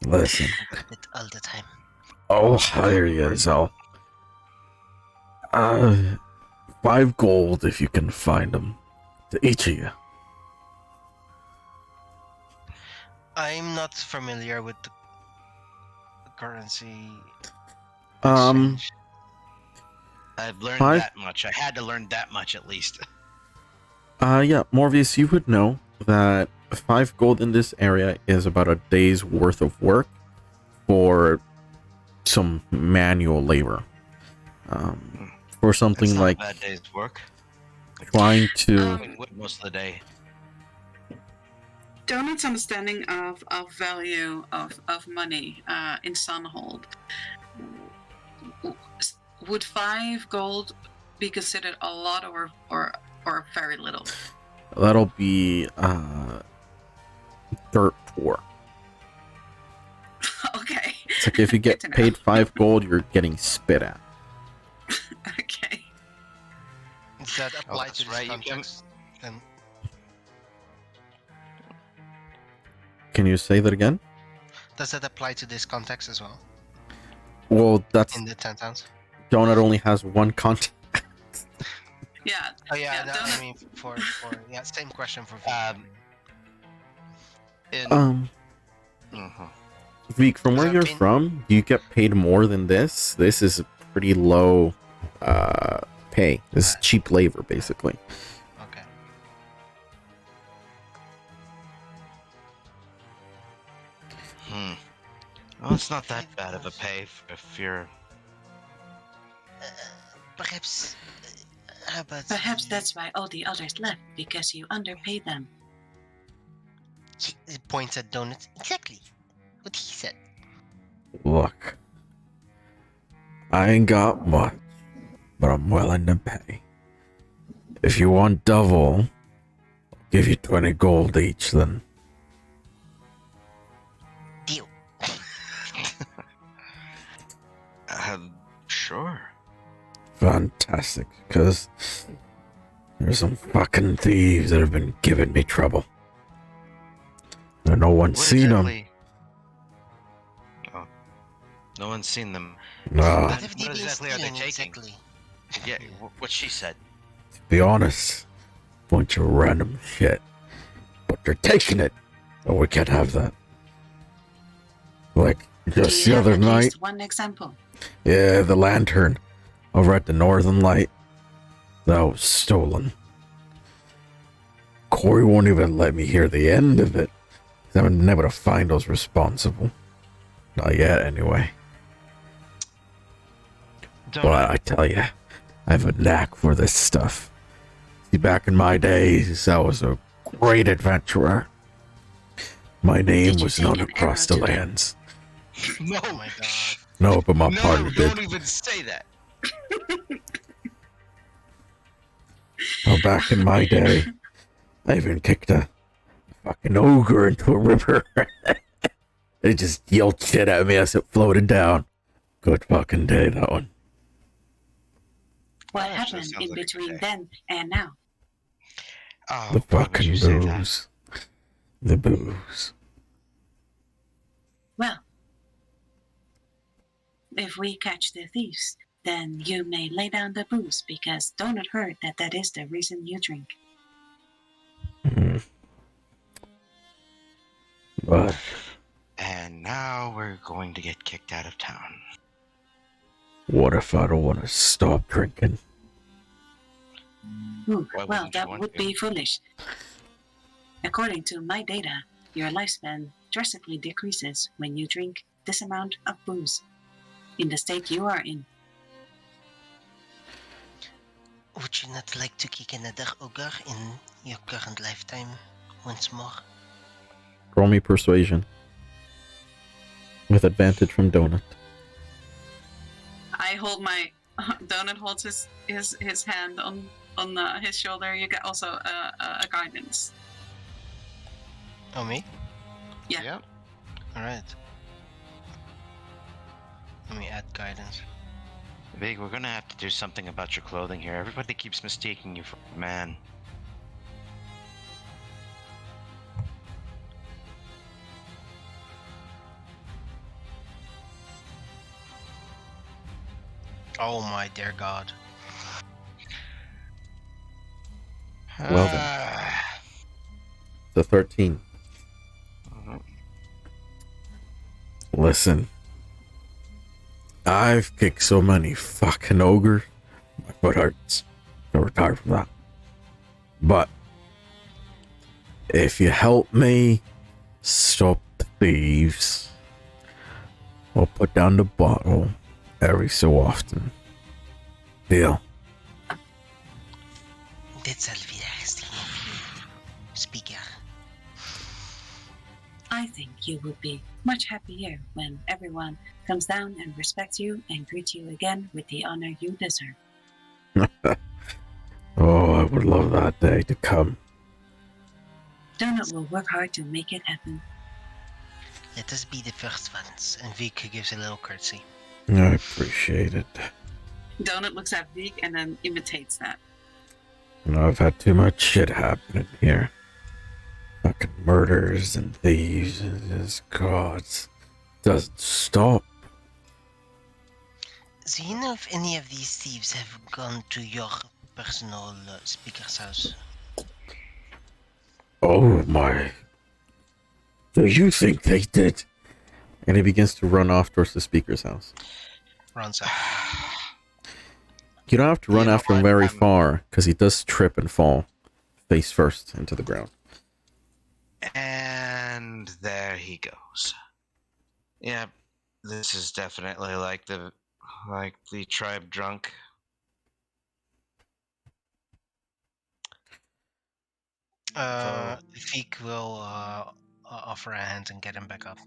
Listen. I do it all the time. I'll hire you, Zal. 5 gold if you can find them. To each of you. I'm not familiar with the currency. Um, exchange. I've learned 5? that much. I had to learn that much at least. Yeah, Morbius, you would know that 5 gold in this area is about a day's worth of work for some manual labor. For something That's not like a bad day's work. trying to... Chopping wood most of the day. Donut's understanding of value of money in Sunhold. Would 5 gold be considered a lot or very little? That'll be dirt poor. Okay. It's like if you Good get to know. paid 5 gold, you're getting spit at. Okay. Does that apply that's to this right, you can- context? Then Can you say that again? does that apply to this context as well? Well, that's... In the 10 towns? Donut only has one content. Yeah. Oh yeah, Yeah, no, don't- I mean for yeah, same question for In, Mm-hmm. Veek, from where I've you're been- from, do you get paid more than this? This is pretty low pay. This is cheap labor, basically. Okay. Well, it's not that bad of a pay if you're. Perhaps. How about Perhaps that's why all the others left, because you underpaid them. He points at Donut. Exactly what he said. Look, I ain't got much, but I'm willing to pay. If you want double, I'll give you 20 gold each then. Deal. Sure. Fantastic, because there's some fucking thieves that have been giving me trouble. And no one's What seen them. exactly? Oh, no one's seen them. Nah, What have they What been exactly are they stealing taking? exactly? Yeah, what she said. to be honest, bunch of random shit. But they're taking it. Oh, we can't have that. Like, just Do you the have other at night, least one example? yeah, the lantern over at the Northern Light, that was stolen. Corey won't even let me hear the end of it. I would never to find those responsible. Not yet, anyway. But I tell you, I have a knack for this stuff. See, back in my days, I was a great adventurer. My name Did you was take known an across arrow the to them? lands. No, Oh my god. No, but my no, partner did. don't even say that. Oh, back in my day, I even kicked a fucking ogre into a river. It just yelled shit at me as it floated down. Good fucking day, that one. What Actually, happened sounds in like a good between day. then and now? Oh, The why would fucking you say that? booze. The booze. Well, if we catch the thieves, then you may lay down the booze, because Donut heard that is the reason you drink. But And now we're going to get kicked out of town. what if I don't want to stop drinking? Ooh, Why well, wouldn't you that want would to? be foolish. According to my data, your lifespan drastically decreases when you drink this amount of booze. in the state you are in. Would you not like to kick another ogre in your current lifetime once more? Roll me persuasion. With advantage from Donut. I hold my Donut holds his hand on his shoulder. You get also a guidance. Oh, me? Yeah. Yep. Alright. Let me add guidance. Vig, we're gonna have to do something about your clothing here. Everybody keeps mistaking you for a man. Oh my dear god. Well then. The 13. Listen. I've kicked so many fucking ogres. My foot hurts. I'm retired from that. But if you help me stop the thieves, I'll put down the bottle every so often. Deal. Dit zal weer gestaan speaker. I think you would be much happier when everyone comes down and respects you and greets you again with the honor you deserve. Oh, I would love that day to come. Donut will work hard to make it happen. Let us be the first ones. And Vic gives a little curtsy. I appreciate it. Donut looks at Vic and then imitates that. I've had too much shit happening here. Fucking murders and thieves and just gods. Doesn't stop. Do you know if any of these thieves have gone to your personal speaker's house? Oh my. Do you think they did? And he begins to run off towards the speaker's house. Runs out. You don't have to run You know after him what? very far, because he does trip and fall face first into the ground. And there he goes. Yeah, this is definitely like the tribe drunk. Vic will offer a hand and get him back up.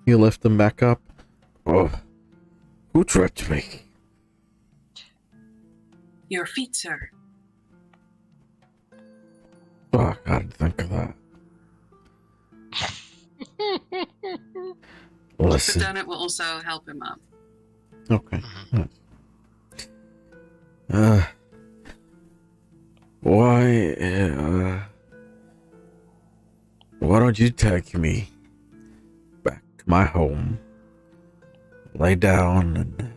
You lift him back up. Oh, who tripped me? Your feet, sir. Fuck, I didn't think of that. But Listen. Donut will also help him up. Okay. Mm-hmm. Why don't you take me back to my home? Lay down and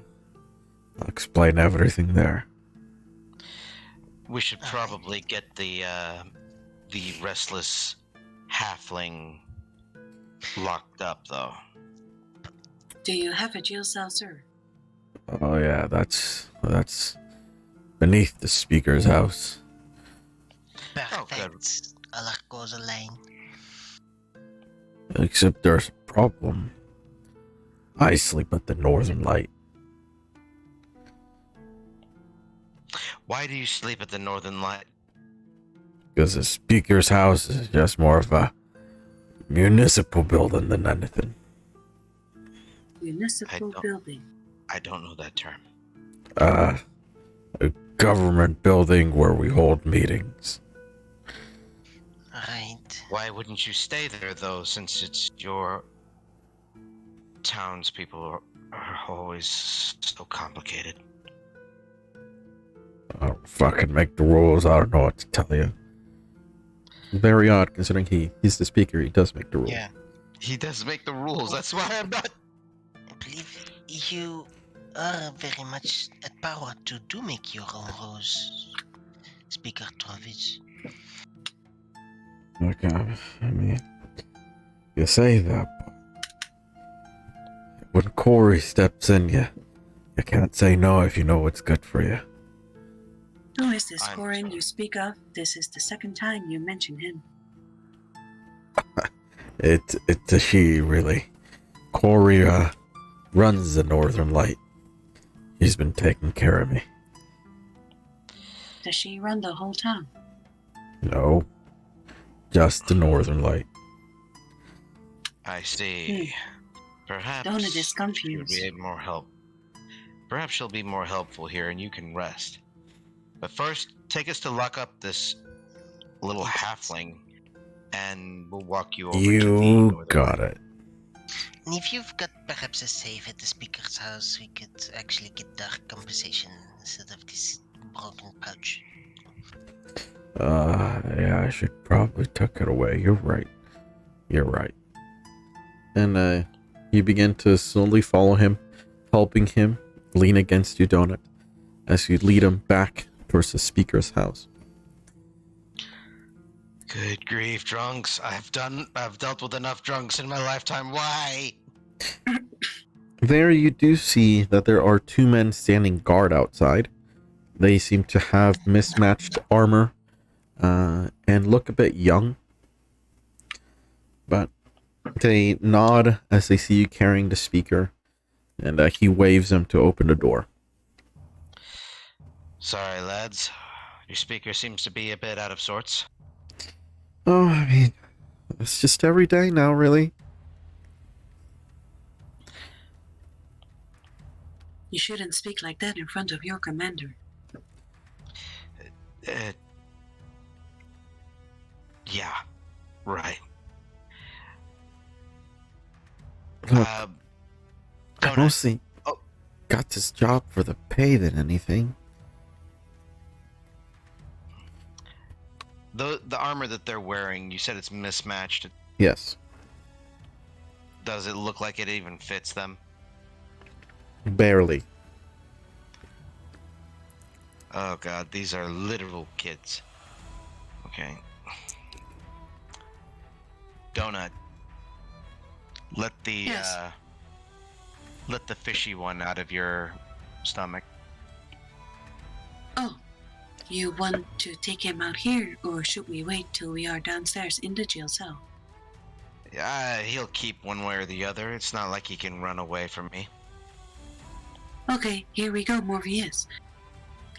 I'll explain everything there. We should probably get the restless halfling locked up, though. Do you have a jail cell, sir? Oh yeah, that's beneath the speaker's house. Perfect. Alak goes a lane. Except there's a problem. I sleep at the northern light. Why do you sleep at the Northern Light? Because the speaker's house is just more of a municipal building than anything. Municipal building. I don't know that term. A government building where we hold meetings. Right. Why wouldn't you stay there, though, since it's your townspeople are always so complicated? I don't fucking make the rules. I don't know what to tell you. Very odd, considering he's the speaker. He does make the rules. Yeah. He does make the rules. That's why I'm not. I believe you are very much at power to do make your own rules, Speaker Travis. Okay, I mean, you say that, but when Corey steps in, you can't say no if you know what's good for you. Who is this I'm Corin sorry. you speak of? This is the second time you mention him. It's a she, really. Corey runs the Northern Light. He's been taking care of me. Does she run the whole town? No, just the Northern Light. I see. Perhaps Donut is she would confused. be more help. Perhaps she'll be more helpful here, and you can rest. But first, take us to lock up this little halfling, and we'll walk you over to the You Northern got Light. it. And if you've got perhaps a safe at the speaker's house, we could actually get dark conversation instead of this broken pouch. Yeah, I should probably tuck it away. You're right. And you begin to slowly follow him, helping him lean against you, Donut, as you lead him back towards the speaker's house. Good grief, drunks. I've dealt with enough drunks in my lifetime. Why? There you do see that there are two men standing guard outside. They seem to have mismatched armor and look a bit young. But they nod as they see you carrying the speaker, and he waves them to open the door. Sorry, lads. Your speaker seems to be a bit out of sorts. Oh, I mean, it's just every day now, really. You shouldn't speak like that in front of your commander. Yeah, right. Look, Donut. I mostly Oh. got this job for the pay than anything. The armor that they're wearing, you said it's mismatched. Yes, Does it look like it even fits them? barely. Oh god, these are literal kids. Okay. Donut. Let the Yes. let the fishy one out of your stomach. Oh, you want to take him out here, or should we wait till we are downstairs in the jail cell? He'll keep one way or the other. It's not like he can run away from me. Okay, here we go, Morpheus.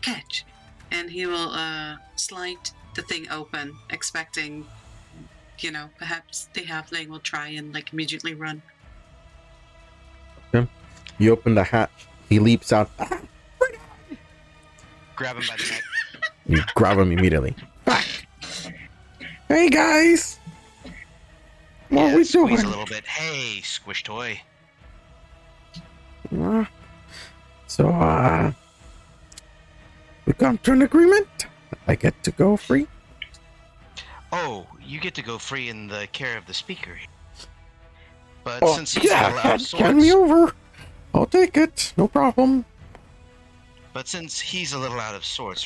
Catch. And he will slide the thing open, expecting, perhaps the halfling will try and immediately run. You open the hatch. He leaps out. Grab him by the neck. You grab him immediately. Back. Hey guys, what are we Squeeze doing? a little bit. Hey, squish toy. So, we come to an agreement. I get to go free. Oh, you get to go free in the care of the speaker. But Oh, since he's a little out of hand me sorts, over. I'll take it. No problem.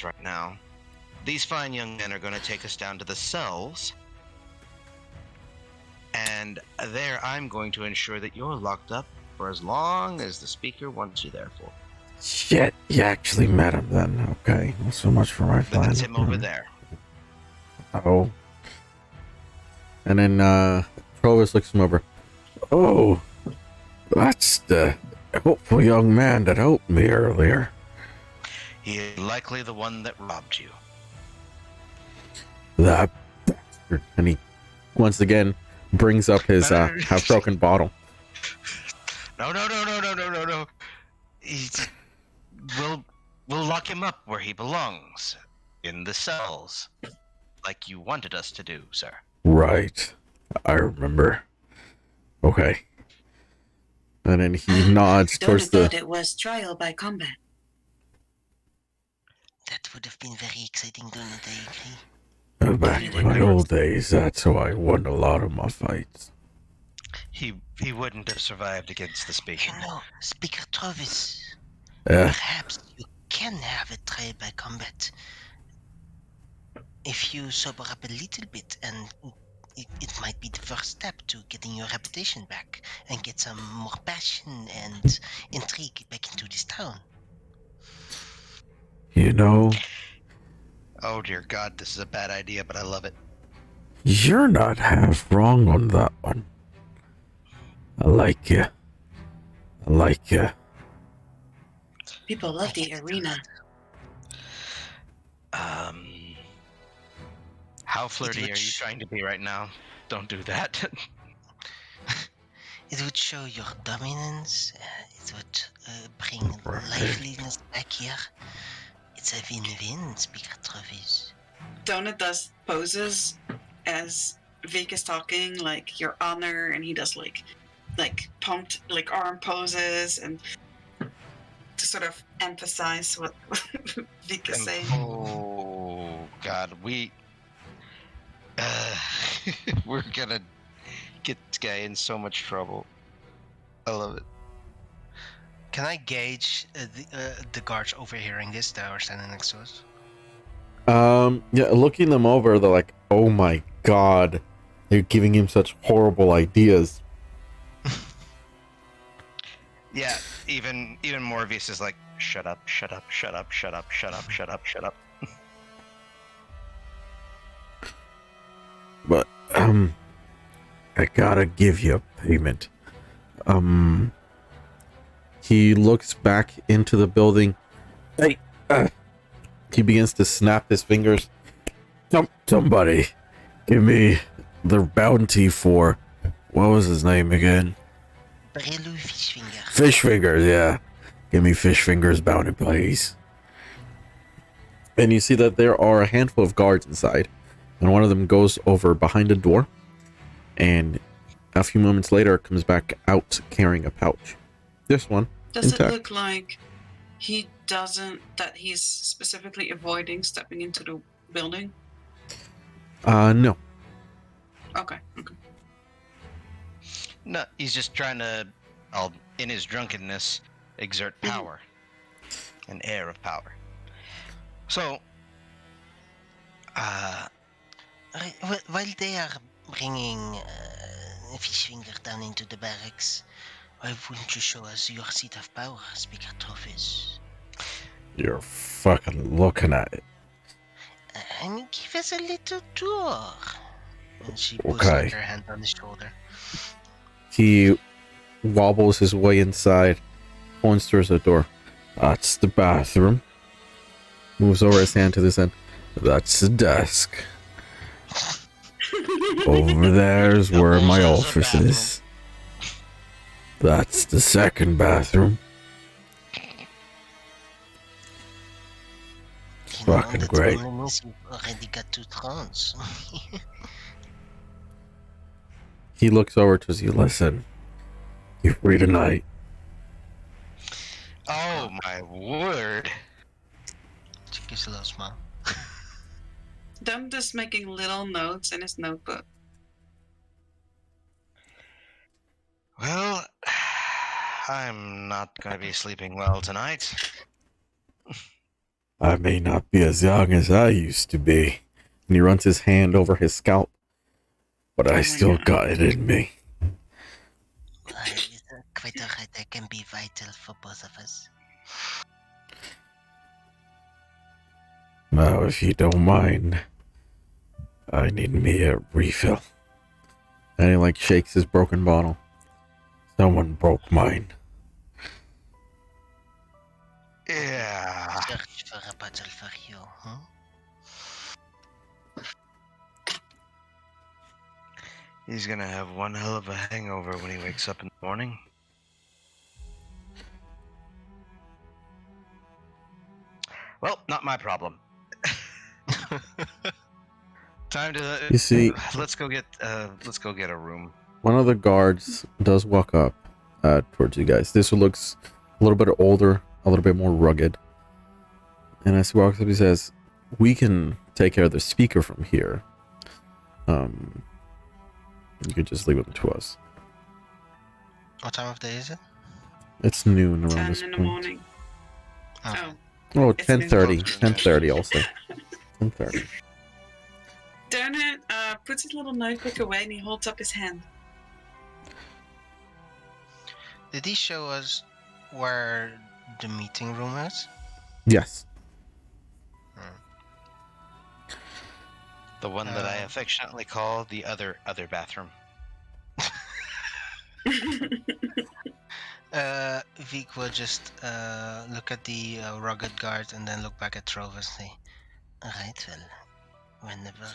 right now, these fine young men are going to take us down to the cells. And there I'm going to ensure that you're locked up for as long as the speaker wants you there for. Shit, you actually met him then. Okay, not so much for my plan. That's him over there. Oh. And then, Provis looks him over. Oh, that's the hopeful young man that helped me earlier. He is likely the one that robbed you. That bastard. And he, once again, brings up his half-broken bottle. No. We'll lock him up where he belongs. In the cells. Like you wanted us to do, sir. Right. I remember. Okay. And then he nods towards thought the... it was trial by combat. That would have been very exciting, Donut, I agree. Back in my old days, that's how I won a lot of my fights. He wouldn't have survived against the speaker. Speaker Travis, Yeah. perhaps you can have a trial by combat. If you sober up a little bit, and it might be the first step to getting your reputation back and get some more passion and intrigue back into this town. You know, Oh dear God, this is a bad idea, but I love it. you're not half wrong on that one. I like you. I like you. People love the arena. How flirty would are you trying to be right now? Don't do that. It would show your dominance. It would bring liveliness back here. It's a win-win, Speaker Travis. Donut does poses as Vic is talking, like your honor, and he does like pumped like arm poses and to sort of emphasize what Vic is saying. Oh God, we're gonna get this guy in so much trouble. I love it. Can I gauge the guards overhearing this that are standing next to us? Yeah, looking them over, they're like, oh my god, they're giving him such horrible ideas. Yeah, even Morbius is like, shut up, shut up, shut up, shut up, shut up, shut up, shut up. But, I gotta give you a payment. He looks back into the building. Hey, he begins to snap his fingers. Somebody, give me the bounty for, what was his name again? Brelu Fishfinger. Fish fingers, yeah. Give me fish fingers bounty, please. And you see that there are a handful of guards inside, and one of them goes over behind a door, and a few moments later comes back out carrying a pouch. This one, Does intact. it look like he's specifically avoiding stepping into the building? No. Okay. No, he's just trying to, in his drunkenness, exert power, an air of power. So, While they are bringing Fishfinger down into the barracks, why wouldn't you show us your seat of power, Speaker Travis? You're fucking looking at it. And give us a little tour. And she puts Okay. like her hand on his shoulder. He wobbles his way inside, points towards the door. That's the bathroom. Moves over his hand to this end. That's the desk. Over there's where my Also office is. That's the second bathroom. Fucking great. Only means you've already got 2 thrones. He looks over to you. Listen, you free tonight? oh my word. She gives a little smile. Dom just making little notes in his notebook. Well, I'm not gonna be sleeping well tonight. I may not be as young as I used to be. And he runs his hand over his scalp. But I still got it in me. Quite alright, that can be vital for both of us. Now, if you don't mind, I need me a refill. And he like shakes his broken bottle. Someone broke mine. Yeah. Search for a bottle for you, huh? He's gonna have one hell of a hangover when he wakes up in the morning. Well, not my problem. Time to. You see, let's go get a room. one of the guards does walk up towards you guys. This one looks a little bit older, a little bit more rugged. And as he walks up, he says, "We can take care of the speaker from here. You could just leave it to us." What time of day is it? It's noon around 10 this in the point. morning. Okay. Oh, It's 10:30. noon. 10:30 also. 10:30. Donut puts his little notebook away and he holds up his hand. Did he show us where the meeting room is? Yes. The one that I affectionately call the other bathroom. Vic will just look at the rugged guard and then look back at Trove and say, "Alright, well, whenever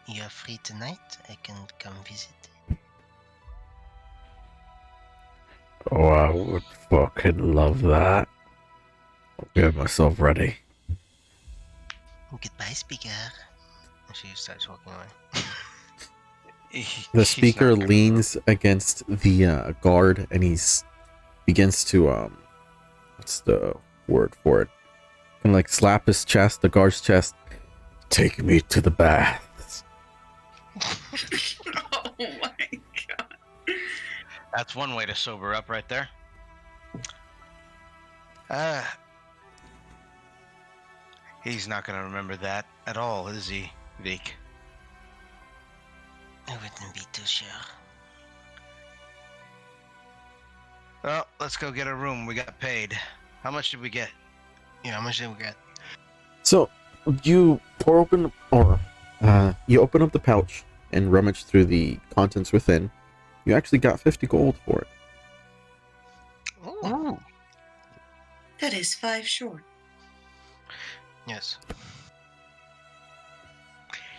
you're free tonight, I can come visit." Oh, I would fucking love that. I'll get myself ready. Goodbye, speaker. And she starts walking away. The He's speaker not gonna leans against the guard and he's begins to what's the word for it? Kind of like slap his chest, the guard's chest. Take me to the baths. Oh my god. That's one way to sober up right there. He's not gonna remember that at all, is he, Vic? I wouldn't be too sure. Well, let's go get a room. We got paid. How much did we get? Yeah, how much did we get? So you open up the pouch and rummage through the contents within. You actually got 50 gold for it. Ooh. That is 5 short. Yes.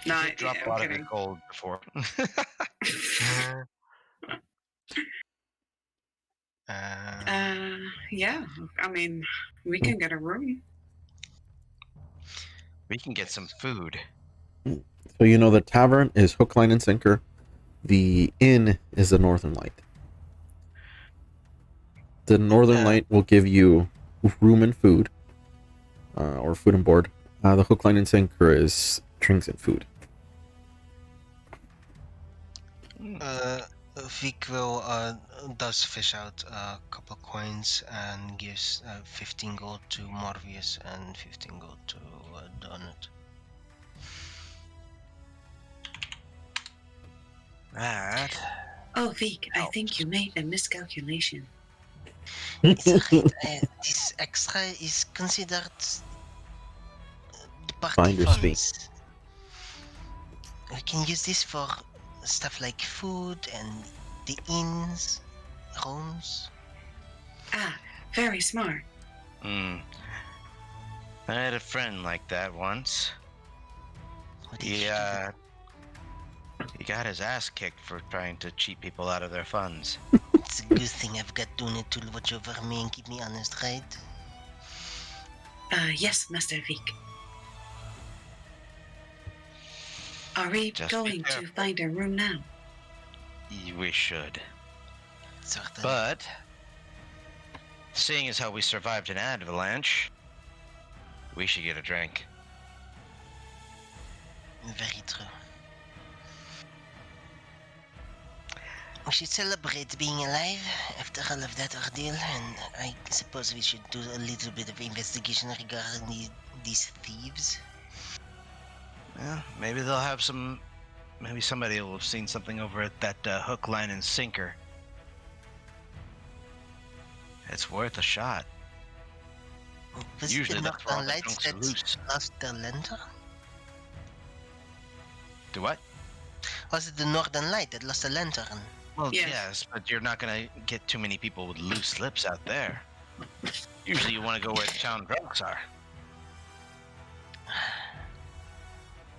No, He did drop a lot of his gold before. Yeah. I mean, we can get a room. We can get some food. So you know the tavern is hook, line, and sinker. The inn is the Northern Light. The Northern Light will give you room and food, or food and board. The hook, line, and sinker is drinks and food. Vic will does fish out a couple coins and gives 15 gold to Morbius and 15 gold to Donut. That. Oh, Vic, I think you made a miscalculation. It's alright. This extra is considered the party Finder's fee. funds. We can use this for stuff like food and the inns, rooms. Ah, very smart. I had a friend like that once. What did you do? He got his ass kicked for trying to cheat people out of their funds. It's a good thing I've got Donut to watch over me and keep me honest, right? Yes, Master Vic. Are we Just be going to careful. find a room now? We should. Certainly. But, seeing as how we survived an avalanche, we should get a drink. Very true. We should celebrate being alive after all of that ordeal, and I suppose we should do a little bit of investigation regarding these thieves. Well, maybe they'll have some. Maybe somebody will have seen something over at that hook, line, and sinker. It's worth a shot. Was Usually it the that's where all Northern the Lights drunks are loose. that lost their lantern? Do what? Was it the Northern Light that lost a lantern? Well, Yes. yes, but you're not gonna get too many people with loose lips out there. Usually you want to go where the town drunks are.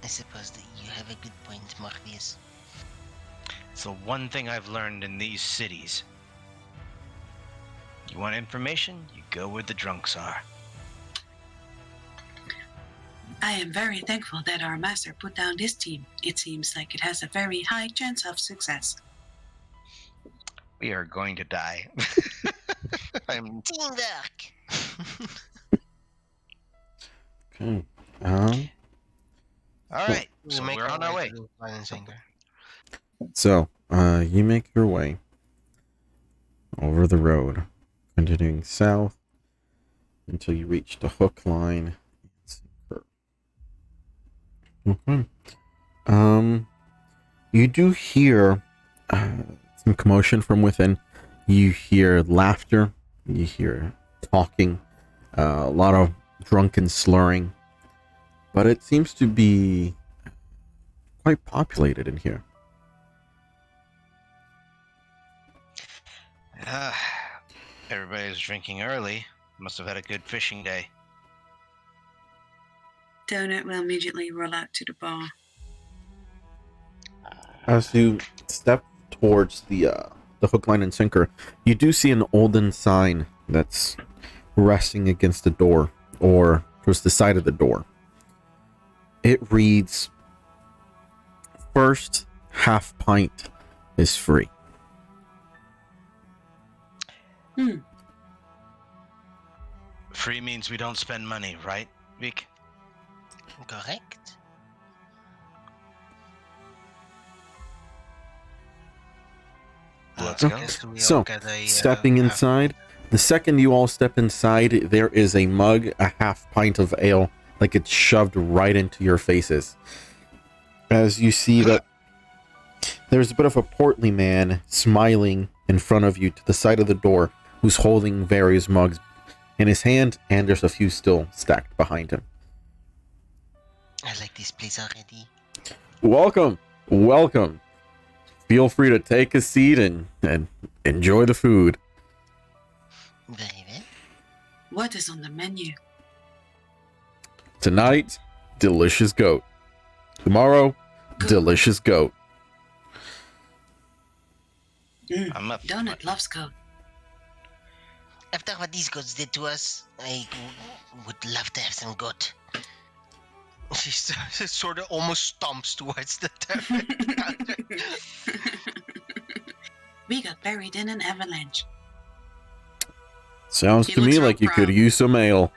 I suppose that you have a good point, Morbius. It's the one thing I've learned in these cities. You want information? You go where the drunks are. I am very thankful that our master put down this team. It seems like it has a very high chance of success. We are going to die. I'm Teamwork! Okay. all right. We So make we're on our way. to the Line and Sinker. So, you make your way over the road, continuing south until you reach the hook, line, and sinker. Okay. You do hear some commotion from within. You hear laughter. You hear talking. A lot of drunken slurring. But it seems to be quite populated in here. Everybody's drinking early. Must have had a good fishing day. Donut will immediately roll out to the bar. As you step towards the hook, line, and sinker, you do see an olden sign that's resting against the door, or towards the side of the door. It reads, "First half pint is free." Free means we don't spend money, right, Vic? Correct. Let's go. Guess we all So, get a, stepping half- inside, the second you all step inside, there is a mug, a half pint of ale, like it's shoved right into your faces. As you see that there's a bit of a portly man smiling in front of you to the side of the door, who's holding various mugs in his hand, and there's a few still stacked behind him. I like this place already. Welcome, welcome. Feel free to take a seat and enjoy the food. Very well. What is on the menu? Tonight, delicious goat. Tomorrow, delicious goat. I'm up. Donut loves goat. After what these goats did to us, I would love to have some goat. She sort of almost stomps towards the counter. We got buried in an avalanche. Sounds He to looks me real like you could proud. use some ale.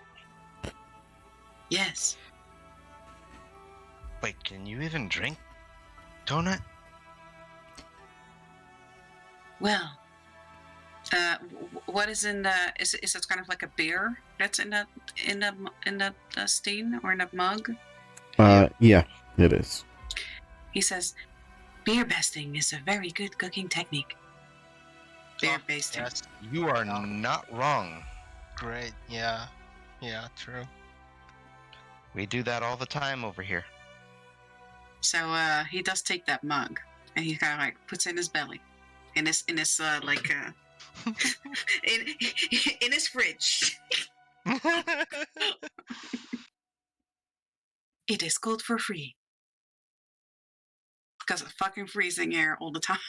Yes. Wait, can you even drink donut? Well, what is in the? Is it kind of like a beer that's in that stein or in a mug? Yeah, it is. He says, beer basting is a very good cooking technique. Beer basting. Yes, You are not wrong. great. Yeah, true. We do that all the time over here. So he does take that mug and he kind of like puts it in his belly, in his like in his fridge. It is cold for free because it's fucking freezing here all the time.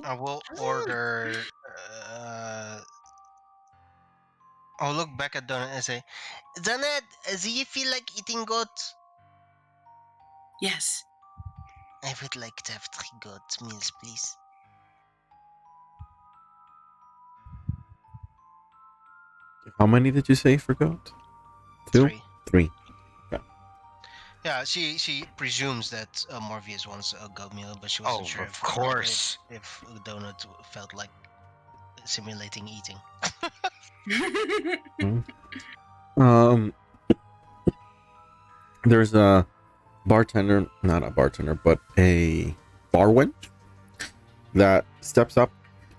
I will order. I'll look back at Donut and say, Donut, do you feel like eating goat? Yes. I would like to have 3 goat meals, please. How many did you say for goat? 2? 3. 3. Yeah, she presumes that Morpheus wants a goat meal, but she wasn't sure of course. if Donut felt like simulating eating. There's a bartender, not a bartender, but a bar wench that steps up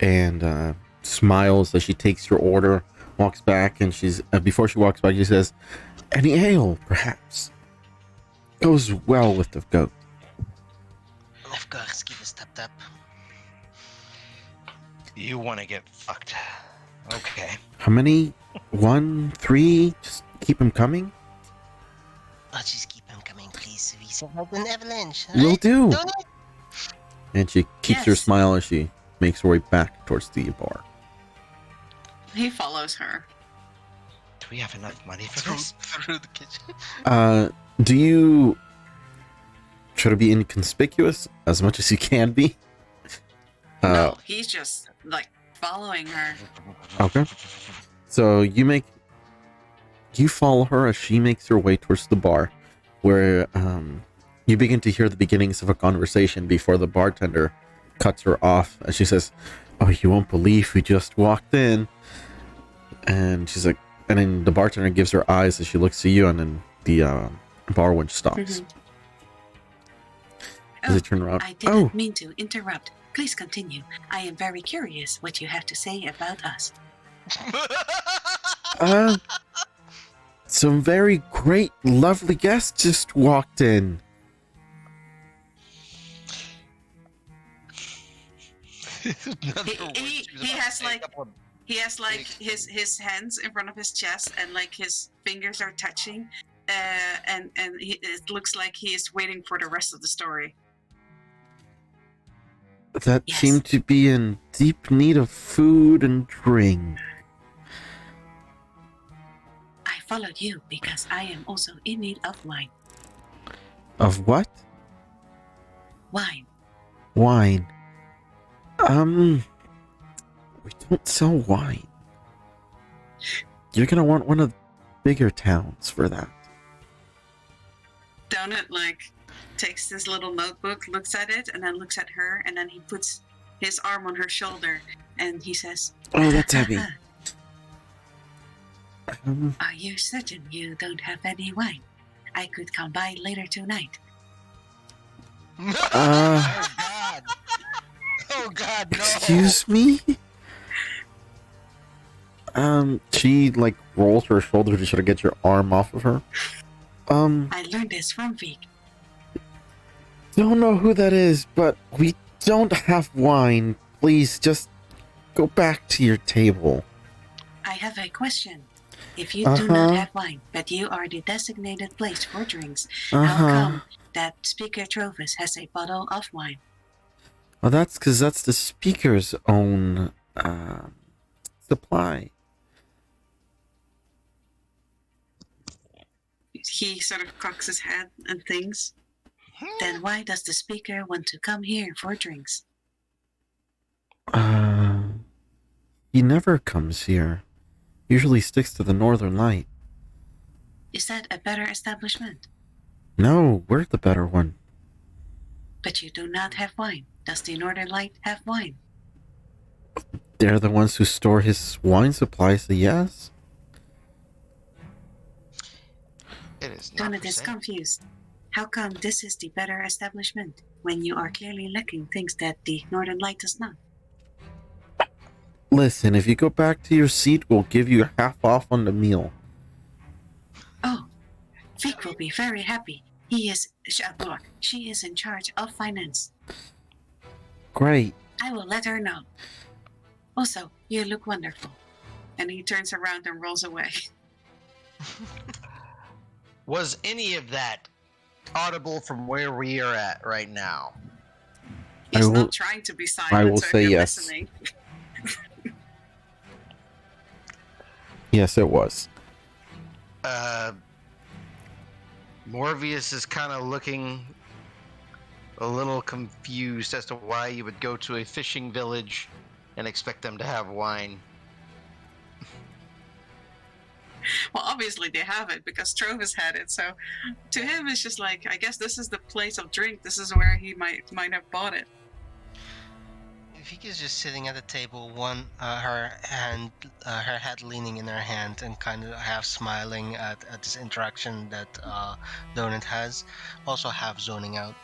and smiles as she takes your order, walks back, and she's before she walks back, she says, "Any ale, perhaps? Goes well with the goat." Of course, keep a step up. You want to get fucked. Okay. How many? 1, 3? Just keep him coming. Oh, just keep him coming, please. We survived an avalanche. Will right? do. Donut? And she keeps her Yes. smile as she makes her way back towards the bar. He follows her. Do we have enough money for Through, this? through the kitchen. Do you try to be inconspicuous as much as you can be? No, he's just like following her. Okay. So you follow her as she makes her way towards the bar, where you begin to hear the beginnings of a conversation before the bartender cuts her off, and she says, "Oh, you won't believe who just walked in." And she's like, and then the bartender gives her eyes as she looks to you, and then the bar wench stops. Mhm. As they turn around, I didn't mean to interrupt. Please continue. I am very curious what you have to say about us. Some very great, lovely guests just walked in. He has like He has like his hands in front of his chest, and like his fingers are touching, and it looks like he is waiting for the rest of the story. That Yes. seemed to be in deep need of food and drink. I followed you because I am also in need of wine. Of what? Wine. Wine. We don't sell wine. You're gonna want one of the bigger towns for that. Donut like takes this little notebook, looks at it, and then looks at her, and then he puts his arm on her shoulder, and he says, Oh, that's heavy. Are you certain you don't have any wine? I could come by later tonight. Oh God! Oh God! No! Excuse me? She like rolls her shoulder to try to get your arm off of her. I learned this from Vic. Don't know who that is, but we don't have wine. Please just go back to your table. I have a question. If you do not have wine, but you are the designated place for drinks, how come that Speaker Trovis has a bottle of wine? Well, that's because that's the speaker's own supply. He sort of cocks his head and thinks. Then why does the speaker want to come here for drinks? He never comes here. Usually sticks to the Northern Light. Is that a better establishment? No, we're the better one. But you do not have wine. Does the Northern Light have wine? They're the ones who store his wine supply, so yes. It is not Donut for is sale. confused. How come this is the better establishment when you are clearly lacking things that the Northern Light does not? Listen, if you go back to your seat, we'll give you half off on the meal. Oh, Vic will be very happy. She is in charge of finance. Great. I will let her know. Also, you look wonderful. And he turns around and rolls away. Was any of that audible from where we are at right now? He's will- not trying to be silent, I will so if say you're yes. listening. Yes, it was. Morbius is kind of looking a little confused as to why you would go to a fishing village and expect them to have wine. Well, obviously they have it because Trovis had it. So to him, it's just like, I guess this is the place of drink. This is where he might have bought it. Vika's just sitting at the table, her head leaning in her hand, and kind of half smiling at this interaction that Donut has, also half zoning out.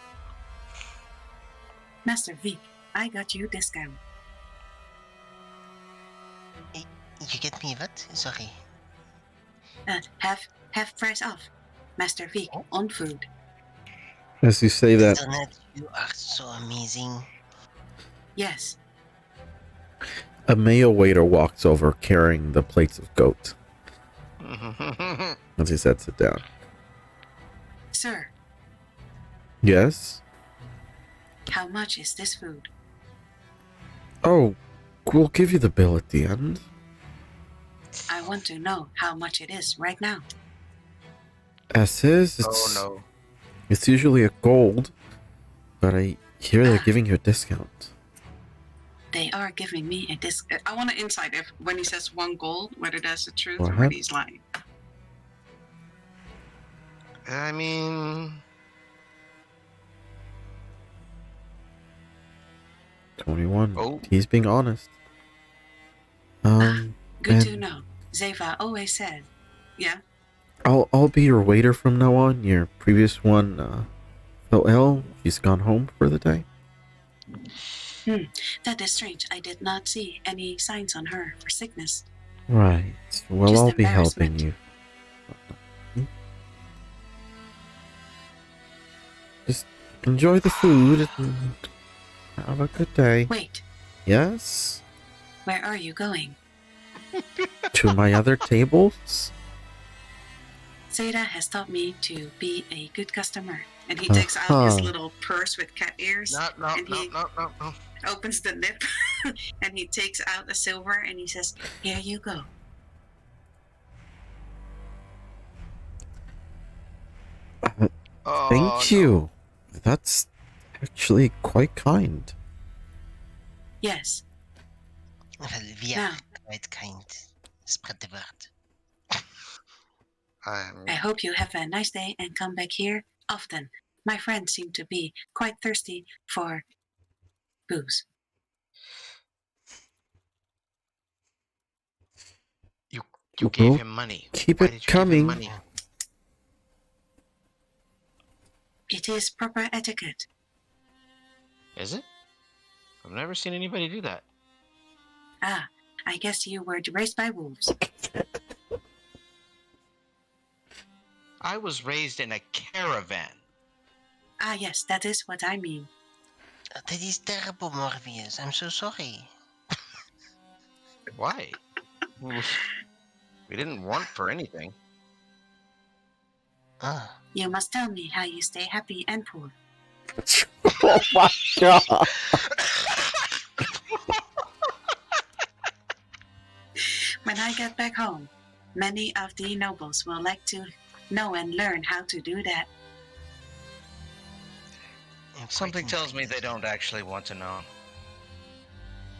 Master Vic, I got you discount. You get me what? Sorry. Half price off. Master Vic on food. As you say that, Donut, you are so amazing. Yes. a male waiter walks over carrying the plates of goat. As he sets it down. Sir, Yes? how much is this food? Oh, we'll give you the bill at the end. I want to know how much it is right now. As is, Oh it's usually a gold, but I hear they're giving you a discount. They are giving me a discount. I want to insight if when he says 1 gold, whether that's the truth Go or ahead. whether he's lying. no. I mean, 21. Oh. He's being honest. Good to And- know. Zeva always said, yeah, I'll be your waiter from now on. Your previous one fell ill. She's gone home for the day. that is strange. I did not see any signs on her for sickness. Right. Well, Just I'll be helping embarrassment. you. Just enjoy the food and have a good day. Wait, Yes? where are you going? to my other tables? Zeta has taught me to be a good customer. And he takes out his little purse with cat ears. No, and he no. opens the nip and he takes out a silver and he says, "Here you go." Oh, Thank no. you. That's actually quite kind. Yes. Well, we Now, are quite kind. Spread the word. I hope you have a nice day and come back here often. My friends seem to be quite thirsty for booze. You gave Well, him money. keep Why it did you give him coming. money? It is proper etiquette. Is it? I've never seen anybody do that. Ah, I guess you were raised by wolves. I was raised in a caravan. Ah, yes, that is what I mean. That is terrible, Morpheus. I'm so sorry. Why? We didn't want for anything. Ah. You must tell me how you stay happy and poor. Oh my god. When I get back home, many of the nobles will like to know and learn how to do that. Something tells me they don't actually want to know.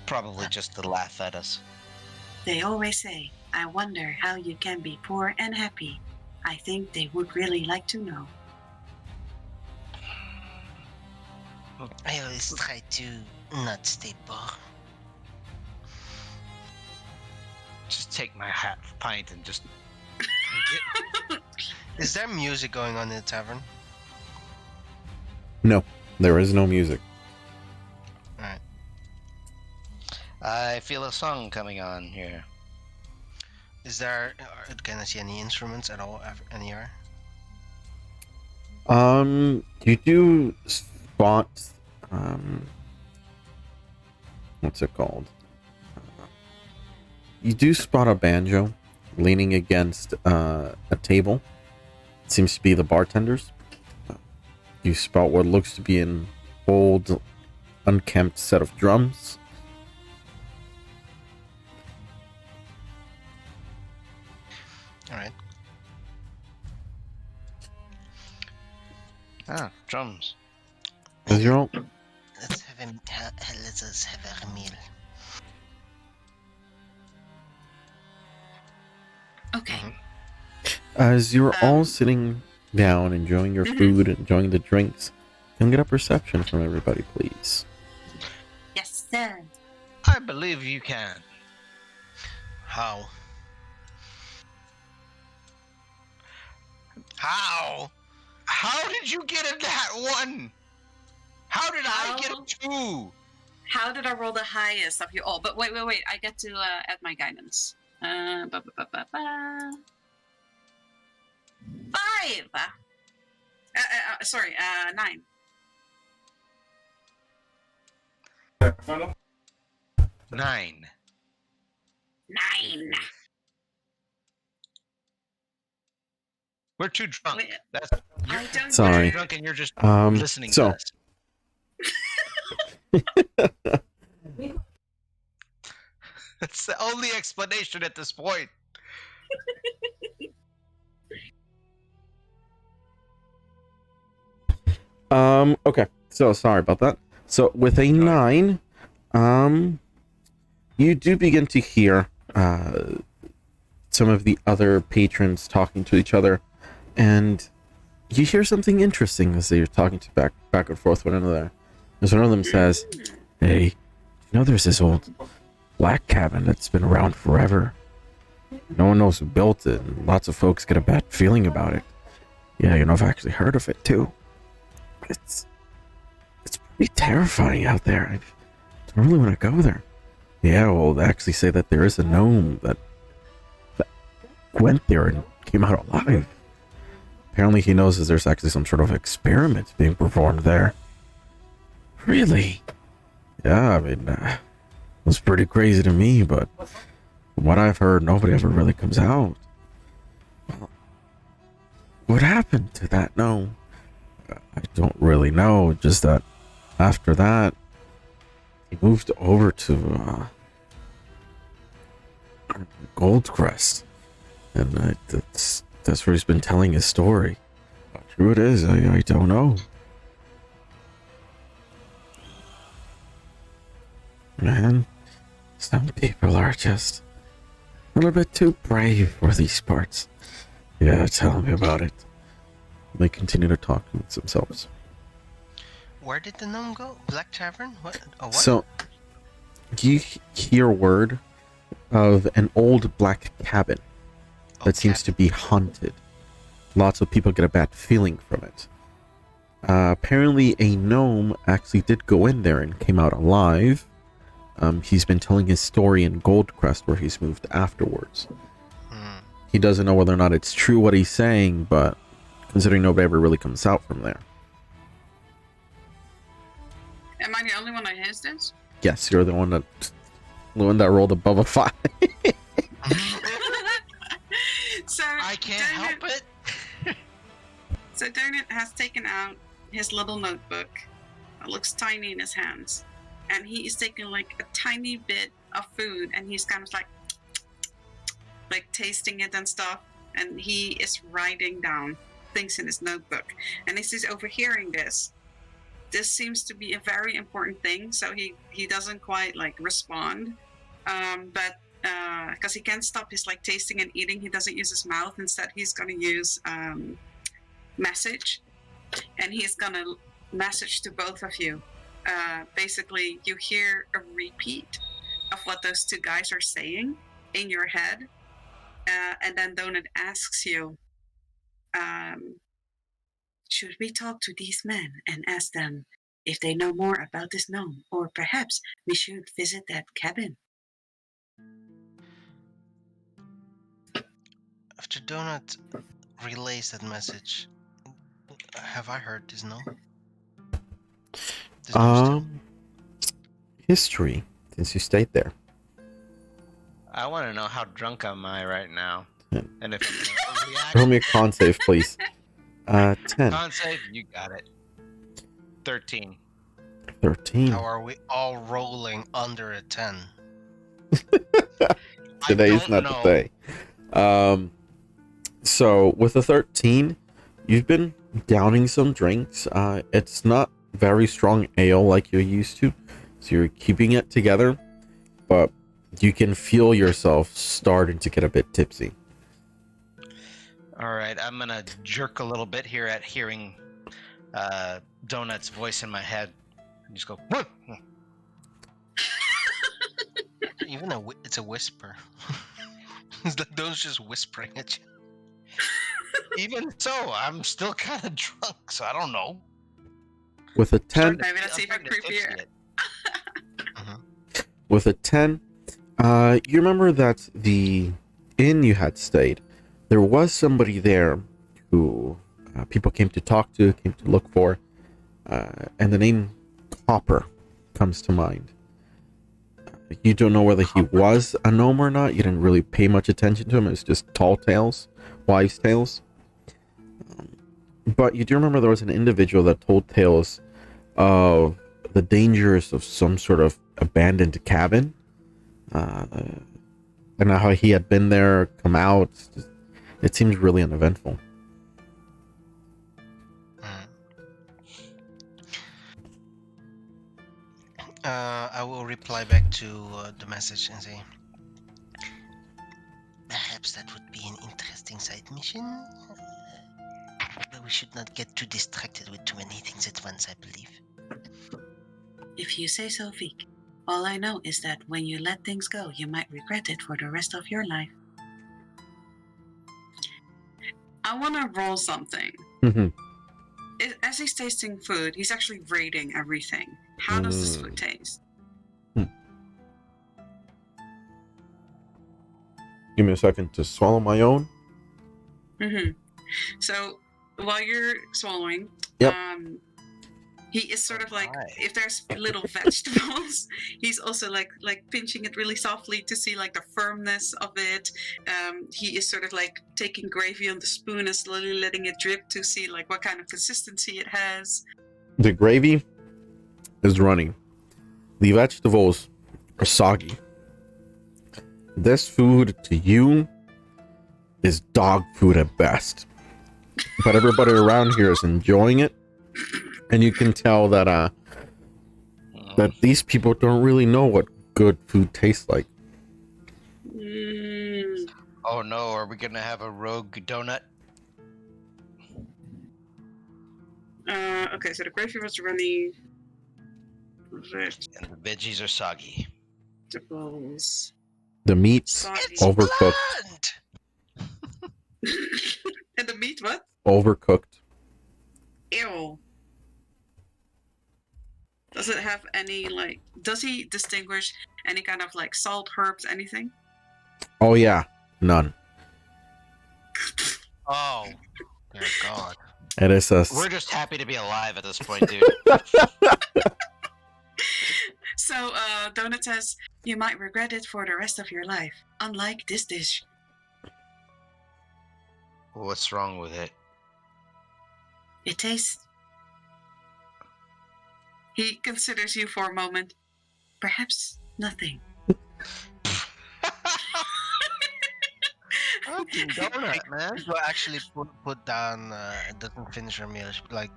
Probably just to laugh at us. They always say, "I wonder how you can be poor and happy." I think they would really like to know. I always try to not stay poor. Just take my half pint and just Is there music going on in the tavern? No, there is no music. Alright. I feel a song coming on here. Is there... Can I see any instruments at all anywhere? You do spot, what's it called? You do spot a banjo leaning against a table. It seems to be the bartender's. You spot what looks to be an old, unkempt set of drums. Alright. Ah, drums. As you're all, Let's let us have a meal. Okay. as you're all sitting down, enjoying your food, enjoying the drinks, can I get a perception from everybody, please? Yes, sir. I believe you can. How? How? How did you get in that one? How did I get a 2? How did I roll the highest of you all? But wait. I get to add my guidance. 5. 9. 9. 9. We're too drunk. Wait, That's I don't Sorry. you're drunk and you're just listening so- to us. That's the only explanation at this point. Okay. So sorry about that. So with a 9, you do begin to hear some of the other patrons talking to each other, and you hear something interesting as they're talking to back and forth one another. As one of them says, "Hey, you know there's this old black cabin that's been around forever. No one knows who built it, and lots of folks get a bad feeling about it. Yeah, you know, I've actually heard of it too. It's pretty terrifying out there. I don't really want to go there." Yeah, well, they actually say that there is a gnome that went there and came out alive. Apparently he knows that there's actually some sort of experiment being performed there. Really? Yeah, I mean, it was pretty crazy to me, but From what I've heard, nobody ever really comes out. What happened to that? No, I don't really know. Just that after that, he moved over to Goldcrest, and that's where he's been telling his story. How true it is, I don't know. Man, some people are just a little bit too brave for these parts. Yeah, tell me about it. They continue to talk amongst themselves. Where did the gnome go? Black Tavern? What? Oh, what? So, you hear word of an old black cabin that seems to be haunted. Lots of people get a bad feeling from it. Apparently, a gnome actually did go in there and came out alive. He's been telling his story in Goldcrest, where he's moved afterwards. He doesn't know whether or not it's true what he's saying, but considering nobody ever really comes out from there. Am I the only one that hears this? Yes, you're the one that rolled above a 5. So I can't help it. So Donut has taken out his little notebook. It looks tiny in his hands. And he is taking like a tiny bit of food and he's kind of like tasting it and stuff. And he is writing down things in his notebook. And as he's overhearing this seems to be a very important thing. So he doesn't quite like respond. But because he can't stop his like tasting and eating, he doesn't use his mouth. Instead, he's going to use message. And he's going to message to both of you. Basically, you hear a repeat of what those two guys are saying in your head. And then Donut asks you, should we talk to these men and ask them if they know more about this gnome? Or perhaps we should visit that cabin? After Donut relays that message, have I heard this gnome? This gnome still? History, since you stayed there. I want to know how drunk am I right now, and if Roll me a con save, please. 10. Con save, you got it. 13. 13. How are we all rolling under a 10? Today's not the day. So with a 13, you've been downing some drinks. It's not very strong ale like you're used to, so you're keeping it together, but you can feel yourself starting to get a bit tipsy. All right, I'm gonna jerk a little bit here at hearing Donut's voice in my head, and just go. Whoa! Even it's a whisper. It's like those just whispering at you. Even so, I'm still kind of drunk, so I don't know. With a 10, Maybe that's even creepier. with a 10, you remember that the inn you had stayed, there was somebody there who people came to talk to, came to look for, and the name Copper comes to mind. You don't know whether he was a gnome or not. You didn't really pay much attention to him. It was just tall tales, wise tales. But you do remember there was an individual that told tales of the dangers of some sort of abandoned cabin. And how he had been there, come out. It seems really uneventful. I will reply back to the message and say, perhaps that would be an interesting side mission, but we should not get too distracted with too many things at once, I believe. If you say so, Vic. All I know is that when you let things go, you might regret it for the rest of your life. I want to roll something. As he's tasting food, he's actually rating everything. How does this food taste? Give me a second to swallow my own. So while you're swallowing, Yep. He is sort of like, my. if there's little vegetables, he's also like pinching it really softly to see like the firmness of it. He is sort of like taking gravy on the spoon and slowly letting it drip to see like what kind of consistency it has. The gravy is runny. The vegetables are soggy. This food to you is dog food at best. But everybody around here is enjoying it. And you can tell that that these people don't really know what good food tastes like. Mm. Oh no, are we gonna have a rogue donut? Okay, so the gravy was runny. And the veggies are soggy. Vegetables. The meat's Soggy. overcooked. Blunt! And the meat, what? Overcooked. Ew. Does it have any like? Does he distinguish any kind of like salt, herbs, anything? Oh yeah, none. Oh, dear God. It is a We're just happy to be alive at this point, dude. So, Donut says, you might regret it for the rest of your life, unlike this dish. What's wrong with it? It tastes... He considers you for a moment. Perhaps nothing. Fucking donut, man. People actually put down, doesn't finish her meal, she, like,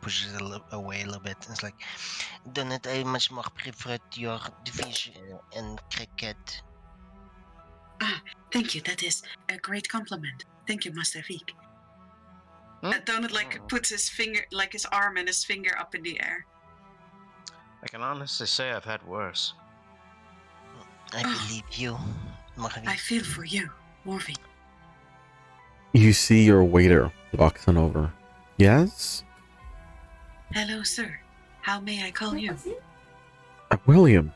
pushes it away a little bit. It's like, Donut, I much more prefer your fish and cricket. Thank you, that is a great compliment. Thank you, Master Viek. Donut like puts his finger, like his arm and his finger up in the air. I can honestly say I've had worse. I believe you, Marvin. I feel for you, Morvi. You see your waiter walks on over. Yes? Hello, sir. How may I call you? William.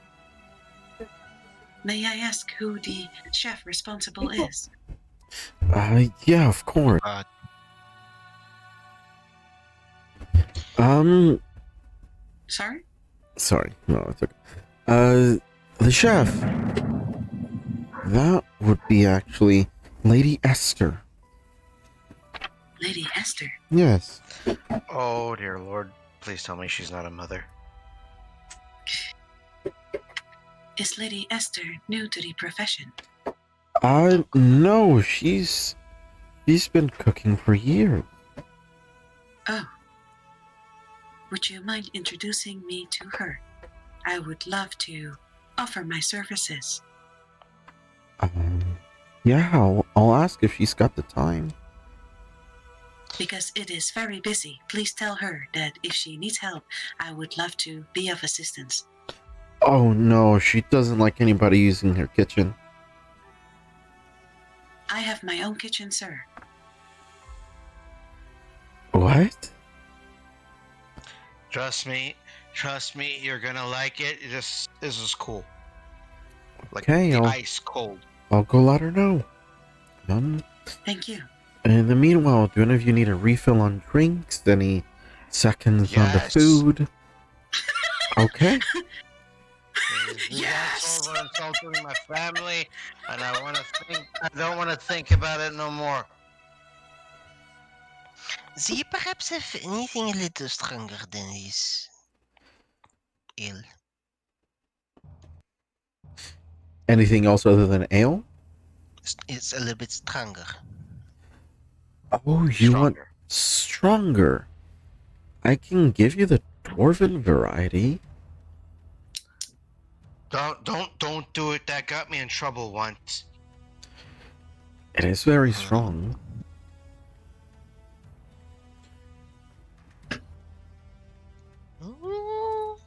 May I ask who the chef responsible is? Yeah, of course. Sorry? Sorry, no, it's okay. The chef. That would be actually Lady Esther. Lady Esther. Yes. Oh dear lord. Please tell me she's not a mother. Is Lady Esther new to the profession? No, she's been cooking for years. Oh. Would you mind introducing me to her? I would love to offer my services. Yeah, I'll ask if she's got the time. Because it is very busy. Please tell her that if she needs help, I would love to be of assistance. Oh no, she doesn't like anybody using her kitchen. I have my own kitchen, sir. What? Trust me, you're gonna like it. This is cool. Like Okay, the I'll- ice cold. I'll go let her know. Thank you. In the meanwhile, do any of you need a refill on drinks? Any seconds on the Yes. food? Okay. You Yes! guys over insulting my family, and I don't want to think about it no more. Do you perhaps have anything a little stronger than this ale? Anything else other than ale? It's a little bit stronger. Oh, you want stronger? I can give you the dwarven variety. Don't do it. That got me in trouble once. It is very strong. Ooh,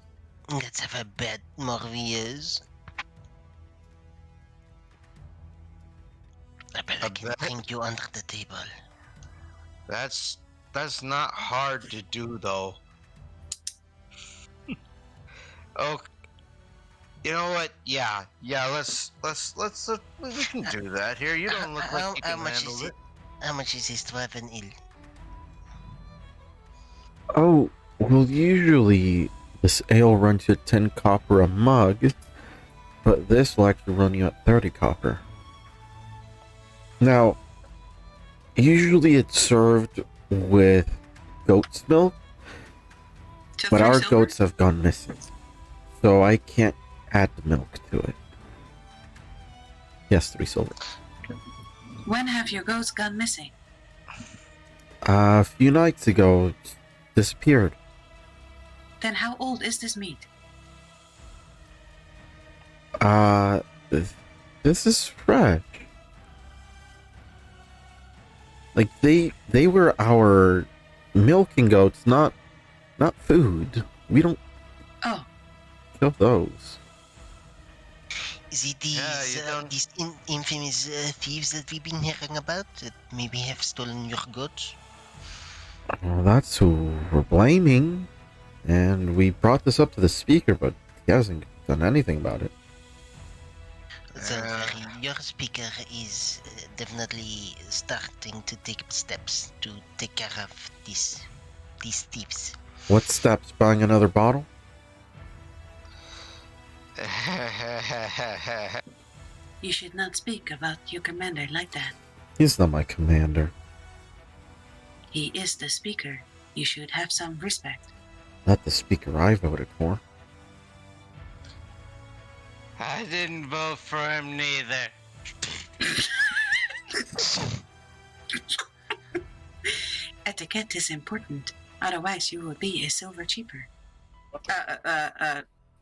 let's have a bet, Morvius. I bet I A can bet? bring you under the table. That's not hard to do though. Oh, you know what? Yeah. Let's we can do that here. You don't look like you How can much handle is it. it? How much is this dwarven ale? Oh, Well, usually this ale runs you at 10 copper a mug, but this will actually run you at 30 copper. Now, usually it's served with goat's milk, To but 3 our silver? goats have gone missing, so I can't add the milk to it. Yes, 3 silver. When have your goats gone missing? A few nights ago, it disappeared. Then how old is this meat? Uh, this is fresh. Like they were our milking goats, not food. We don't Oh, kill those. Is it Yeah, you don't- these infamous thieves that we've been hearing about that maybe have stolen your goods? Well, that's who we're blaming, and we brought this up to the speaker, but he hasn't done anything about it. Your speaker is definitely starting to take steps to take care of these thieves. What steps? Buying another bottle? you should not speak about your commander like that. He's not my commander. He is the speaker. You should have some respect. Not the speaker I voted for. I didn't vote for him neither. Etiquette is important. Otherwise, you would be a silver cheaper.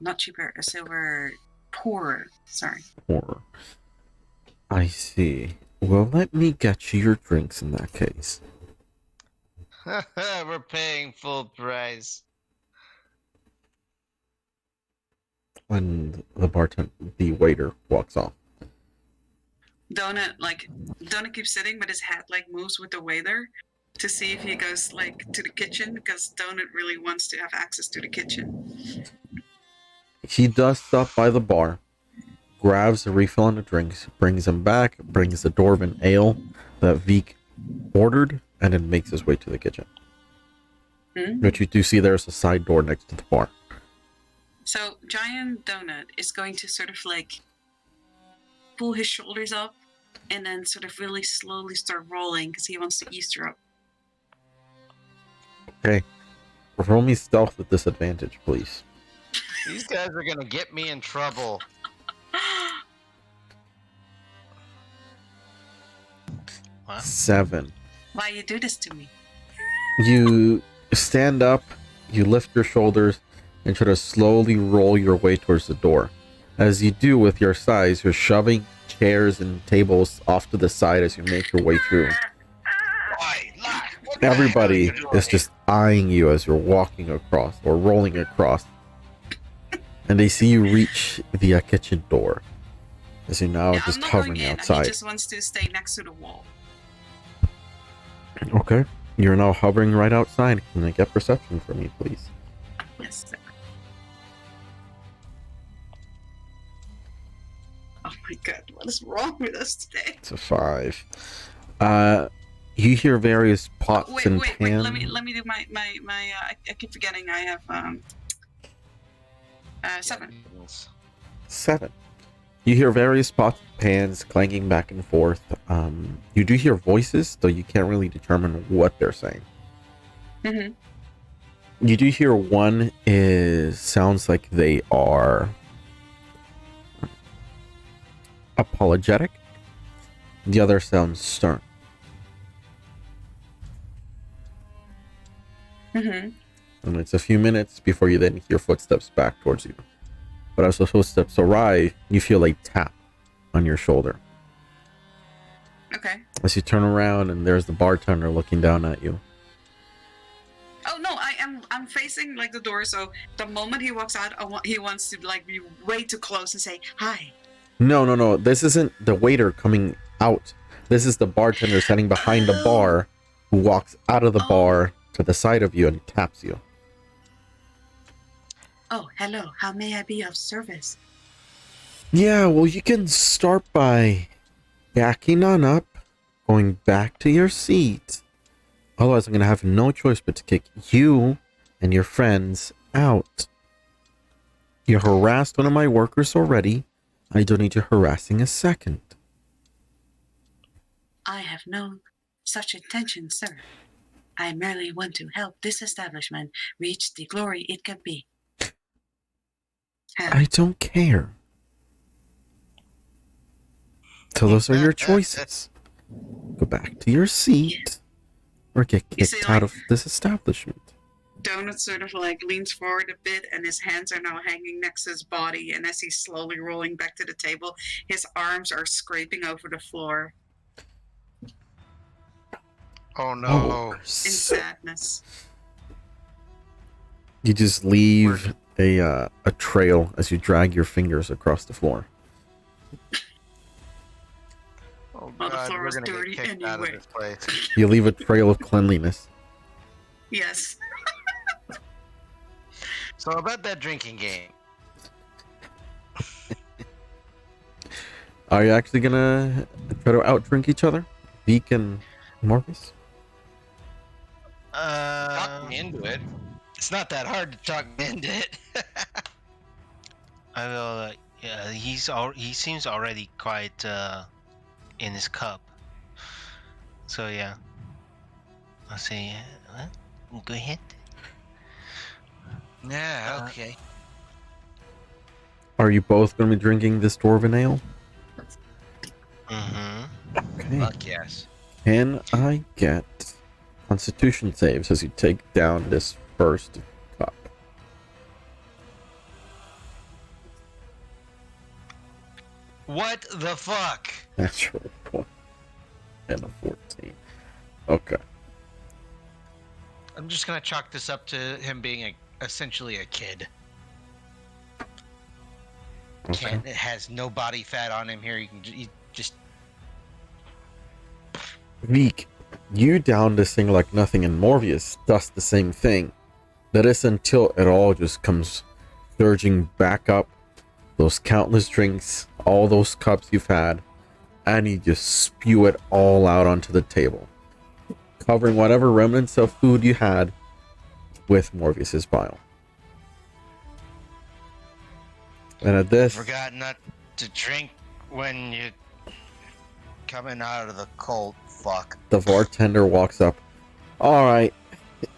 Not cheaper, a silver poorer. Sorry. Or I see. Well, let me get you your drinks in that case. We're paying full price. And the waiter walks off. Donut keeps sitting, but his head moves with the waiter to see if he goes to the kitchen, because Donut really wants to have access to the kitchen. He does stop by the bar, grabs a refill on the drinks, brings them back, brings the dwarven ale that Veek ordered, and then makes his way to the kitchen. But you do see there's a side door next to the bar. So Giant Donut is going to sort of pull his shoulders up and then sort of really slowly start rolling because he wants to Easter up. Okay. Roll me stealth with disadvantage, please. These guys are gonna get me in trouble. What? 7. Why you do this to me? You stand up, you lift your shoulders, and try to slowly roll your way towards the door. As you do with your size, you're shoving chairs and tables off to the side as you make your way through. Everybody is just eyeing you as you're walking across or rolling across. And they see you reach the kitchen door as you're now just I'm not hovering going in. outside. He just wants to stay next to the wall. Okay. You're now hovering right outside. Can I get perception from you, please? Yes, sir. Oh my god, what is wrong with us today? It's a 5. You hear various pots and Wait. pans. Let me do my I keep forgetting I have 7. 7. You hear various pots and pans clanging back and forth. You do hear voices, though you can't really determine what they're saying. Mm-hmm. You do hear one sounds like they are apologetic. The other sounds stern. Mm-hmm. And it's a few minutes before you then hear footsteps back towards you. But as the footsteps arrive, you feel a tap on your shoulder. Okay. As you turn around, and there's the bartender looking down at you. Oh no, I'm facing the door, so the moment he walks out, he wants to be way too close and say hi. No. This isn't the waiter coming out. This is the bartender standing behind the bar who walks out of the bar to the side of you and taps you. Oh, hello. How may I be of service? Yeah, well, you can start by backing on up, going back to your seat. Otherwise, I'm going to have no choice but to kick you and your friends out. You harassed one of my workers already. I don't need you harassing a second. I have no such intention, sir. I merely want to help this establishment reach the glory it can be. I don't care. So those are your choices. Go back to your seat or get You see, kicked like- out of this establishment. Donut sort of like leans forward a bit, and his hands are now hanging next to his body. And as he's slowly rolling back to the table, his arms are scraping over the floor Oh no. in sadness. You just leave a trail as you drag your fingers across the floor. Oh Well, the god, floor we're is gonna dirty get kicked out of anyway. this place. You leave a trail of cleanliness. Yes. So about that drinking game. Are you actually gonna try to outdrink each other? Beak and Marcus? Talk me into it. It's not that hard to talk me into it. I will. Yeah, he seems already quite in his cup. So yeah, I'll say, go ahead. Yeah, okay. Are you both gonna be drinking this dwarven ale? Mm-hmm. Okay. Fuck yes. Can I get Constitution saves as you take down this first cup? What the fuck? Natural 1 and a 14. Okay. I'm just gonna chalk this up to him being essentially a kid. Okay. It has no body fat on him here. You just Veek, you down this thing like nothing, and Morbius does the same thing. That is until it all just comes surging back up. Those countless drinks, all those cups you've had, and you just spew it all out onto the table, covering whatever remnants of food you had with Morbius's bile. And at this, forgot not to drink when you coming out of the cold. Fuck. the bartender walks up. All right,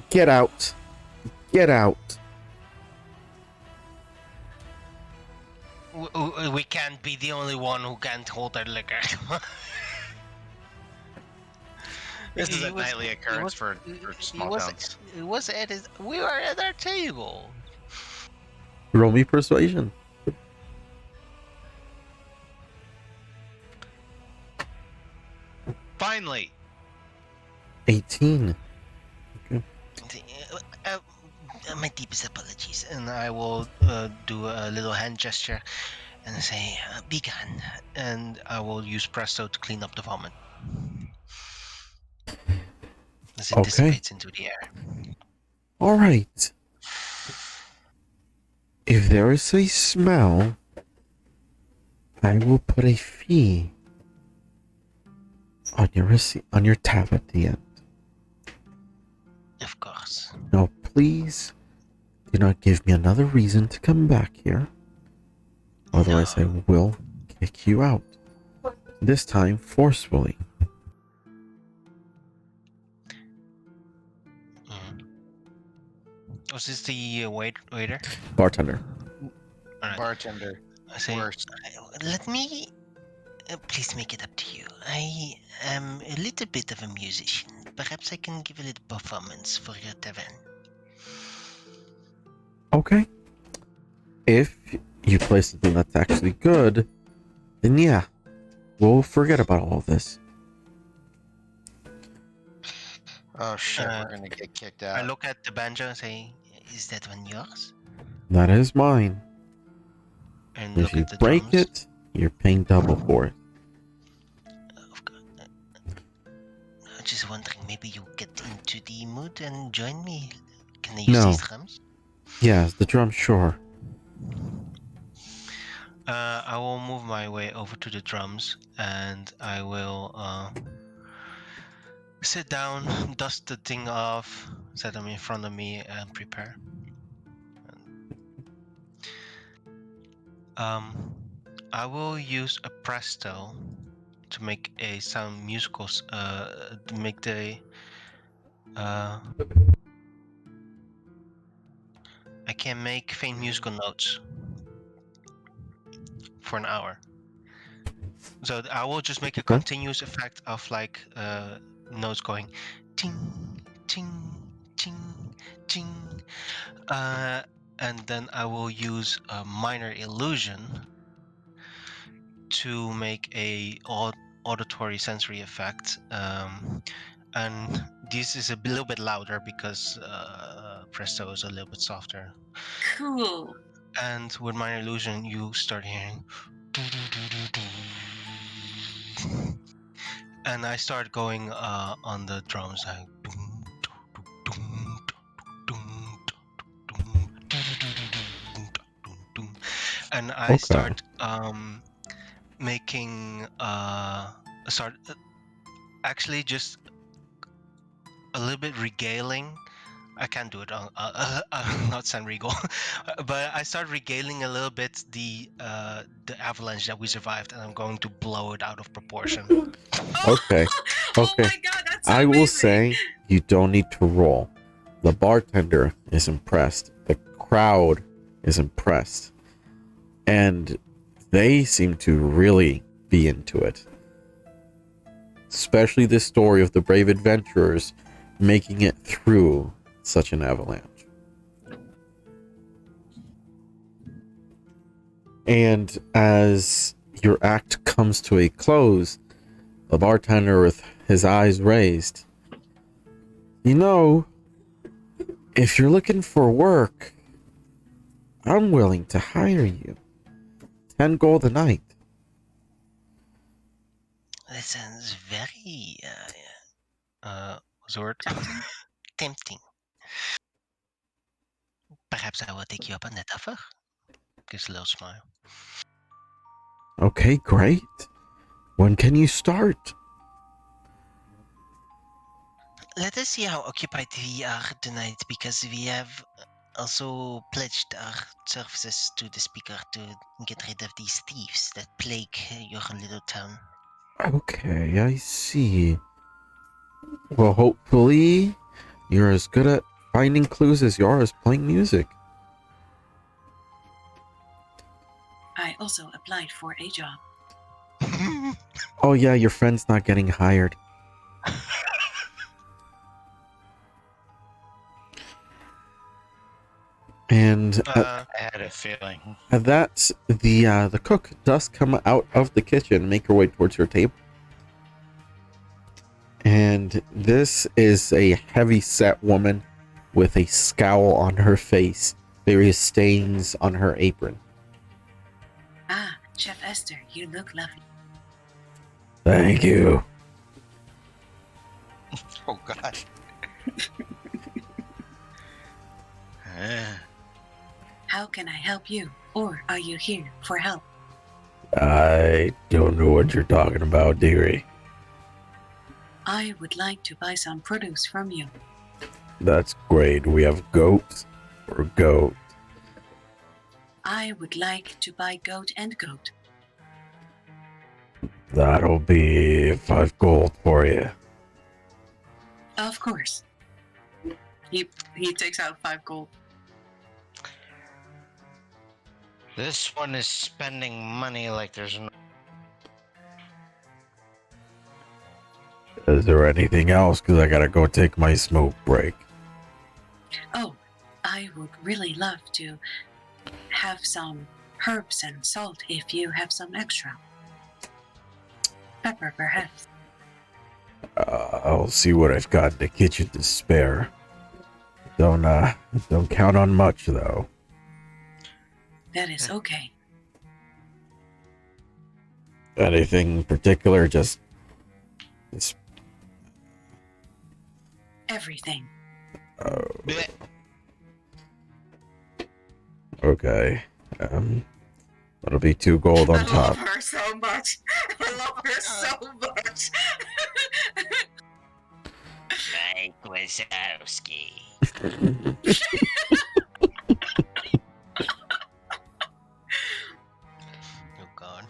get out. Get out. We can't be the only one who can't hold our liquor. This is He a was- nightly he occurrence was- for he small was- towns. It was at his. We were at our table. Roll me persuasion. Finally. 18. My deepest apologies, and I will do a little hand gesture and say, "Be gone," and I will use Presto to clean up the vomit as it Okay. dissipates into the air. All right. If there is a smell, I will put a fee on your receipt, on your tab at the end. Of course. Now, please do not give me another reason to come back here. Otherwise, I will kick you out. This time, forcefully. Was this the waiter? Bartender. All right. Bartender. I say, Worst. let me. Please make it up to you. I am a little bit of a musician. Perhaps I can give a little performance for your tavern. Okay. If you play something that's actually good, then yeah, we'll forget about all of this. Oh shit, Uh, we're gonna get kicked I out. look at the banjo and say, "Is that one yours?" That is mine. And If look you at the break drums. it, you're paying double for it. Of course. I'm just wondering, maybe you get into the mood and join me. Can I use No. these drums? Yes, the drum, sure. I will move my way over to the drums, and I will sit down, dust the thing off, set them in front of me, and prepare. I will use a presto to make a sound musical. To make the. I can make faint musical notes for an hour. So I will just make a Okay. continuous effect of like notes going ting ting ting ting, and then I will use a minor illusion to make a auditory sensory effect. And this is a little bit louder because Presto is a little bit softer. Cool. And with minor illusion, you start hearing. And I start going on the drums like. And I Okay. start making start actually just a little bit regaling. I can't do it on not San Regal, but I start regaling a little bit the avalanche that we survived, and I'm going to blow it out of proportion. Okay. Oh Okay. my god, that's I amazing. will say you don't need to roll. The bartender is impressed. The crowd is impressed. And they seem to really be into it. Especially the story of the brave adventurers making it through such an avalanche. And as your act comes to a close, the bartender with his eyes raised, you know, if you're looking for work, I'm willing to hire you. 10 gold a night. That sounds very what's the word? Tempting. Tempting. Perhaps I will take you up on that offer. Gives a little smile. Okay, great. When can you start? Let us see how occupied we are tonight, because we have also pledged our services to the speaker to get rid of these thieves that plague your little town. Okay, I see. Well, hopefully you're as good at finding clues as you are as playing music. I also applied for a job. Oh yeah, your friend's not getting hired. And I had a feeling. at that, the cook does come out of the kitchen, and make her way towards your table. And this is a heavy-set woman with a scowl on her face, various stains on her apron. Ah, Chef Esther, you look lovely. Thank you. Oh God. How can I help you? Or are you here for help? I don't know what you're talking about, dearie. I would like to buy some produce from you. That's great. We have goats or goat. I would like to buy goat and goat. That'll be 5 gold for you. Of course. He takes out 5 gold. This one is spending money like there's no. Is there anything else? Because I gotta go take my smoke break. Oh, I would really love to have some herbs and salt if you have some extra. Pepper, perhaps. I'll see what I've got in the kitchen to spare. Don't count on much though. That is okay. Anything particular? Just Everything. Blech. okay. That'll be 2 gold on I top. love her so much. I love her so much. Wazowski. Oh god.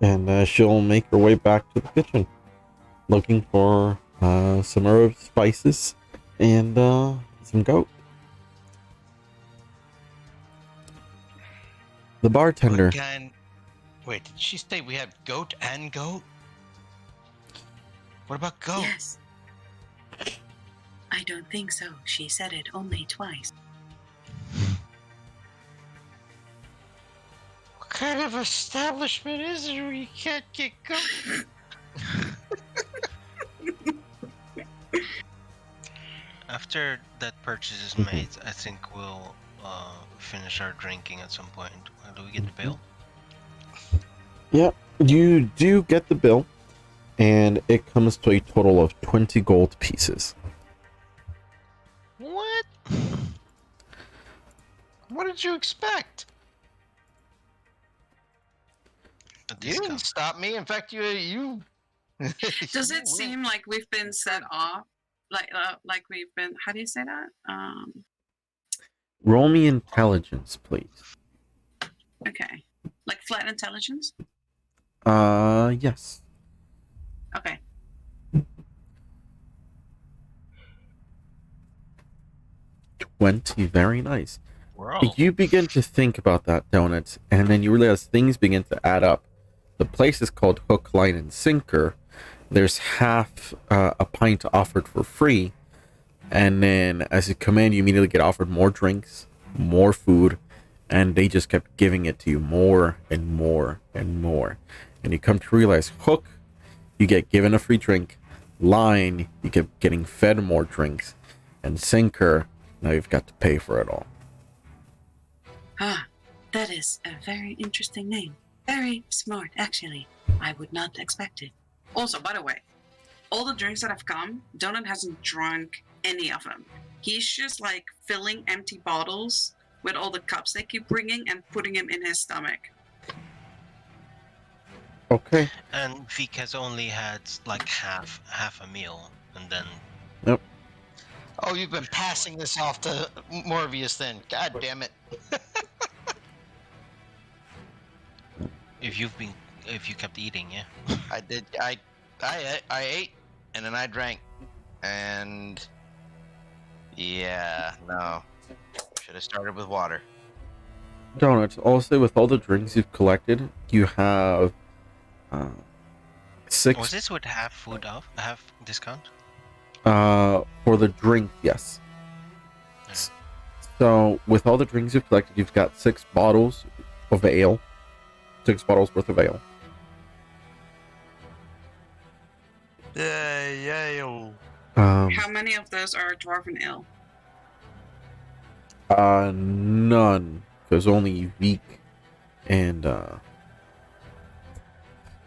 And she'll make her way back to the kitchen, looking for some herbs, spices, and some goat. The bartender. What kind? Wait, did she say we have goat and goat? What about goat? Yes. I don't think so. She said it only twice. What kind of establishment is it where you can't get goat? After that purchase is Mhm. made, I think we'll finish our drinking at some point. Do we get the bill? Yeah, you do get the bill, and it comes to a total of 20 gold pieces. What? What did you expect? A You didn't discount. stop me. In fact, you. Does you it seem win. like we've been set off? Like we've been, how do you say that? Roll me intelligence, please. Okay. Like flat intelligence? Yes. Okay. 20, very nice. Whoa. You begin to think about that, Donuts, and then you realize things begin to add up. The place is called Hook, Line, and Sinker. There's half a pint offered for free, and then as you come in, you immediately get offered more drinks, more food, and they just kept giving it to you more and more and more. And you come to realize Hook, you get given a free drink. Line, you keep getting fed more drinks. And Sinker, now you've got to pay for it all. Ah, that is a very interesting name. Very smart, actually. I would not expect it. Also, by the way, all the drinks that have come, Donut hasn't drunk any of them. He's just like filling empty bottles with all the cups they keep bringing and putting them in his stomach. Okay. And Vic has only had like half a meal, and then Yep. Oh, you've been passing this off to Morbius then. God damn it. if you kept eating, yeah. I did. I ate, and then I drank, and yeah, no. Should have started with water. Donuts. Also, with all the drinks you've collected, you have 6. Was this with half food off? Half discount? For the drink, yes. Yeah. So, with all the drinks you've collected, you've got 6 bottles of ale. 6 bottles worth of ale. Yeah. How many of those are Dwarven Ale? None. Because only Veek and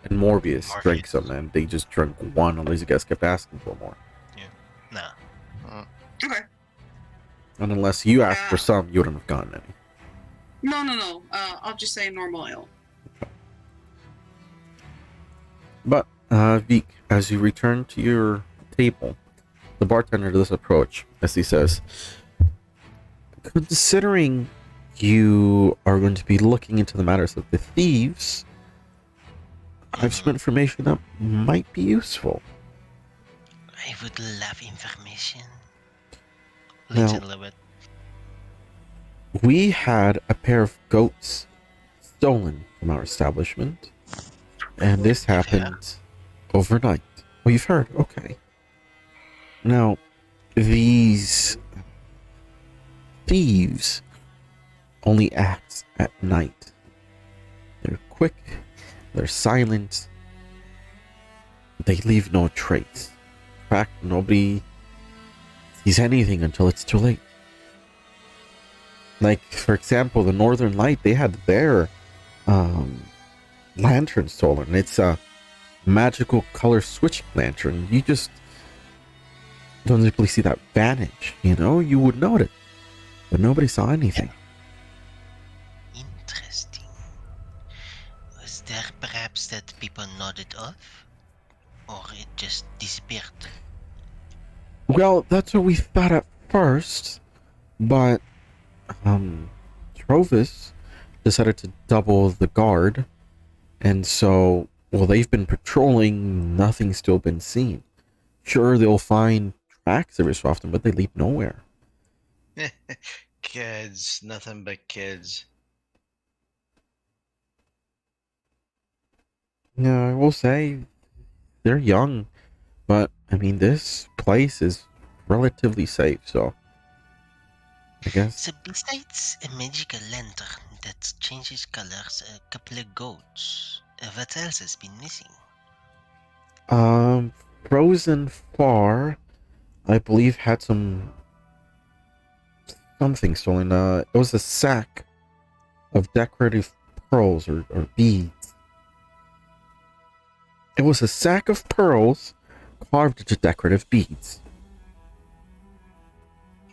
Morbius drank some, and they just drank one, unless you guys kept asking for more. Nah. Okay. And unless you asked for some, you wouldn't have gotten any. No. I'll just say normal ale. But, Veek, as you return to your table, the bartender does approach, as he says, considering you are going to be looking into the matters of the thieves, I have some information that might be useful. I would love information. Now- Listen a little bit. We had a pair of goats stolen from our establishment, and this happened overnight. Oh, you've heard? Okay. Now, these thieves only act at night. They're quick, they're silent, they leave no trace. In fact, nobody sees anything until it's too late. Like, for example, the Northern Light, they had their lantern stolen. It's a magical color switch lantern. You just don't simply see that vanish, you know? You would notice. But nobody saw anything. Interesting. Was there perhaps that people nodded off? or it just disappeared? Well, that's what we thought at first, but Trovis decided to double the guard, and so they've been patrolling. Nothing's still been seen. Sure, they'll find tracks every so often, but they lead nowhere. Kids, nothing but kids. Yeah, I will say they're young, but I mean, this place is relatively safe, so I guess. So besides a magical lantern that changes colors, a couple of goats, what else has been missing? Um, Frozen Far, I believe, had something stolen. It was a sack of decorative pearls or beads. It was a sack of pearls carved into decorative beads.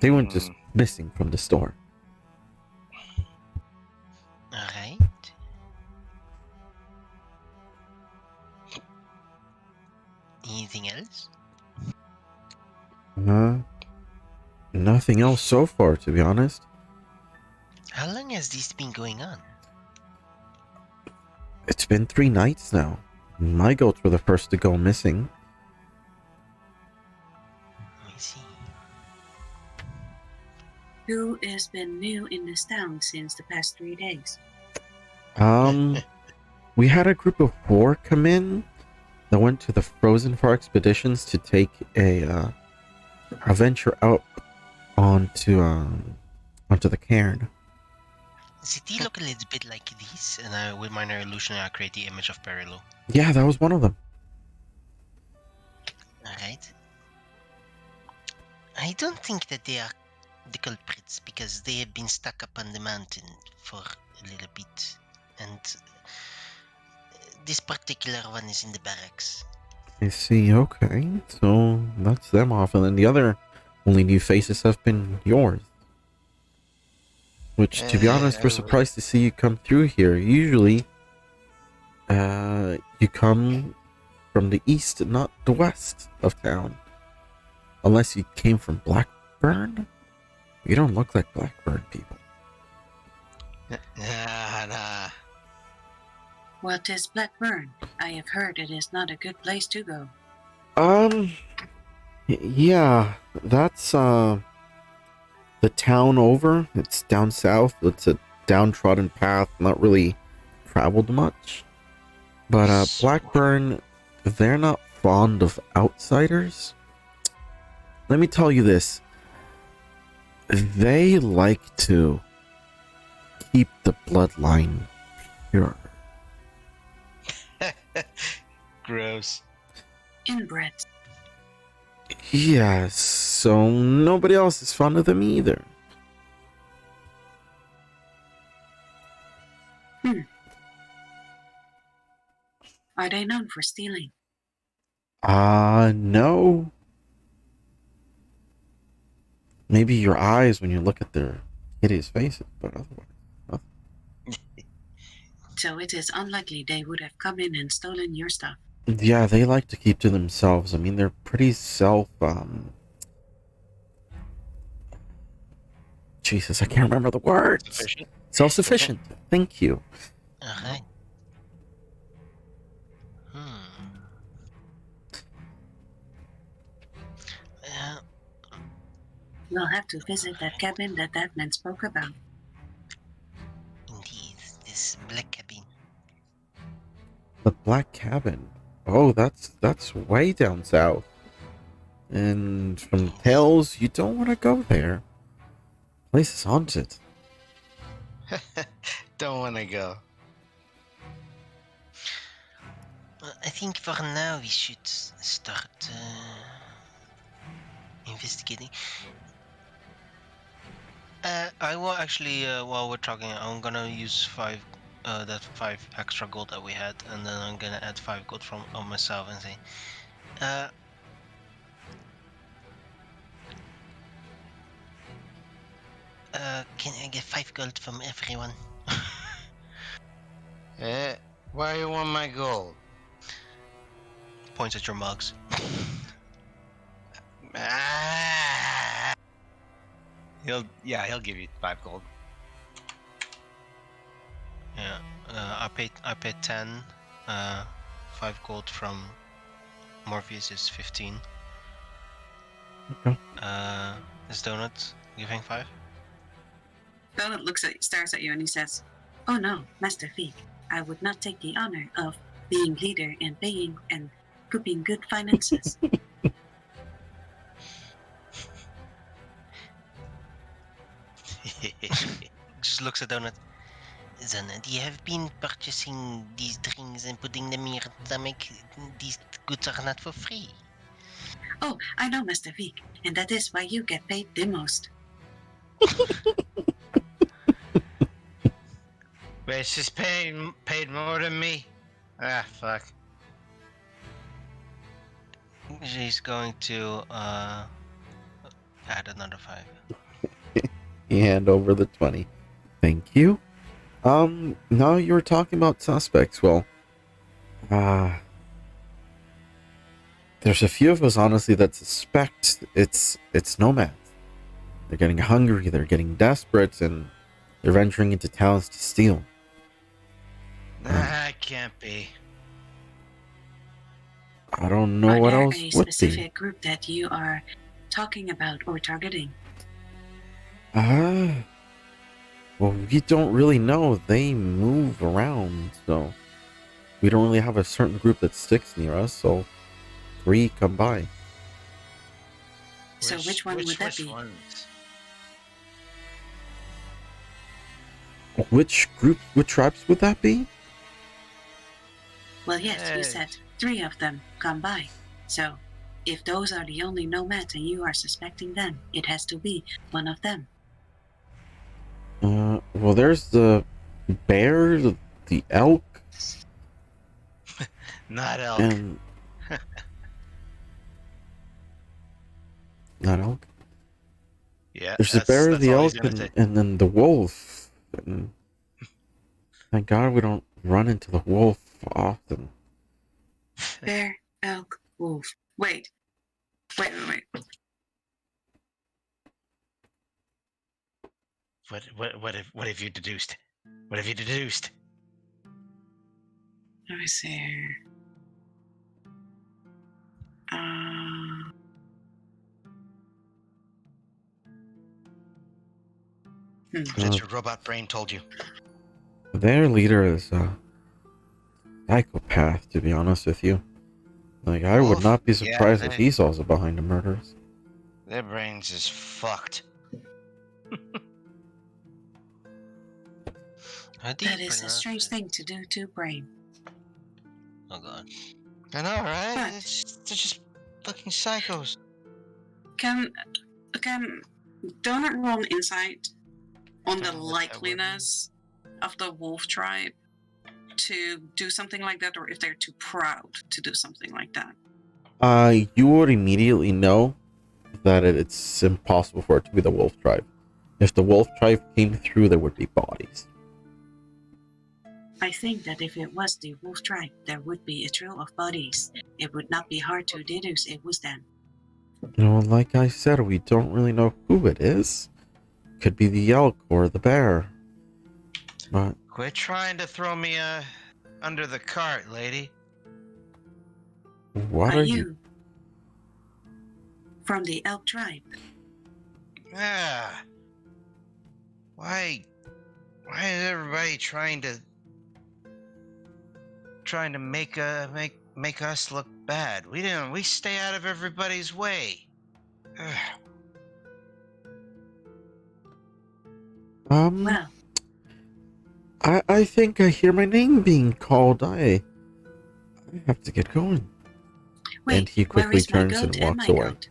They went just missing from the store. Alright. Anything else? Nothing else so far, to be honest. How long has this been going on? It's been 3 nights now. My goats were the first to go missing. Let me see. Who has been new in this town since the past 3 days? We had a group of 4 come in that went to the Frozen Far expeditions to take a venture out onto the cairn. Does it look a little bit like this? And with minor illusion, I create the image of Perilou. Yeah, that was one of them. Alright. I don't think that they are the culprits because they have been stuck up on the mountain for a little bit. And this particular one is in the barracks. I see, okay. So that's them off, and then the other only new faces have been yours. Which, to be honest, we're surprised to see you come through here. Usually, you come from the east, not the west of town. Unless you came from Blackburn? You don't look like Blackburn people. Nah. What is Blackburn? I have heard it is not a good place to go. Yeah, that's, the town over. It's down south. It's a downtrodden path, not really traveled much. But, Blackburn, they're not fond of outsiders. Let me tell you this. They like to keep the bloodline pure. Gross. Inbred. Yes, so nobody else is fond of them either. Are they known for stealing? No. Maybe your eyes when you look at their hideous faces, but otherwise, nothing. So it is unlikely they would have come in and stolen your stuff. Yeah, they like to keep to themselves. I mean, they're pretty Jesus, I can't remember the words. Sufficient. Self-sufficient. Thank you. Alright. We'll have to visit that cabin that man spoke about. Indeed, this black cabin. The Black Cabin. Oh, that's way down south. And from tales, you don't want to go there. Place is haunted. Don't want to go. I think for now we should start investigating. I will actually, while we're talking, I'm gonna use 5 extra gold that we had, and then I'm gonna add 5 gold from on myself and say, can I get 5 gold from everyone? Why you want my gold? points at your mugs. Ah. He'll give you 5 gold. Yeah, I paid 10. 5 gold from Morpheus is 15. Okay. Is Donut giving 5? Donut stares at you and he says, "Oh no, Master Feek, I would not take the honor of being leader and paying and keeping good finances." Just looks at Donut. Donut, you have been purchasing these drinks and putting them in your stomach. These goods are not for free. "Oh, I know, Master Feek, and that is why you get paid the most." Wait, she's paid more than me? Ah, fuck. She's going to add another 5. You hand over the 20. Thank you. Now you were talking about suspects. Well, there's a few of us, honestly, that suspect it's nomads. They're getting hungry, they're getting desperate, and they're venturing into towns to steal. Nah, it can't be. I don't know Are what there else a would be. specific group that you are talking about or targeting? Well, we don't really know. They move around, so we don't really have a certain group that sticks near us, so 3 come by. So which one would that be? Ones? Which group, which tribes would that be? Well, yes, you said 3 of them come by. So if those are the only nomads and you are suspecting them, it has to be one of them. Well, there's the bear, the elk, Not elk. and not elk. Yeah, There's the bear, that's the all elk, he's gonna say. and then the wolf. And thank God we don't run into the wolf often. Bear, elk, wolf. Wait. What have you deduced? What have you deduced? Let me see here. What your robot brain told you? Their leader is a psychopath, to be honest with you. Like, I would Wolf? not be Yeah, surprised if he's also behind the murders. Their brains is fucked. That is a strange thing to do to brain. Oh god. I know, right? But- They're just fucking psychos. Can Donut roll an insight on the Don't know what that would likeliness of the wolf tribe to do something like that, or if they're too proud to do something like that? You would immediately know that it's impossible for it to be the wolf tribe. If the wolf tribe came through, there would be bodies. I think that if it was the wolf tribe, there would be a trail of bodies. It would not be hard to deduce it was them. You know, like I said, we don't really know who it is. Could be the elk or the bear. But Quit trying to throw me under the cart, lady. what are you? From the elk tribe? Yeah. Why is everybody trying to make us look bad? We stay out of everybody's way. Well, I think I hear my name being called. I have to get going. wait, And he where quickly is my turns goat and walks my away. goat?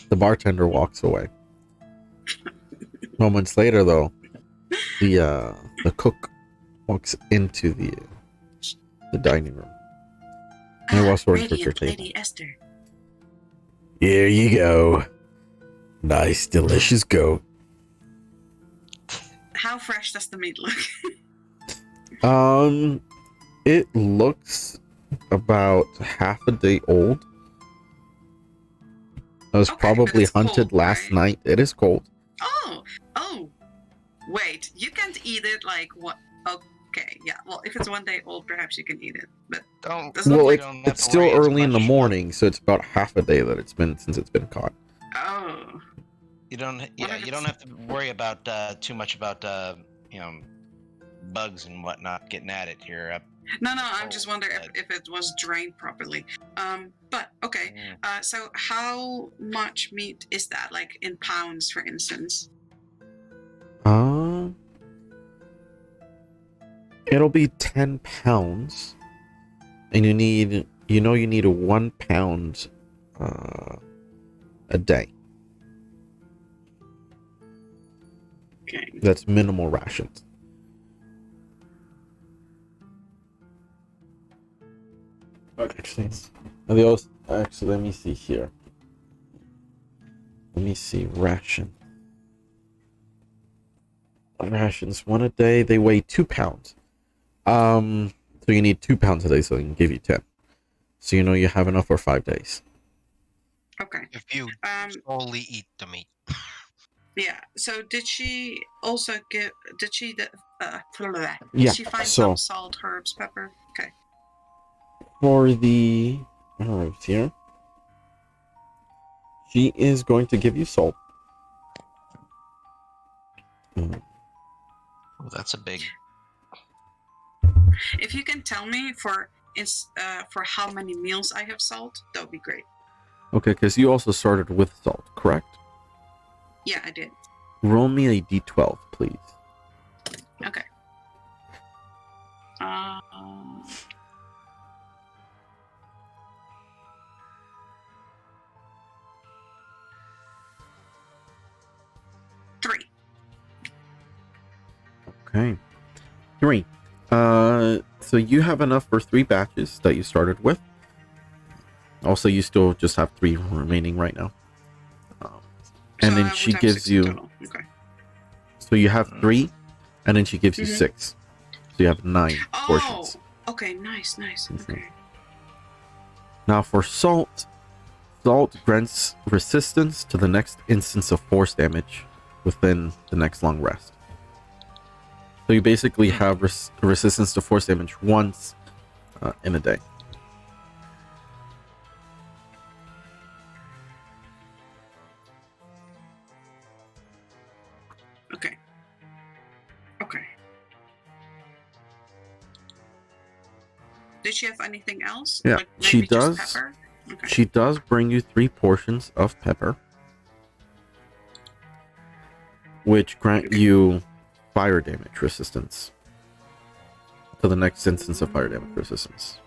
The bartender walks away. Moments later, though, the cook walks into the dining room. And he walks over and took your Radiant table. Lady Esther. Here you go. Nice, delicious goat. How fresh does the meat look? It looks about half a day old. It was Okay, but probably it's hunted cold, last right? night. It is cold. Oh, wait, you can't eat it like what? Okay, yeah. Well, if it's 1 day old, perhaps you can eat it, but Don't doesn't look Well, you like. don't have it's to still worry as early in the much about morning, so it's about half a day that it's been since it's been caught. Oh, you don't what yeah if you don't it's? have to worry about too much about you know bugs and whatnot getting at it here. No, it's I'm just cold, wondering but- if it was drained properly. But okay. Mm. So how much meat is that, like in pounds, for instance? Uh, it'll be 10 pounds, and you need a 1 pound a day. Okay. That's minimal rations. Actually, let me see here. Let me see. Rations, one a day. They weigh 2 pounds. So you need 2 pounds a day, so they can give you 10. So you have enough for 5 days. Okay. If you solely eat the meat. Yeah. So did she also give? Did she? Did Yeah, she find so- some salt, herbs, pepper? Okay. For the herbs here, she is going to give you salt. Oh, that's a big. If you can tell me for how many meals I have salt, that would be great. Okay, because you also started with salt, correct? Yeah, I did. Roll me a d12, please. Okay. 3. Okay. 3. So you have enough for 3 batches that you started with. Also, you still just have 3 remaining right now. And So then I she would have gives 6 in you. total. Okay. So you have 3, and then she gives you Mhm. 6. So you have 9 Oh, portions. okay. Nice. Mhm. Okay. Now for salt grants resistance to the next instance of force damage within the next long rest. So you basically have resistance to force damage once in a day. Okay. Did she have anything else? Yeah, Like she maybe just does. pepper? Okay. She does bring you 3 portions of pepper, which grant you fire damage resistance to the next instance of fire damage resistance.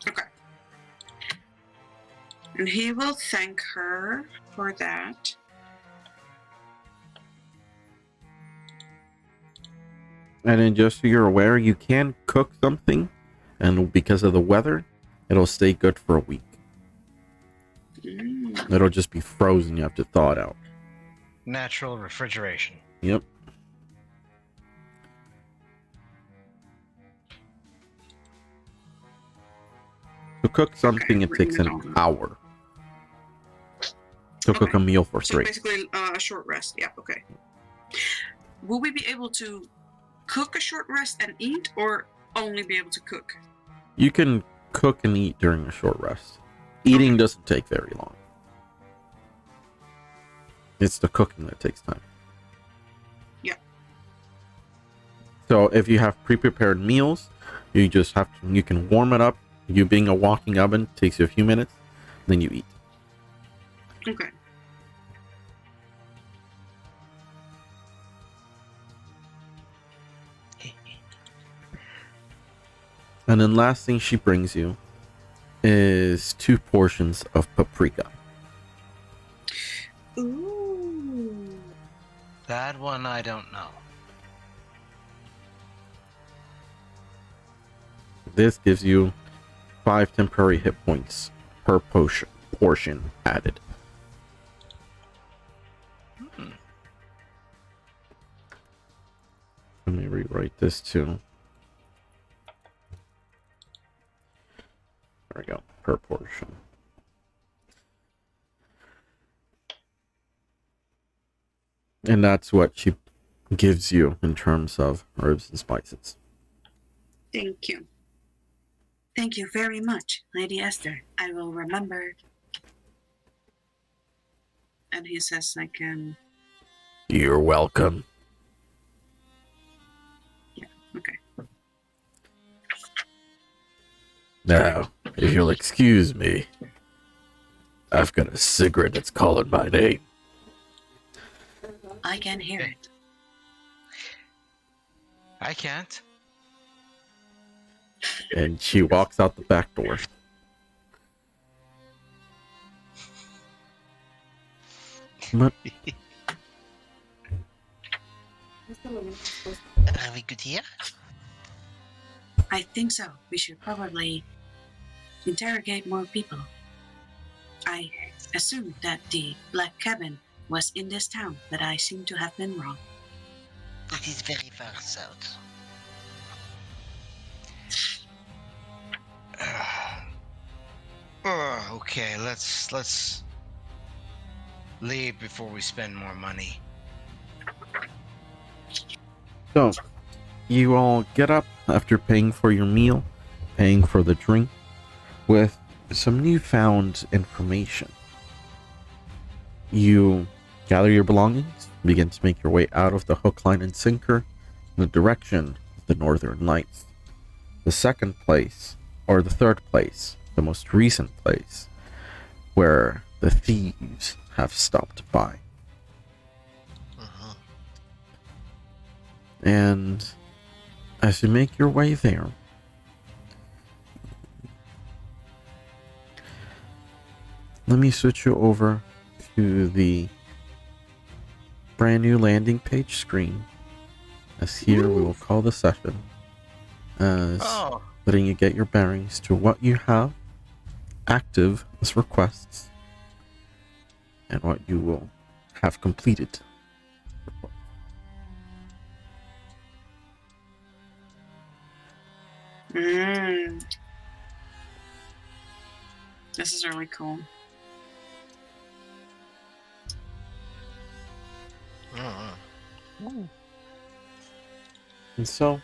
Okay. And he will thank her for that. And then just so you're aware, you can cook something, and because of the weather, it'll stay good for a week. It'll just be frozen. You have to thaw it out. Natural refrigeration. Yep. To cook something, it takes an hour. To cook a meal for So 3. basically a short rest. Yeah, okay. Will we be able to cook a short rest and eat, or only be able to cook? You can cook and eat during a short rest. Eating doesn't take very long. It's the cooking that takes time. Yeah. So if you have pre-prepared meals, you can warm it up. You being a walking oven takes you a few minutes, then you eat. Okay. And then last thing she brings you is 2 portions of paprika. Ooh. That one I don't know. This gives you 5 temporary hit points per portion added. me rewrite this too. There we go. Per portion. And that's what she gives you in terms of herbs and spices. Thank you. Thank you very much, Lady Esther. I will remember. And he says, like, You're welcome. okay. Now, if you'll excuse me, I've got a cigarette that's calling my name. I can hear it. I can't. And she walks out the back door. But Are we good here? I think so. We should probably interrogate more people. I assumed that the black cabin was in this town, but I seem to have been wrong. It is very far south. Okay, let's leave before we spend more money. so, you all get up after paying for your meal, paying for the drink, with some newfound information. You gather your belongings, begin to make your way out of the hook, line, and sinker in the direction of the Northern Lights. The second place, or the third place, the most recent place, where the thieves have stopped by. Uh-huh. And as you make your way there, let me switch you over to the brand new landing page screen. As here we will call the session as letting you get your bearings to what you have active as requests and what you will have completed. This is really cool. And so,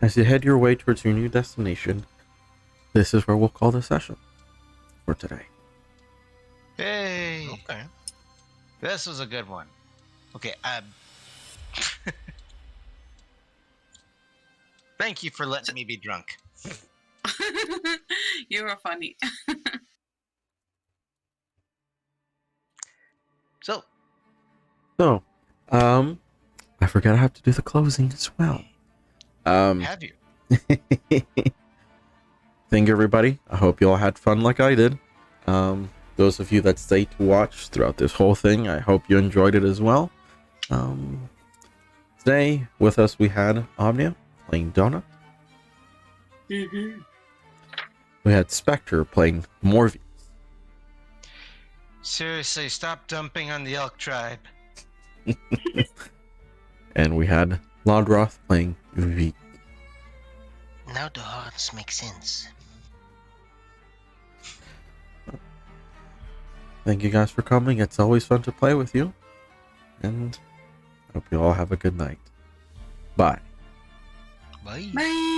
as you head your way towards your new destination, this is where we'll call the session for today. Hey, Okay. this was a good one. Okay, thank you for letting me be drunk. You were funny. So, So, I forgot I have to do the closing as well. have you? Thank you, everybody. I hope you all had fun like I did. Those of you that stayed to watch throughout this whole thing, I hope you enjoyed it as well. Today with us we had Omnia playing Donna. Mm-hmm. We had Spectre playing Morpheus. Seriously, stop dumping on the elk tribe. And we had Lodroth playing V. Now the hearts make sense. Thank you guys for coming. It's always fun to play with you. And I hope you all have a good night. Bye. Bye. Bye.